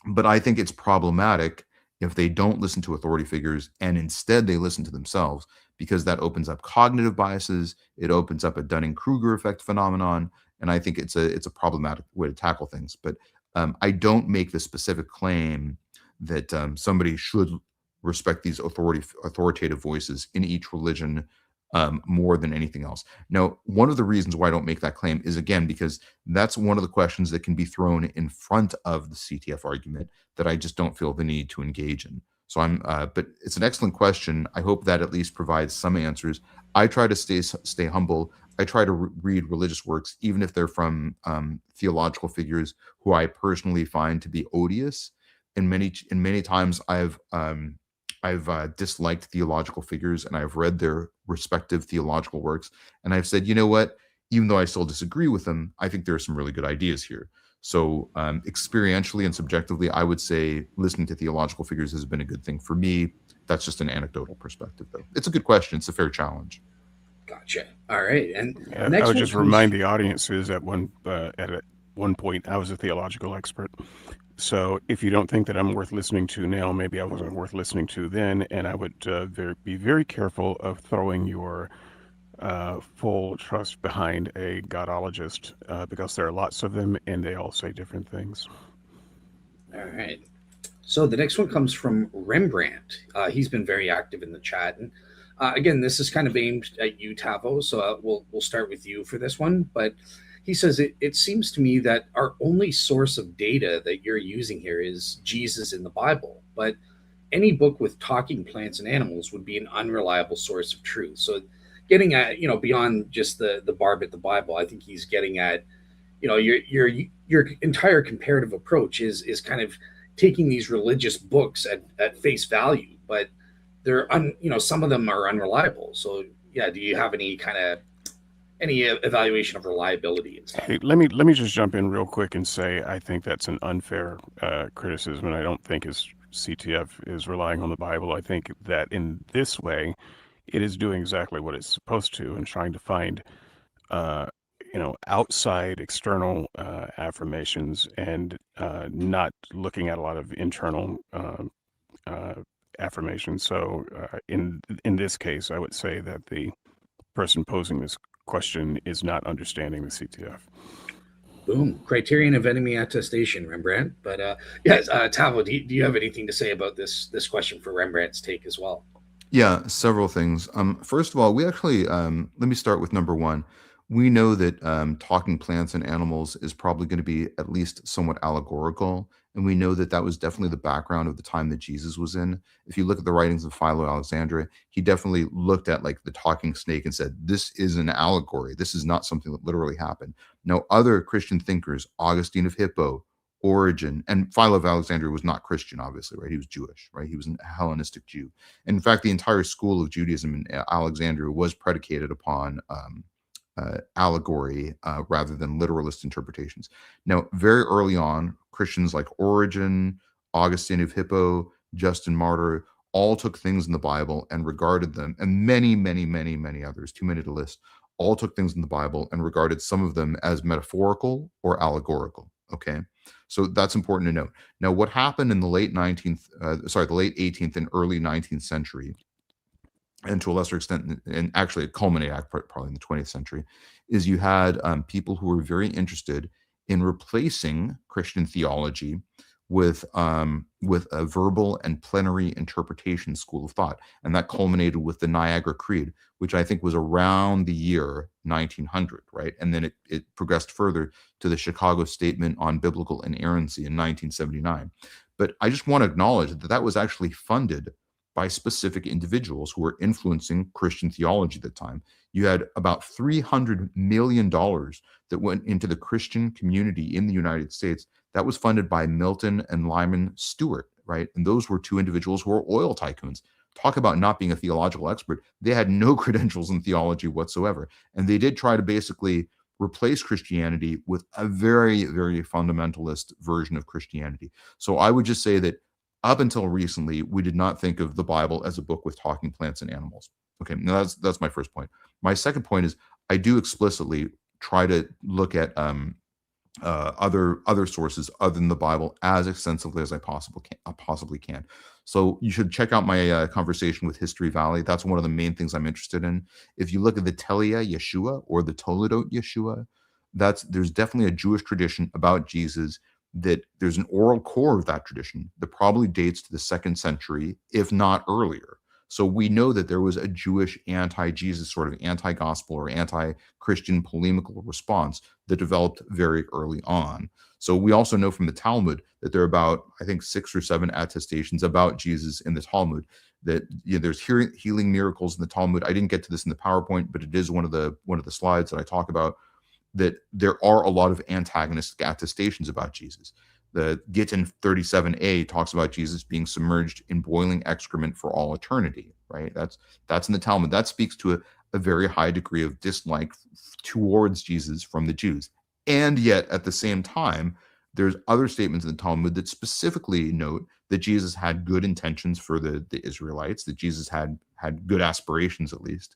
but I think it's problematic if they don't listen to authority figures and instead they listen to themselves, because that opens up cognitive biases. It opens up a Dunning-Kruger effect phenomenon. And I think it's a problematic way to tackle things. But I don't make the specific claim that somebody should respect these authoritative voices in each religion more than anything else. Now, one of the reasons why I don't make that claim is, again, because that's one of the questions that can be thrown in front of the CTF argument that I just don't feel the need to engage in. So but it's an excellent question. I hope that at least provides some answers. I try to stay humble. I try to read religious works, even if they're from theological figures who I personally find to be odious. And many times I've disliked theological figures, and I've read their respective theological works, and I've said, you know what? Even though I still disagree with them, I think there are some really good ideas here. So experientially and subjectively, I would say listening to theological figures has been a good thing for me. That's just an anecdotal perspective, though. It's a good question. It's a fair challenge. Gotcha. All right. And I would just remind the audiences that at one point I was a theological expert. So if you don't think that I'm worth listening to now, maybe I wasn't worth listening to then. And I would be very careful of throwing your full trust behind a godologist, because there are lots of them and they all say different things. All right. So the next one comes from Rembrandt. He's been very active in the chat. And again, this is kind of aimed at you, Tavo. So we'll start with you for this one. But he says, it seems to me that our only source of data that you're using here is Jesus in the Bible. But any book with talking plants and animals would be an unreliable source of truth. So getting at, beyond just the barb at the Bible, I think he's getting at, your entire comparative approach is kind of taking these religious books at face value, but they're some of them are unreliable. So yeah, do you have any evaluation of reliability? Hey, let me just jump in real quick and say I think that's an unfair criticism, and I don't think CTF is relying on the Bible. I think that in this way, it is doing exactly what it's supposed to and trying to find outside external affirmations and not looking at a lot of internal affirmations. So in this case, I would say that the person posing this question is not understanding the CTF. Boom. Criterion of enemy attestation, Rembrandt. But yes, Tavo, do you have anything to say about this question for Rembrandt's take as well? Yeah, several things. First of all, we actually, let me start with number one. We know that talking plants and animals is probably going to be at least somewhat allegorical. And we know that that was definitely the background of the time that Jesus was in. If you look at the writings of Philo of Alexandria, he definitely looked at like the talking snake and said, this is an allegory. This is not something that literally happened. Now, other Christian thinkers, Augustine of Hippo, Origen, and Philo of Alexandria was not Christian, obviously, right? He was Jewish, right? He was a Hellenistic Jew. And in fact, the entire school of Judaism in Alexandria was predicated upon allegory rather than literalist interpretations. Now, very early on, Christians like Origen, Augustine of Hippo, Justin Martyr, all took things in the Bible and regarded them, and many, many, many, many others, too many to list, all took things in the Bible and regarded some of them as metaphorical or allegorical. Okay, so that's important to note. Now, what happened in the late 18th and early 19th century, and to a lesser extent, and actually it culminated probably in the 20th century, is you had people who were very interested in replacing Christian theology with a verbal and plenary interpretation school of thought. And that culminated with the Niagara Creed, which I think was around the year 1900, right? And then it progressed further to the Chicago Statement on Biblical Inerrancy in 1979. But I just want to acknowledge that that was actually funded by specific individuals who were influencing Christian theology at the time. You had about $300 million that went into the Christian community in the United States that was funded by Milton and Lyman Stewart, right? And those were two individuals who were oil tycoons. Talk about not being a theological expert. They had no credentials in theology whatsoever. And they did try to basically replace Christianity with a very, very fundamentalist version of Christianity. So I would just say that up until recently, we did not think of the Bible as a book with talking plants and animals. Okay, now that's my first point. My second point is I do explicitly try to look at other sources other than the Bible as extensively as I possibly can. So you should check out my conversation with History Valley. That's one of the main things I'm interested in. If you look at the Telia Yeshua or the Toledot Yeshua, there's definitely a Jewish tradition about Jesus, that there's an oral core of that tradition that probably dates to the 2nd century, if not earlier. So we know that there was a Jewish anti-Jesus, sort of anti-gospel or anti-Christian polemical response that developed very early on. So we also know from the Talmud that there are about, I think, 6 or 7 attestations about Jesus in the Talmud, that there's healing miracles in the Talmud. I didn't get to this in the PowerPoint, but it is one of the slides that I talk about, that there are a lot of antagonistic attestations about Jesus. The Gittin 37a talks about Jesus being submerged in boiling excrement for all eternity, right? That's in the Talmud. That speaks to a very high degree of dislike towards Jesus from the Jews. And yet, at the same time, there's other statements in the Talmud that specifically note that Jesus had good intentions for the Israelites, that Jesus had good aspirations, at least.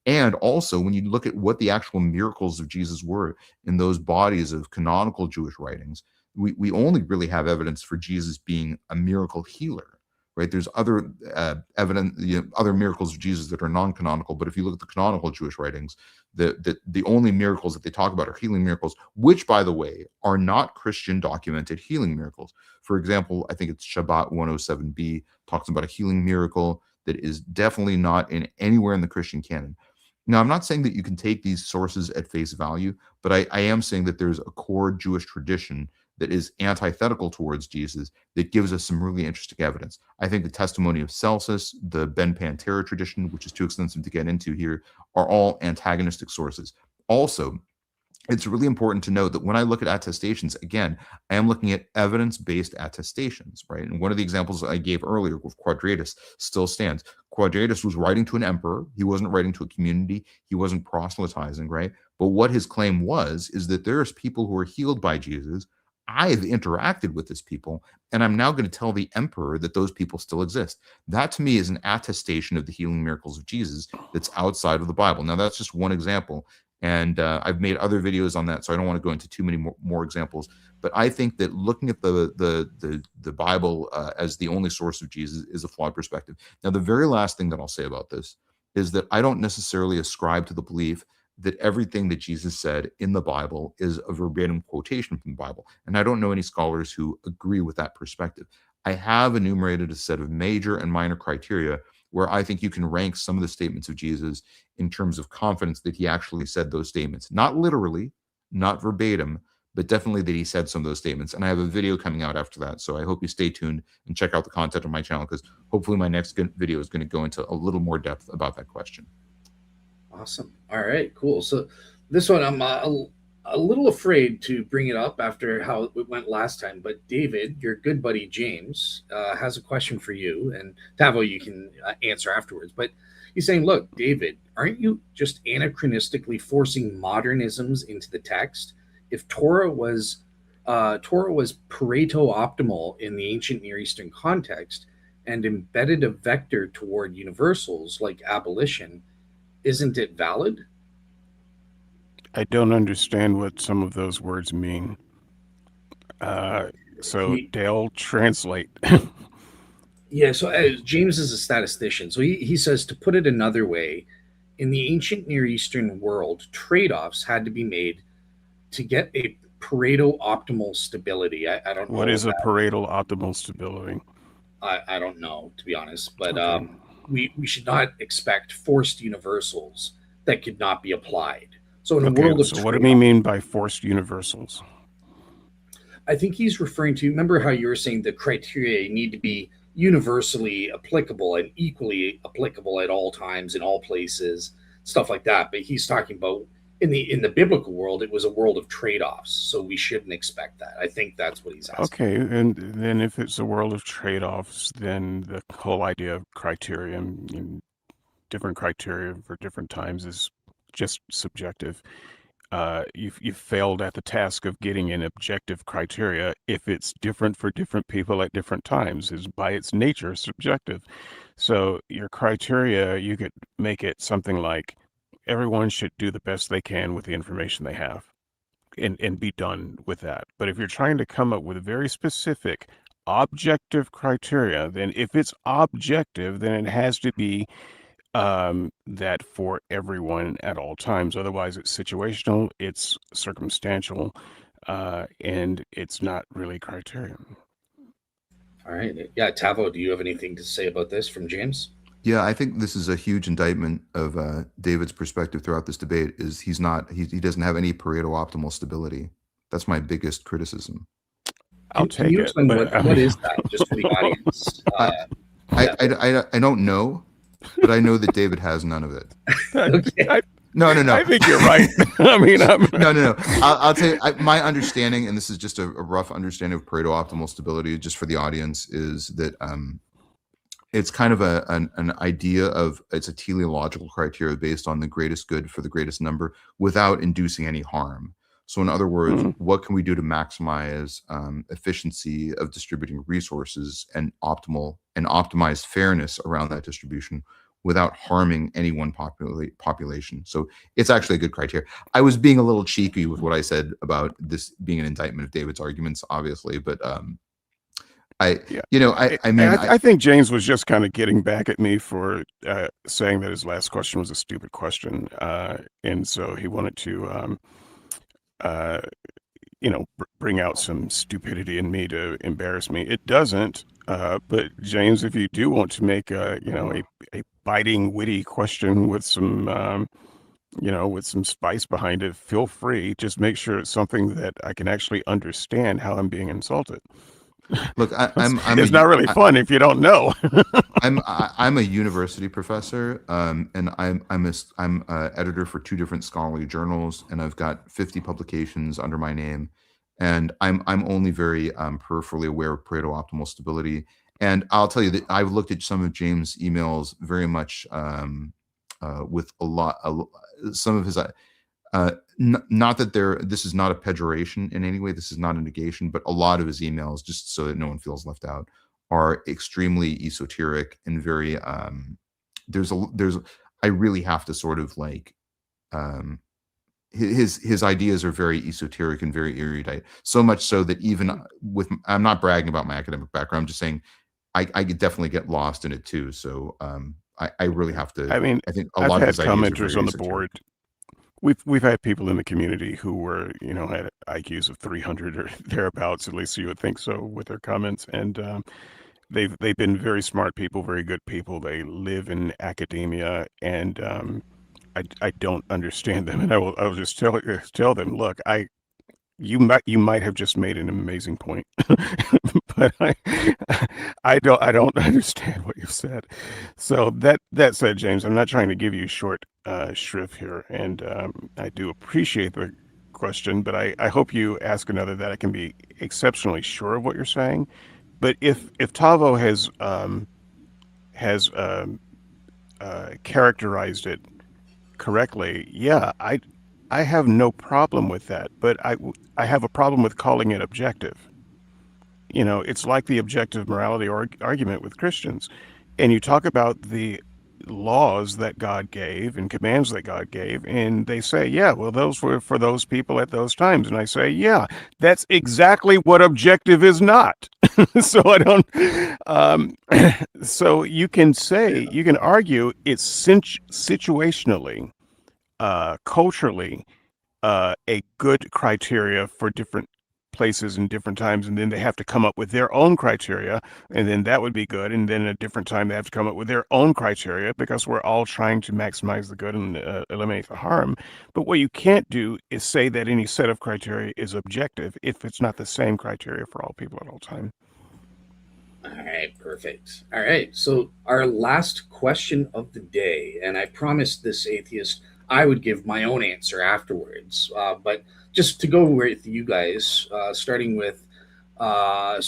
And also, when you look at what the actual miracles of Jesus were in those bodies of canonical Jewish writings, we only really have evidence for Jesus being a miracle healer, right? There's other other miracles of Jesus that are non-canonical, but if you look at the canonical Jewish writings, the only miracles that they talk about are healing miracles, which, by the way, are not Christian documented healing miracles. For example, I think it's Shabbat 107b talks about a healing miracle that is definitely not anywhere in the Christian canon. Now, I'm not saying that you can take these sources at face value, but I am saying that there's a core Jewish tradition that is antithetical towards Jesus that gives us some really interesting evidence. I think the testimony of Celsus, the Ben Pantera tradition, which is too extensive to get into here, are all antagonistic sources. Also, it's really important to note that when I look at attestations, again, I am looking at evidence-based attestations, right? And one of the examples I gave earlier with Quadratus still stands. Quadratus was writing to an emperor. He wasn't writing to a community. He wasn't proselytizing, right? But what his claim was is that there's people who are healed by Jesus. I've interacted with these people, and I'm now going to tell the emperor that those people still exist. That, to me, is an attestation of the healing miracles of Jesus that's outside of the Bible. Now, that's just one example. And I've made other videos on that, so I don't want to go into too many more examples. But I think that looking at the Bible as the only source of Jesus is a flawed perspective. Now, the very last thing that I'll say about this is that I don't necessarily ascribe to the belief that everything that Jesus said in the Bible is a verbatim quotation from the Bible. And I don't know any scholars who agree with that perspective. I have enumerated a set of major and minor criteria where I think you can rank some of the statements of Jesus in terms of confidence that he actually said those statements. Not literally, not verbatim, but definitely that he said some of those statements. And I have a video coming out after that. So I hope you stay tuned and check out the content on my channel, because hopefully my next video is going to go into a little more depth about that question. Awesome. All right, cool. So this one, I'm a little afraid to bring it up after how it went last time, but David, your good buddy James, has a question for you, and Tavo, you can answer afterwards. But he's saying, look, David, aren't you just anachronistically forcing modernisms into the text? If Torah was Pareto optimal in the ancient Near Eastern context and embedded a vector toward universals like abolition, isn't it valid? I don't understand what some of those words mean. Dale, translate. Yeah, so James is a statistician. So he says, to put it another way, in the ancient Near Eastern world, trade-offs had to be made to get a Pareto optimal stability. I don't know. What is a Pareto optimal stability? I don't know, to be honest. But okay. We should not expect forced universals that could not be applied. So in a world of so what do we mean by forced universals? I think he's referring to, remember how you were saying the criteria need to be universally applicable and equally applicable at all times in all places, stuff like that. But he's talking about in the biblical world, it was a world of trade-offs, so we shouldn't expect that. I think that's what he's asking. Okay, and then if it's a world of trade-offs, then the whole idea of criterion and different criteria for different times is just subjective. You've failed at the task of getting an objective criteria if it's different for different people at different times. Is by its nature subjective. So your criteria, you could make it something like everyone should do the best they can with the information they have and be done with that. But if you're trying to come up with a very specific objective criteria, then if it's objective, then it has to be that for everyone at all times. Otherwise, it's situational, it's circumstantial, and it's not really criterion. All right. Yeah, Tavo, do you have anything to say about this from James? Yeah, I think this is a huge indictment of David's perspective throughout this debate. Is he doesn't have any Pareto optimal stability. That's my biggest criticism. Can you explain what is that, just for the audience? I don't know, but I know that David has none of it. Okay. No. I think you're right. I mean, No. I'll tell you, my understanding, and this is just a rough understanding of Pareto optimal stability, just for the audience, is that it's kind of an idea of, it's a teleological criteria based on the greatest good for the greatest number without inducing any harm. So in other words, what can we do to maximize efficiency of distributing resources and optimize fairness around that distribution without harming any one population? So it's actually a good criteria. I was being a little cheeky with what I said about this being an indictment of David's arguments, obviously, but I think James was just kind of getting back at me for saying that his last question was a stupid question, and so he wanted to bring out some stupidity in me to embarrass me. It doesn't, but James, if you do want to make a biting, witty question with some with some spice behind it, feel free. Just make sure it's something that I can actually understand how I'm being insulted. Look, it's not really fun if you don't know. I'm a university professor, and I'm editor for 2 different scholarly journals, and I've got 50 publications under my name, and I'm only very peripherally aware of Pareto optimal stability. And I'll tell you that I've looked at some of James' emails very much with some of his. Not that this is not a pejoration in any way, this is not a negation, but a lot of his emails, just so that no one feels left out, are extremely esoteric and very I really have to sort of like his ideas are very esoteric and very erudite, so much so that even with, I'm not bragging about my academic background, I'm just saying I could definitely get lost in it too. So I really have to. I mean, I think I've lot had of his ideas commenters are on the esoteric. board. We've had people in the community who were, had IQs of 300 or thereabouts, at least you would think so with their comments. And they've been very smart people, very good people. They live in academia, and I don't understand them. And I'll just tell them, look, you might have just made an amazing point, but I don't understand what you said. So that said, James, I'm not trying to give you short shrift here, and I do appreciate the question, but I hope you ask another that I can be exceptionally sure of what you're saying. But if Tavo has characterized it correctly, yeah, I have no problem with that, but I have a problem with calling it objective. It's like the objective morality argument with Christians. And you talk about the laws that God gave and commands that God gave, and they say, yeah, well, those were for those people at those times. And I say, yeah, that's exactly what objective is not. So I don't, so you can argue it's situationally, culturally, a good criteria for different places and different times, and then they have to come up with their own criteria, and then that would be good, and then at a different time they have to come up with their own criteria, because we're all trying to maximize the good and eliminate the harm. But what you can't do is say that any set of criteria is objective if it's not the same criteria for all people at all time. All right, perfect. All right, so our last question of the day, and I promised this atheist I would give my own answer afterwards, but just to go with you guys, starting with, yeah,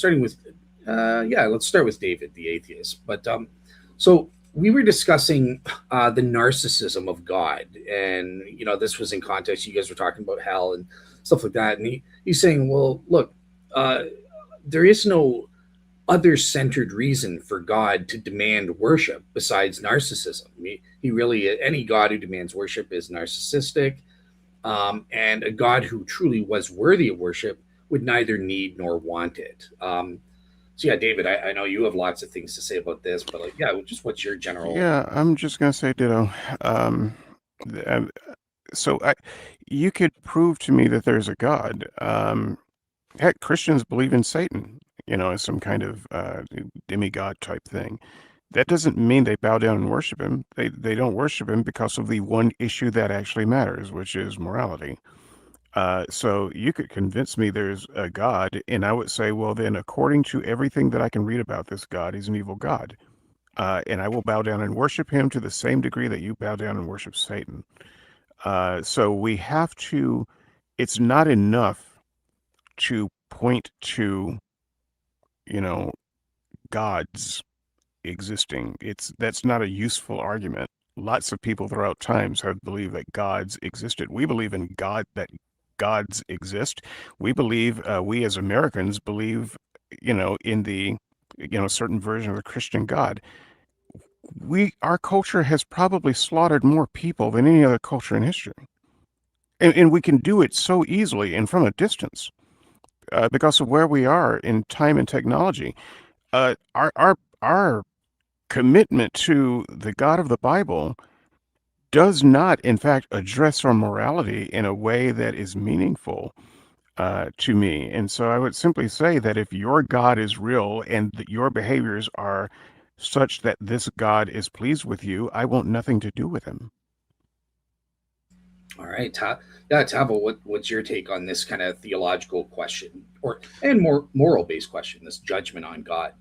let's start with David, the atheist. But so we were discussing the narcissism of God, and this was in context. You guys were talking about hell and stuff like that, and he's saying, well, look, uh, there is no other centered reason for God to demand worship besides narcissism. He really, any God who demands worship is narcissistic. And a God who truly was worthy of worship would neither need nor want it. So, yeah, David, I know you have lots of things to say about this, but like, yeah, just what's your general. Yeah, I'm just gonna say ditto. Um, th- um, you could prove to me that there's a God. Heck, Christians believe in Satan, as some kind of demigod type thing. That doesn't mean they bow down and worship him. They don't worship him because of the one issue that actually matters, which is morality. So you could convince me there's a God, and I would say, well, then, according to everything that I can read about this God, he's an evil God. And I will bow down and worship him to the same degree that you bow down and worship Satan. So we have to, it's not enough to point to, you know, gods existing. That's not a useful argument. Lots of people throughout times have believed that gods existed. We believe in God, that gods exist. We believe, we as Americans believe, in the, certain version of the Christian God. Our culture has probably slaughtered more people than any other culture in history. And we can do it so easily and from a distance because of where we are in time and technology. Our commitment to the God of the Bible does not, in fact, address our morality in a way that is meaningful to me. And so I would simply say that if your God is real and that your behaviors are such that this God is pleased with you, I want nothing to do with him. All right, yeah, Tavo, what's your take on this kind of theological question, and more moral based question, this judgment on God?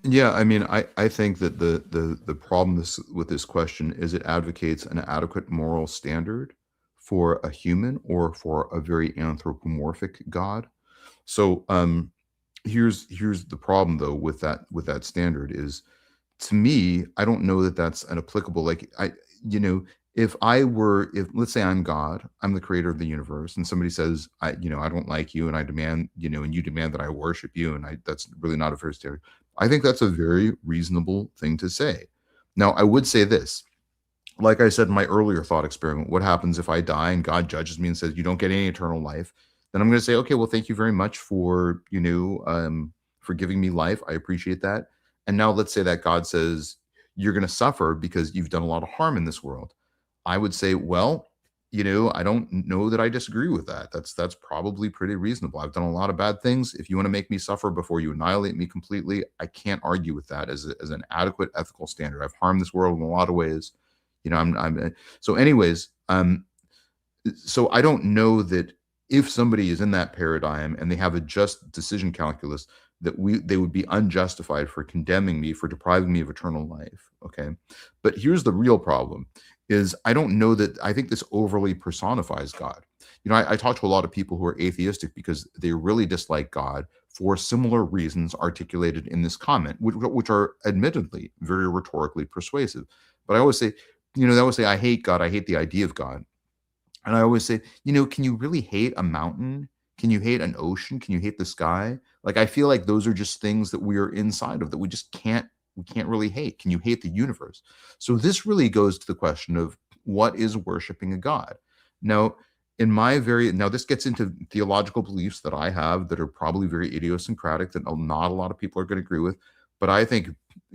Yeah, I mean, I think that the problem with this question is it advocates an adequate moral standard for a human or for a very anthropomorphic God. So here's the problem though with that standard is, to me, I don't know that that's an applicable, like, you know if let's say I'm God, I'm the creator of the universe, and somebody says, I don't like you, and I demand, and you demand that I worship you, and that's really not a fair standard. I think that's a very reasonable thing to say. Now, I would say this, like I said in my earlier thought experiment, what happens if I die and God judges me and says you don't get any eternal life? Then I'm going to say, okay, well, thank you very much for giving me life. I appreciate that. And now let's say that God says you're going to suffer because you've done a lot of harm in this world. I would say, well, I don't know that I disagree with that. That's probably pretty reasonable. I've done a lot of bad things. If you want to make me suffer before you annihilate me completely, I can't argue with that as an adequate ethical standard. I've harmed this world in a lot of ways. So anyways, so I don't know that if somebody is in that paradigm and they have a just decision calculus, that they would be unjustified for condemning me, for depriving me of eternal life. Okay. But here's the real problem is I don't know that I think this overly personifies God. I talk to a lot of people who are atheistic because they really dislike God for similar reasons articulated in this comment, which are admittedly very rhetorically persuasive. But I always say, they always say, I hate God. I hate the idea of God. And I always say, can you really hate a mountain? Can you hate an ocean? Can you hate the sky? Like, I feel like those are just things that we are inside of that we can't really hate. Can you hate the universe? So this really goes to the question of what is worshiping a God? Now, now this gets into theological beliefs that I have that are probably very idiosyncratic that not a lot of people are going to agree with. But I think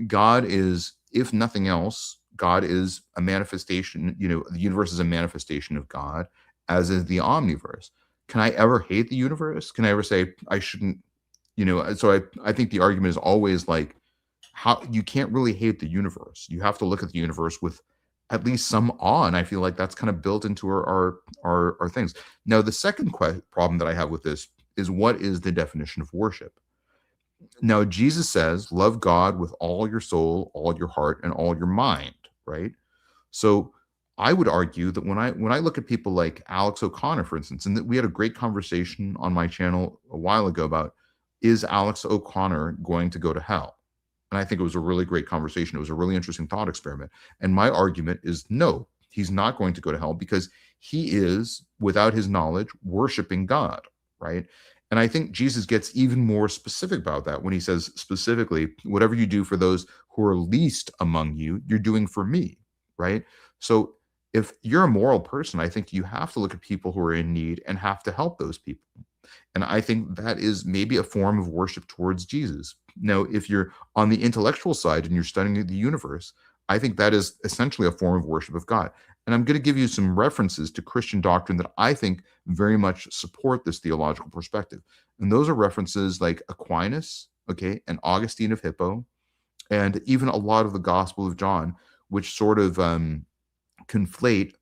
God is, if nothing else, God is a manifestation, the universe is a manifestation of God, as is the omniverse. Can I ever hate the universe? Can I ever say I shouldn't, so I think the argument is always like, how you can't really hate the universe. You have to look at the universe with at least some awe. And I feel like that's kind of built into our things. Now, the second problem that I have with this is, what is the definition of worship? Now, Jesus says, love God with all your soul, all your heart, and all your mind, right? So I would argue that when I look at people like Alex O'Connor, for instance, and that we had a great conversation on my channel a while ago about, is Alex O'Connor going to go to hell? And I think it was a really great conversation. It was a really interesting thought experiment. And my argument is no, he's not going to go to hell because he is, without his knowledge, worshiping God, right? And I think Jesus gets even more specific about that when he says specifically, whatever you do for those who are least among you, you're doing for me, right? So if you're a moral person, I think you have to look at people who are in need and have to help those people. And I think that is maybe a form of worship towards Jesus. Now, if you're on the intellectual side and you're studying the universe, I think that is essentially a form of worship of God. And I'm going to give you some references to Christian doctrine that I think very much support this theological perspective. And those are references like Aquinas, okay, and Augustine of Hippo, and even a lot of the Gospel of John, which sort of conflate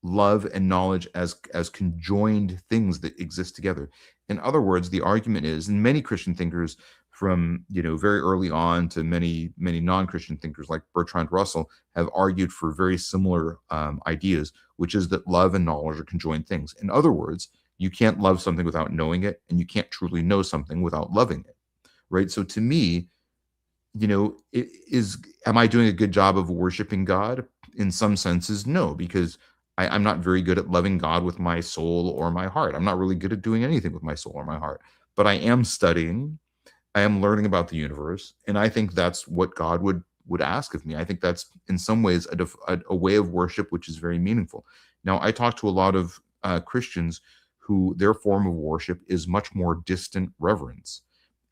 love and knowledge as conjoined things that exist together. In other words, the argument is, and many Christian thinkers from very early on to many non-Christian thinkers like Bertrand Russell have argued for very similar ideas, which is that love and knowledge are conjoined things. In other words, you can't love something without knowing it, and you can't truly know something without loving it, right? So to me, am I doing a good job of worshiping God? In some senses, no, because I'm not very good at loving God with my soul or my heart. I'm not really good at doing anything with my soul or my heart, but I am studying. I am learning about the universe, and I think that's what God would ask of me. I think that's in some ways a way of worship which is very meaningful. Now, I talk to a lot of Christians who their form of worship is much more distant reverence.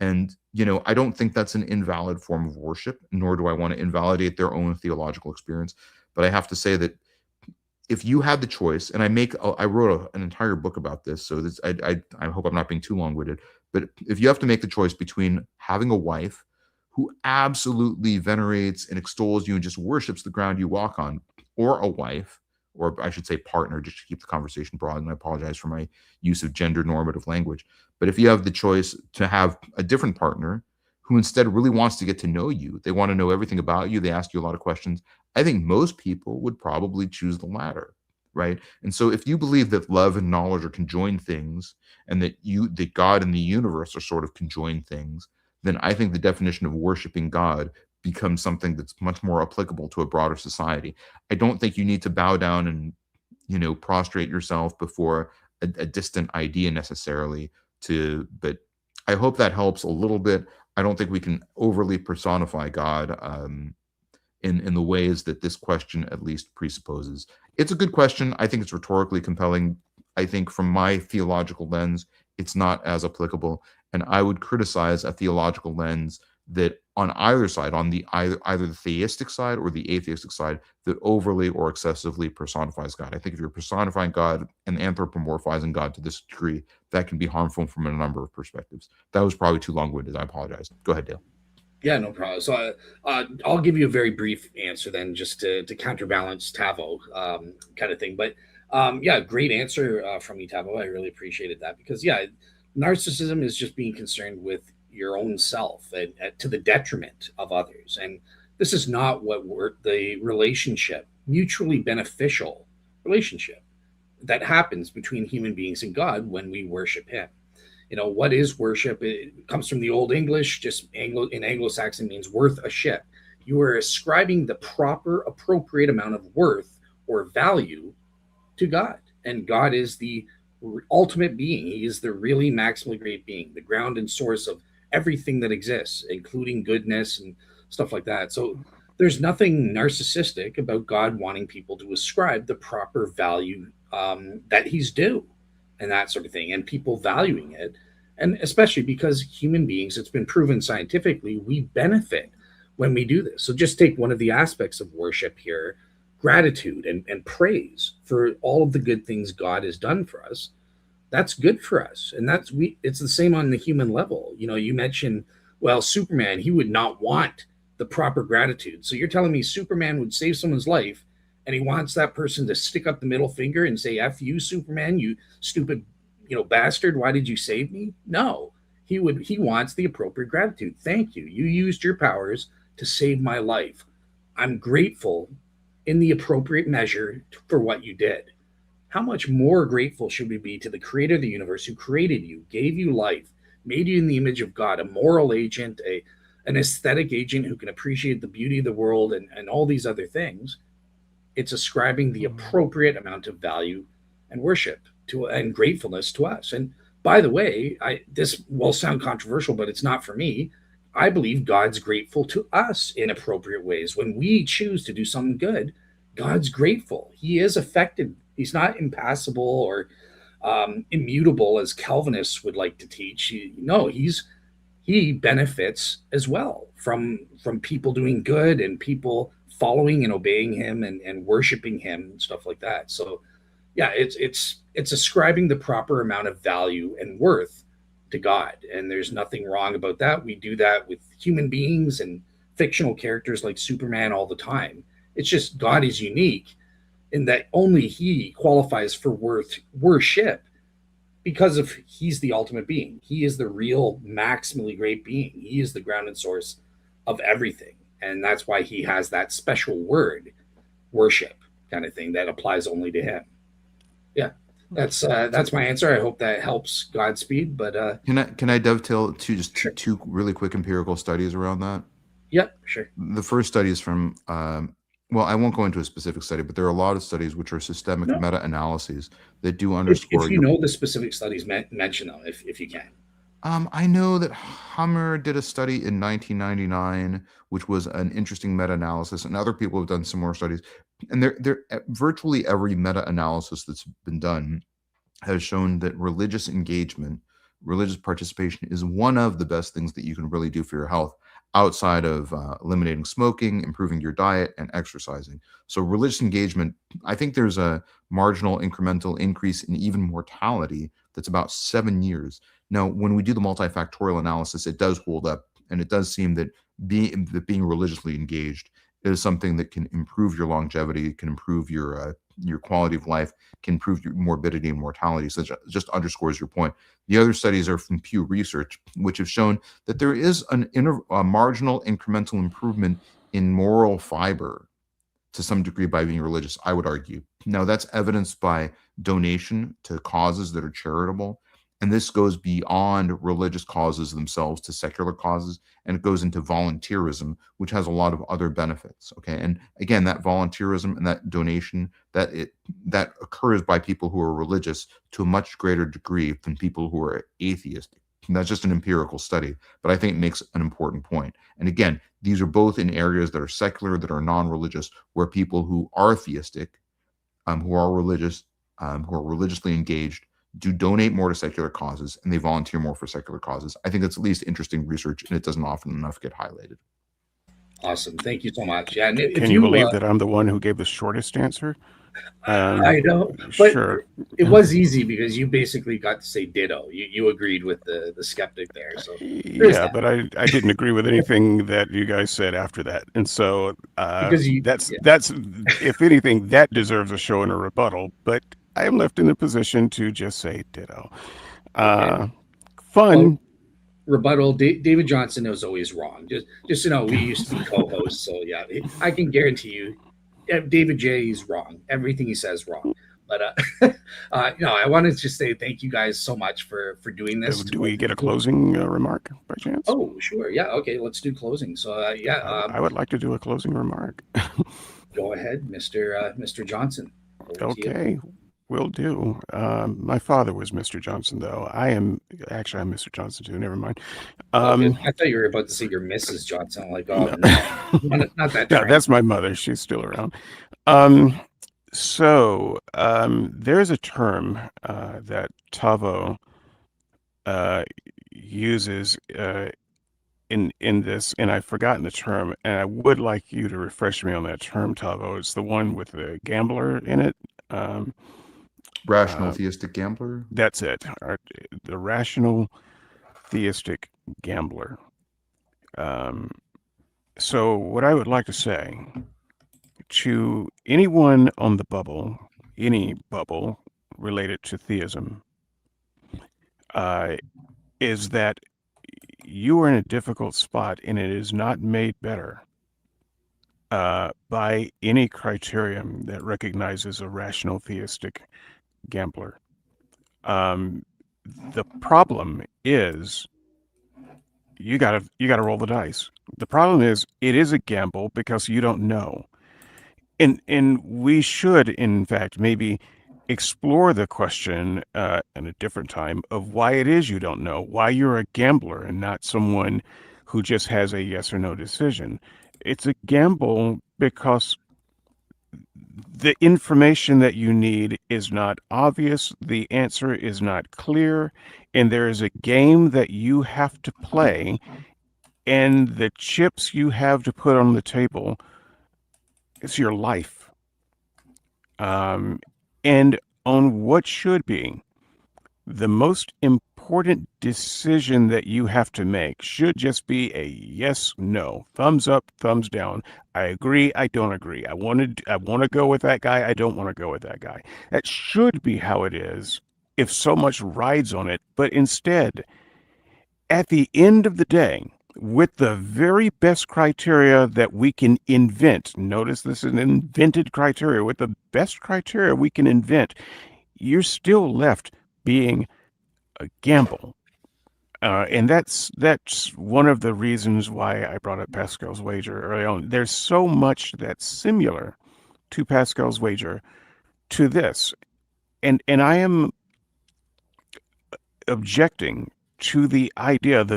And, I don't think that's an invalid form of worship, nor do I want to invalidate their own theological experience. But I have to say that if you had the choice, and I wrote an entire book about this, so this, I hope I'm not being too long-winded, but if you have to make the choice between having a wife who absolutely venerates and extols you and just worships the ground you walk on, or a wife, or I should say partner, just to keep the conversation broad, and I apologize for my use of gender normative language, but if you have the choice to have a different partner who instead really wants to get to know you, they want to know everything about you, they ask you a lot of questions, I think most people would probably choose the latter, right? And so if you believe that love and knowledge are conjoined things, and that God and the universe are sort of conjoined things, then I think the definition of worshiping God becomes something that's much more applicable to a broader society. I don't think you need to bow down and, prostrate yourself before a distant idea necessarily but I hope that helps a little bit. I don't think we can overly personify God in the ways that this question at least presupposes. It's a good question. I think it's rhetorically compelling. I think from my theological lens, it's not as applicable. And I would criticize a theological lens that on either side, on either the theistic side or the atheistic side, that overly or excessively personifies God. I think if you're personifying God and anthropomorphizing God to this degree, that can be harmful from a number of perspectives. That was probably too long-winded. I apologize. Go ahead, Dale. Yeah, no problem. So I'll give you a very brief answer then, just to counterbalance Tavo kind of thing. But yeah, great answer from you, Tavo. I really appreciated that because, yeah, narcissism is just being concerned with your own self and to the detriment of others. And this is not what the relationship, mutually beneficial relationship that happens between human beings and God when we worship Him. What is worship? It comes from the Old English, just in Anglo-Saxon means worth a ship. You are ascribing the proper, appropriate amount of worth or value to God. And God is the ultimate being. He is the really maximally great being, the ground and source of everything that exists, including goodness and stuff like that. So there's nothing narcissistic about God wanting people to ascribe the proper value that He's due and that sort of thing, and people valuing it. And especially because human beings, it's been proven scientifically, we benefit when we do this. So just take one of the aspects of worship here, gratitude and praise for all of the good things God has done for us. That's good for us. And it's the same on the human level. You mentioned, well, Superman, he would not want the proper gratitude. So you're telling me Superman would save someone's life and he wants that person to stick up the middle finger and say, F you, Superman, you stupid, bastard. Why did you save me? No, He wants the appropriate gratitude. Thank you. You used your powers to save my life. I'm grateful in the appropriate measure for what you did. How much more grateful should we be to the creator of the universe who created you, gave you life, made you in the image of God, a moral agent, an aesthetic agent who can appreciate the beauty of the world and all these other things? It's ascribing the appropriate amount of value and worship to and gratefulness to us. And by the way, this will sound controversial, but it's not for me. I believe God's grateful to us in appropriate ways. When we choose to do something good, God's grateful. He is affected. He's not impassible or immutable as Calvinists would like to teach. No, he benefits as well from people doing good and people following and obeying him and worshiping him and stuff like that. So yeah, it's ascribing the proper amount of value and worth to God, and there's nothing wrong about that. We do that with human beings and fictional characters like Superman all the time. It's just God is unique in that only he qualifies for worship because of he's the ultimate being. He is the real maximally great being. He is the ground and source of everything, and that's why he has that special word, worship, kind of thing that applies only to him. Yeah, that's my answer. I hope that helps. Godspeed. But Can I dovetail to just Sure. two really quick empirical studies around that? Yep, sure. The first study is from well, I won't go into a specific study, but there are a lot of studies which are systemic No. meta-analyses that do If underscore you know the specific studies, mention them if you can. I know that Hummer did a study in 1999, which was an interesting meta-analysis, and other people have done similar studies. And virtually every meta-analysis that's been done has shown that religious engagement, religious participation is one of the best things that you can really do for your health outside of eliminating smoking, improving your diet, and exercising. So religious engagement, I think there's a marginal incremental increase in even mortality that's about 7 years. Now, when we do the multifactorial analysis, it does hold up, and it does seem that being religiously engaged is something that can improve your longevity, can improve your quality of life, can improve your morbidity and mortality. So that just underscores your point. The other studies are from Pew Research, which have shown that there is a marginal incremental improvement in moral fiber to some degree by being religious, I would argue. Now, that's evidenced by donation to causes that are charitable. And this goes beyond religious causes themselves to secular causes, and it goes into volunteerism, which has a lot of other benefits. Okay, and again, that volunteerism and that donation that occurs by people who are religious to a much greater degree than people who are atheistic. And that's just an empirical study, but I think it makes an important point. And again, these are both in areas that are secular, that are non-religious, where people who are theistic, who are religious, who are religiously engaged, do donate more to secular causes, and they volunteer more for secular causes. I think that's at least interesting research, and it doesn't often enough get highlighted. Awesome. Thank you so much. Yeah. And Can you believe that I'm the one who gave the shortest answer? I know, but Sure. it was easy because you basically got to say ditto. You agreed with the skeptic there. So Yeah, but I didn't agree with anything that you guys said after that, and so Because that's if anything that deserves a show and a rebuttal. But I am left in the position to just say ditto. Okay. Fun. Rebuttal. David Johnson is always wrong. Just we used to be co-hosts, so yeah, I can guarantee you, David J is wrong. Everything he says wrong. But I wanted to just say thank you guys so much for doing this. Do we get a closing remark by chance? Oh, sure. Yeah. Okay. Let's do closing. So I would like to do a closing remark. Go ahead, Mr. Johnson. Okay. Will do. My father was Mr. Johnson, though. I'm Mr. Johnson too. Never mind. I thought you were about to say you're Mrs. Johnson. I'm like, oh, no, not that. No, that's my mother. She's still around. So there's a term that Tavo uses in this, and I've forgotten the term, and I would like you to refresh me on that term, Tavo. It's the one with the gambler in it. Rational theistic gambler? That's it. The rational theistic gambler. So what I would like to say to anyone on the bubble, any bubble related to theism, is that you are in a difficult spot, and it is not made better by any criterion that recognizes a rational theistic gambler. The problem is you gotta roll the dice. The problem is it is a gamble because you don't know. And we should, in fact, maybe explore the question at a different time of why it is you don't know, why you're a gambler and not someone who just has a yes or no decision. It's a gamble because the information that you need is not obvious, the answer is not clear, and there is a game that you have to play, and the chips you have to put on the table is your life. And on what should be the most important decision that you have to make should just be a yes, no, thumbs up, thumbs down. I agree, I don't agree. I want to go with that guy, I don't want to go with that guy. That should be how it is if so much rides on it. But instead, at the end of the day, with the very best criteria that we can invent, notice this is an invented criteria, with the best criteria we can invent, you're still left being a gamble. And that's one of the reasons why I brought up Pascal's wager early on. There's so much that's similar to Pascal's wager to this. And I am objecting to the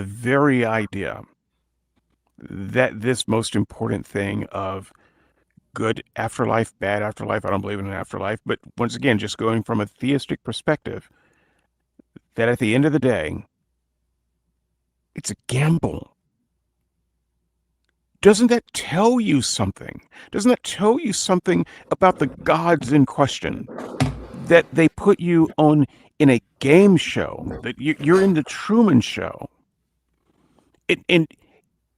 very idea that this most important thing of good afterlife, bad afterlife, I don't believe in an afterlife, but once again, just going from a theistic perspective, that at the end of the day, it's a gamble. Doesn't that tell you something? Doesn't that tell you something about the gods in question? That they put you on in a game show, that you're in the Truman Show. And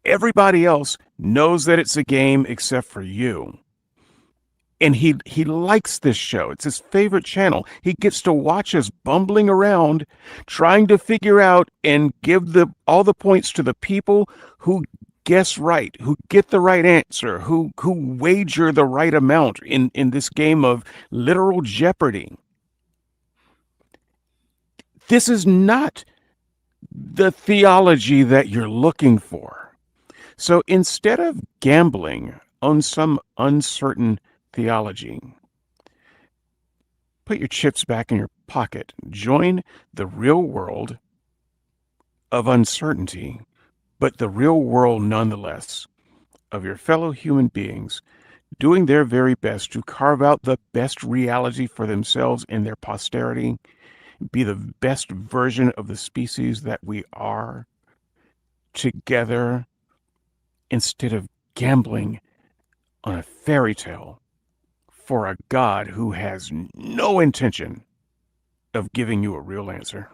everybody else knows that it's a game except for you. And he likes this show. It's his favorite channel. He gets to watch us bumbling around, trying to figure out and give all the points to the people who guess right, who get the right answer, who wager the right amount in this game of literal Jeopardy. This is not the theology that you're looking for. So instead of gambling on some uncertain theology, put your chips back in your pocket. Join the real world of uncertainty, but the real world nonetheless, of your fellow human beings doing their very best to carve out the best reality for themselves and their posterity, be the best version of the species that we are together, instead of gambling on a fairy tale for a God who has no intention of giving you a real answer.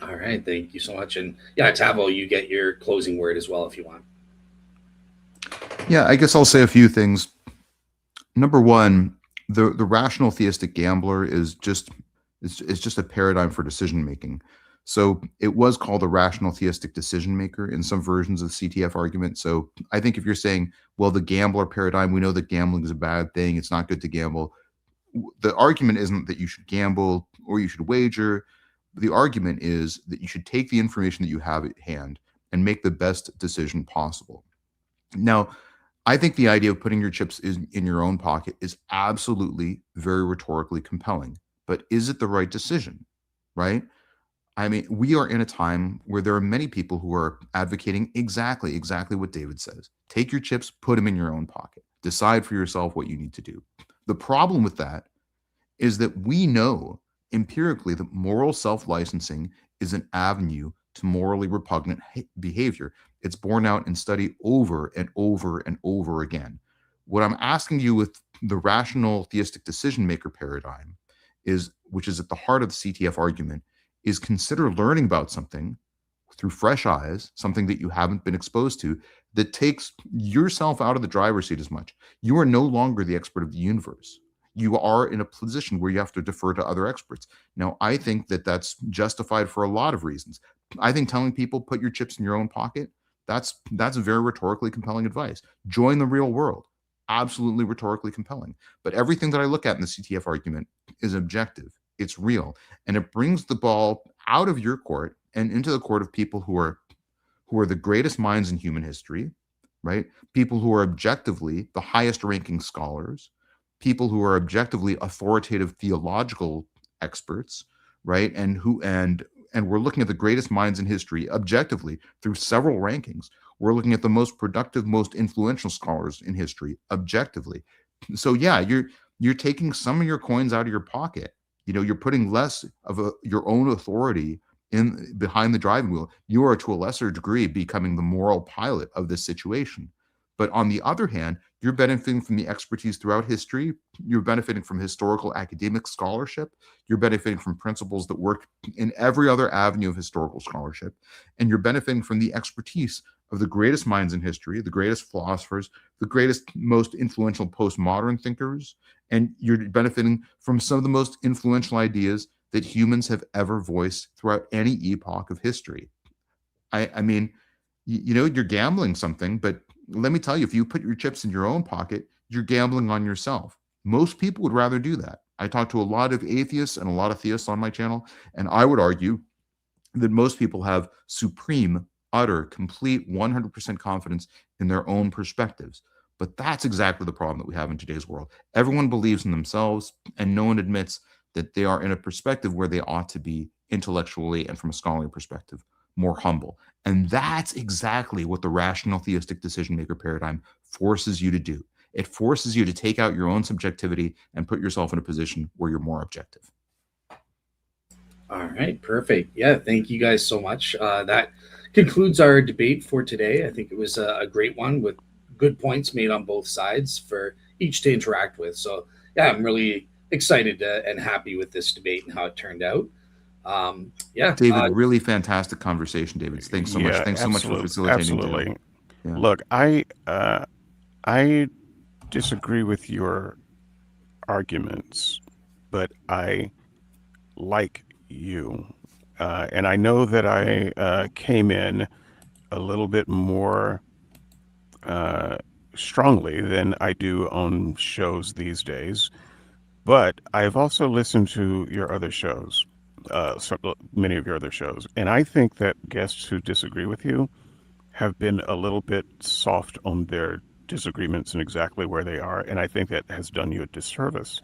All right, thank you so much. And yeah, Tavo, you get your closing word as well if you want. Yeah, I guess I'll say a few things. Number one, the rational theistic gambler is just a paradigm for decision making. So it was called a rational theistic decision maker in some versions of the CTF argument. So I think if you're saying, well, the gambler paradigm, we know that gambling is a bad thing, it's not good to gamble. The argument isn't that you should gamble or you should wager. The argument is that you should take the information that you have at hand and make the best decision possible. Now, I think the idea of putting your chips in your own pocket is absolutely very rhetorically compelling. But is it the right decision, right? I mean, we are in a time where there are many people who are advocating exactly what David says. Take your chips, put them in your own pocket. Decide for yourself what you need to do. The problem with that is that we know empirically that moral self-licensing is an avenue to morally repugnant behavior. It's borne out in study over and over and over again. What I'm asking you with the rational theistic decision maker paradigm is, which is at the heart of the CTF argument, is consider learning about something through fresh eyes, something that you haven't been exposed to, that takes yourself out of the driver's seat as much. You are no longer the expert of the universe. you are in a position where you have to defer to other experts. Now, I think that that's justified for a lot of reasons. I think telling people put your chips in your own pocket, that's very rhetorically compelling advice. Join the real world. Absolutely rhetorically compelling. But everything that I look at in the CTF argument is objective. It's real. And it brings the ball out of your court and into the court of people who are the greatest minds in human history, right? People who are objectively the highest ranking scholars, people who are objectively authoritative theological experts, right? And we're looking at the greatest minds in history objectively through several rankings. We're looking at the most productive, most influential scholars in history objectively. So yeah, you're taking some of your coins out of your pocket. You're putting less of your own authority in behind the driving wheel. You are to a lesser degree becoming the moral pilot of this situation. But on the other hand, you're benefiting from the expertise throughout history. You're benefiting from historical academic scholarship. You're benefiting from principles that work in every other avenue of historical scholarship. And you're benefiting from the expertise of the greatest minds in history, the greatest philosophers, the greatest, most influential postmodern thinkers. And you're benefiting from some of the most influential ideas that humans have ever voiced throughout any epoch of history. I mean, you're gambling something, but let me tell you, if you put your chips in your own pocket, you're gambling on yourself. Most people would rather do that. I talk to a lot of atheists and a lot of theists on my channel, and I would argue that most people have supreme, utter, complete 100% confidence in their own perspectives. But that's exactly the problem that we have in today's world. Everyone believes in themselves, and no one admits that they are in a perspective where they ought to be intellectually and from a scholarly perspective more humble. And that's exactly what the rational theistic decision maker paradigm forces you to do. It forces you to take out your own subjectivity and put yourself in a position where you're more objective. All right, perfect. Yeah, thank you guys so much. That concludes our debate for today. I think it was a great one with good points made on both sides for each to interact with. So yeah, I'm really excited and happy with this debate and how it turned out. Yeah, David, really fantastic conversation, David. Thanks so much. Thanks so much for facilitating. Absolutely. Yeah. Look, I disagree with your arguments, but I like you. And I know that I came in a little bit more strongly than I do on shows these days. But I've also listened to your other shows, many of your other shows. And I think that guests who disagree with you have been a little bit soft on their disagreements and exactly where they are. And I think that has done you a disservice.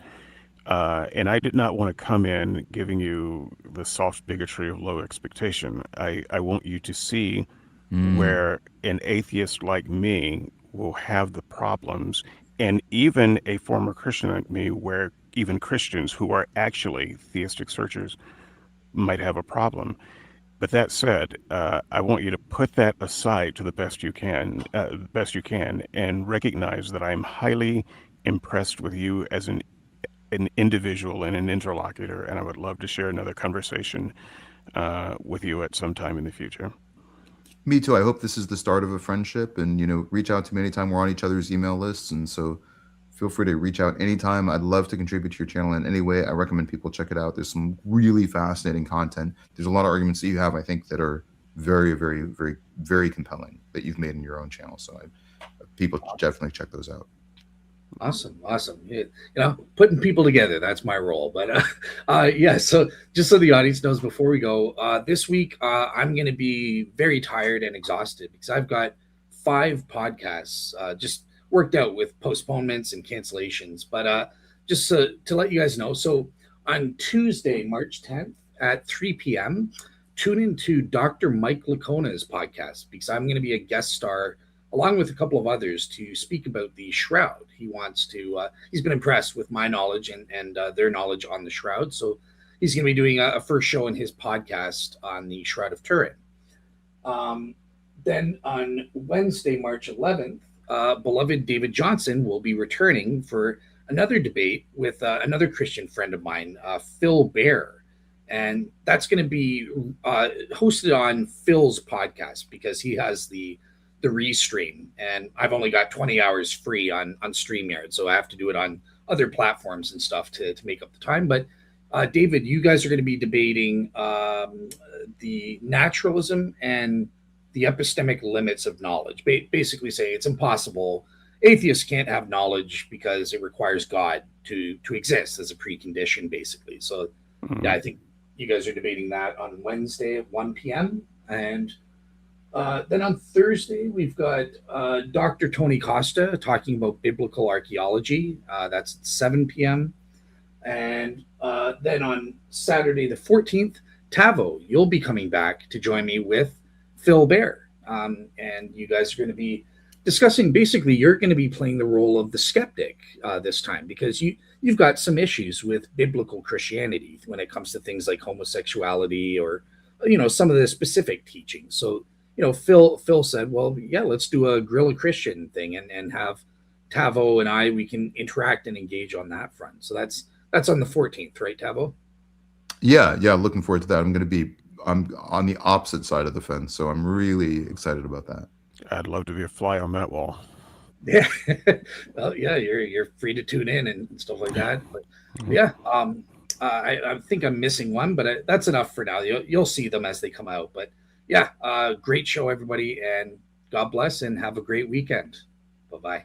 And I did not want to come in giving you the soft bigotry of low expectation. I want you to see where an atheist like me will have the problems, and even a former Christian like me, where even Christians who are actually theistic searchers might have a problem. But that said, I want you to put that aside to the best you can, and recognize that I'm highly impressed with you as an individual and an interlocutor, and I would love to share another conversation with you at some time in the future. Me too. I hope this is the start of a friendship, and reach out to me anytime. We're on each other's email lists, and so feel free to reach out anytime. I'd love to contribute to your channel in any way. I recommend people check it out. There's some really fascinating content. There's a lot of arguments that you have, I think, that are very, very, very, very compelling that you've made in your own channel. So people definitely check those out. Awesome. Putting people together, that's my role. But yeah, so just so the audience knows before we go, this week I'm going to be very tired and exhausted because I've got 5 podcasts just worked out with postponements and cancellations. But just to let you guys know, so on Tuesday, March 10th at 3 p.m., tune into Dr. Mike Lacona's podcast because I'm going to be a guest star along with a couple of others to speak about the Shroud. He wants to, he's been impressed with my knowledge and their knowledge on the Shroud. So he's going to be doing a first show in his podcast on the Shroud of Turin. Then on Wednesday, March 11th, beloved David Johnson will be returning for another debate with another Christian friend of mine, Phil Bear. And that's going to be hosted on Phil's podcast because he has the the restream, and I've only got 20 hours free on StreamYard, so I have to do it on other platforms and stuff to make up the time. But David, you guys are going to be debating the naturalism and the epistemic limits of knowledge. Basically, say it's impossible. Atheists can't have knowledge because it requires God to exist as a precondition, basically. So, yeah, I think you guys are debating that on Wednesday at 1 p.m. And then on Thursday, we've got Dr. Tony Costa talking about biblical archaeology. That's at 7 p.m. And then on Saturday the 14th, Tavo, you'll be coming back to join me with Phil Bear. And you guys are going to be discussing, basically, you're going to be playing the role of the skeptic this time, because you've got some issues with biblical Christianity when it comes to things like homosexuality or, some of the specific teachings. So, Phil said, well, yeah, let's do a Grill a Christian thing and have Tavo and we can interact and engage on that front. So that's on the 14th, right, Tavo? Yeah. Looking forward to that. I'm on the opposite side of the fence, so I'm really excited about that. I'd love to be a fly on that wall. Yeah. Well, yeah, you're free to tune in and stuff like that. But yeah, I think I'm missing one, but that's enough for now. You'll see them as they come out. But yeah, great show, everybody, and God bless and have a great weekend. Bye-bye.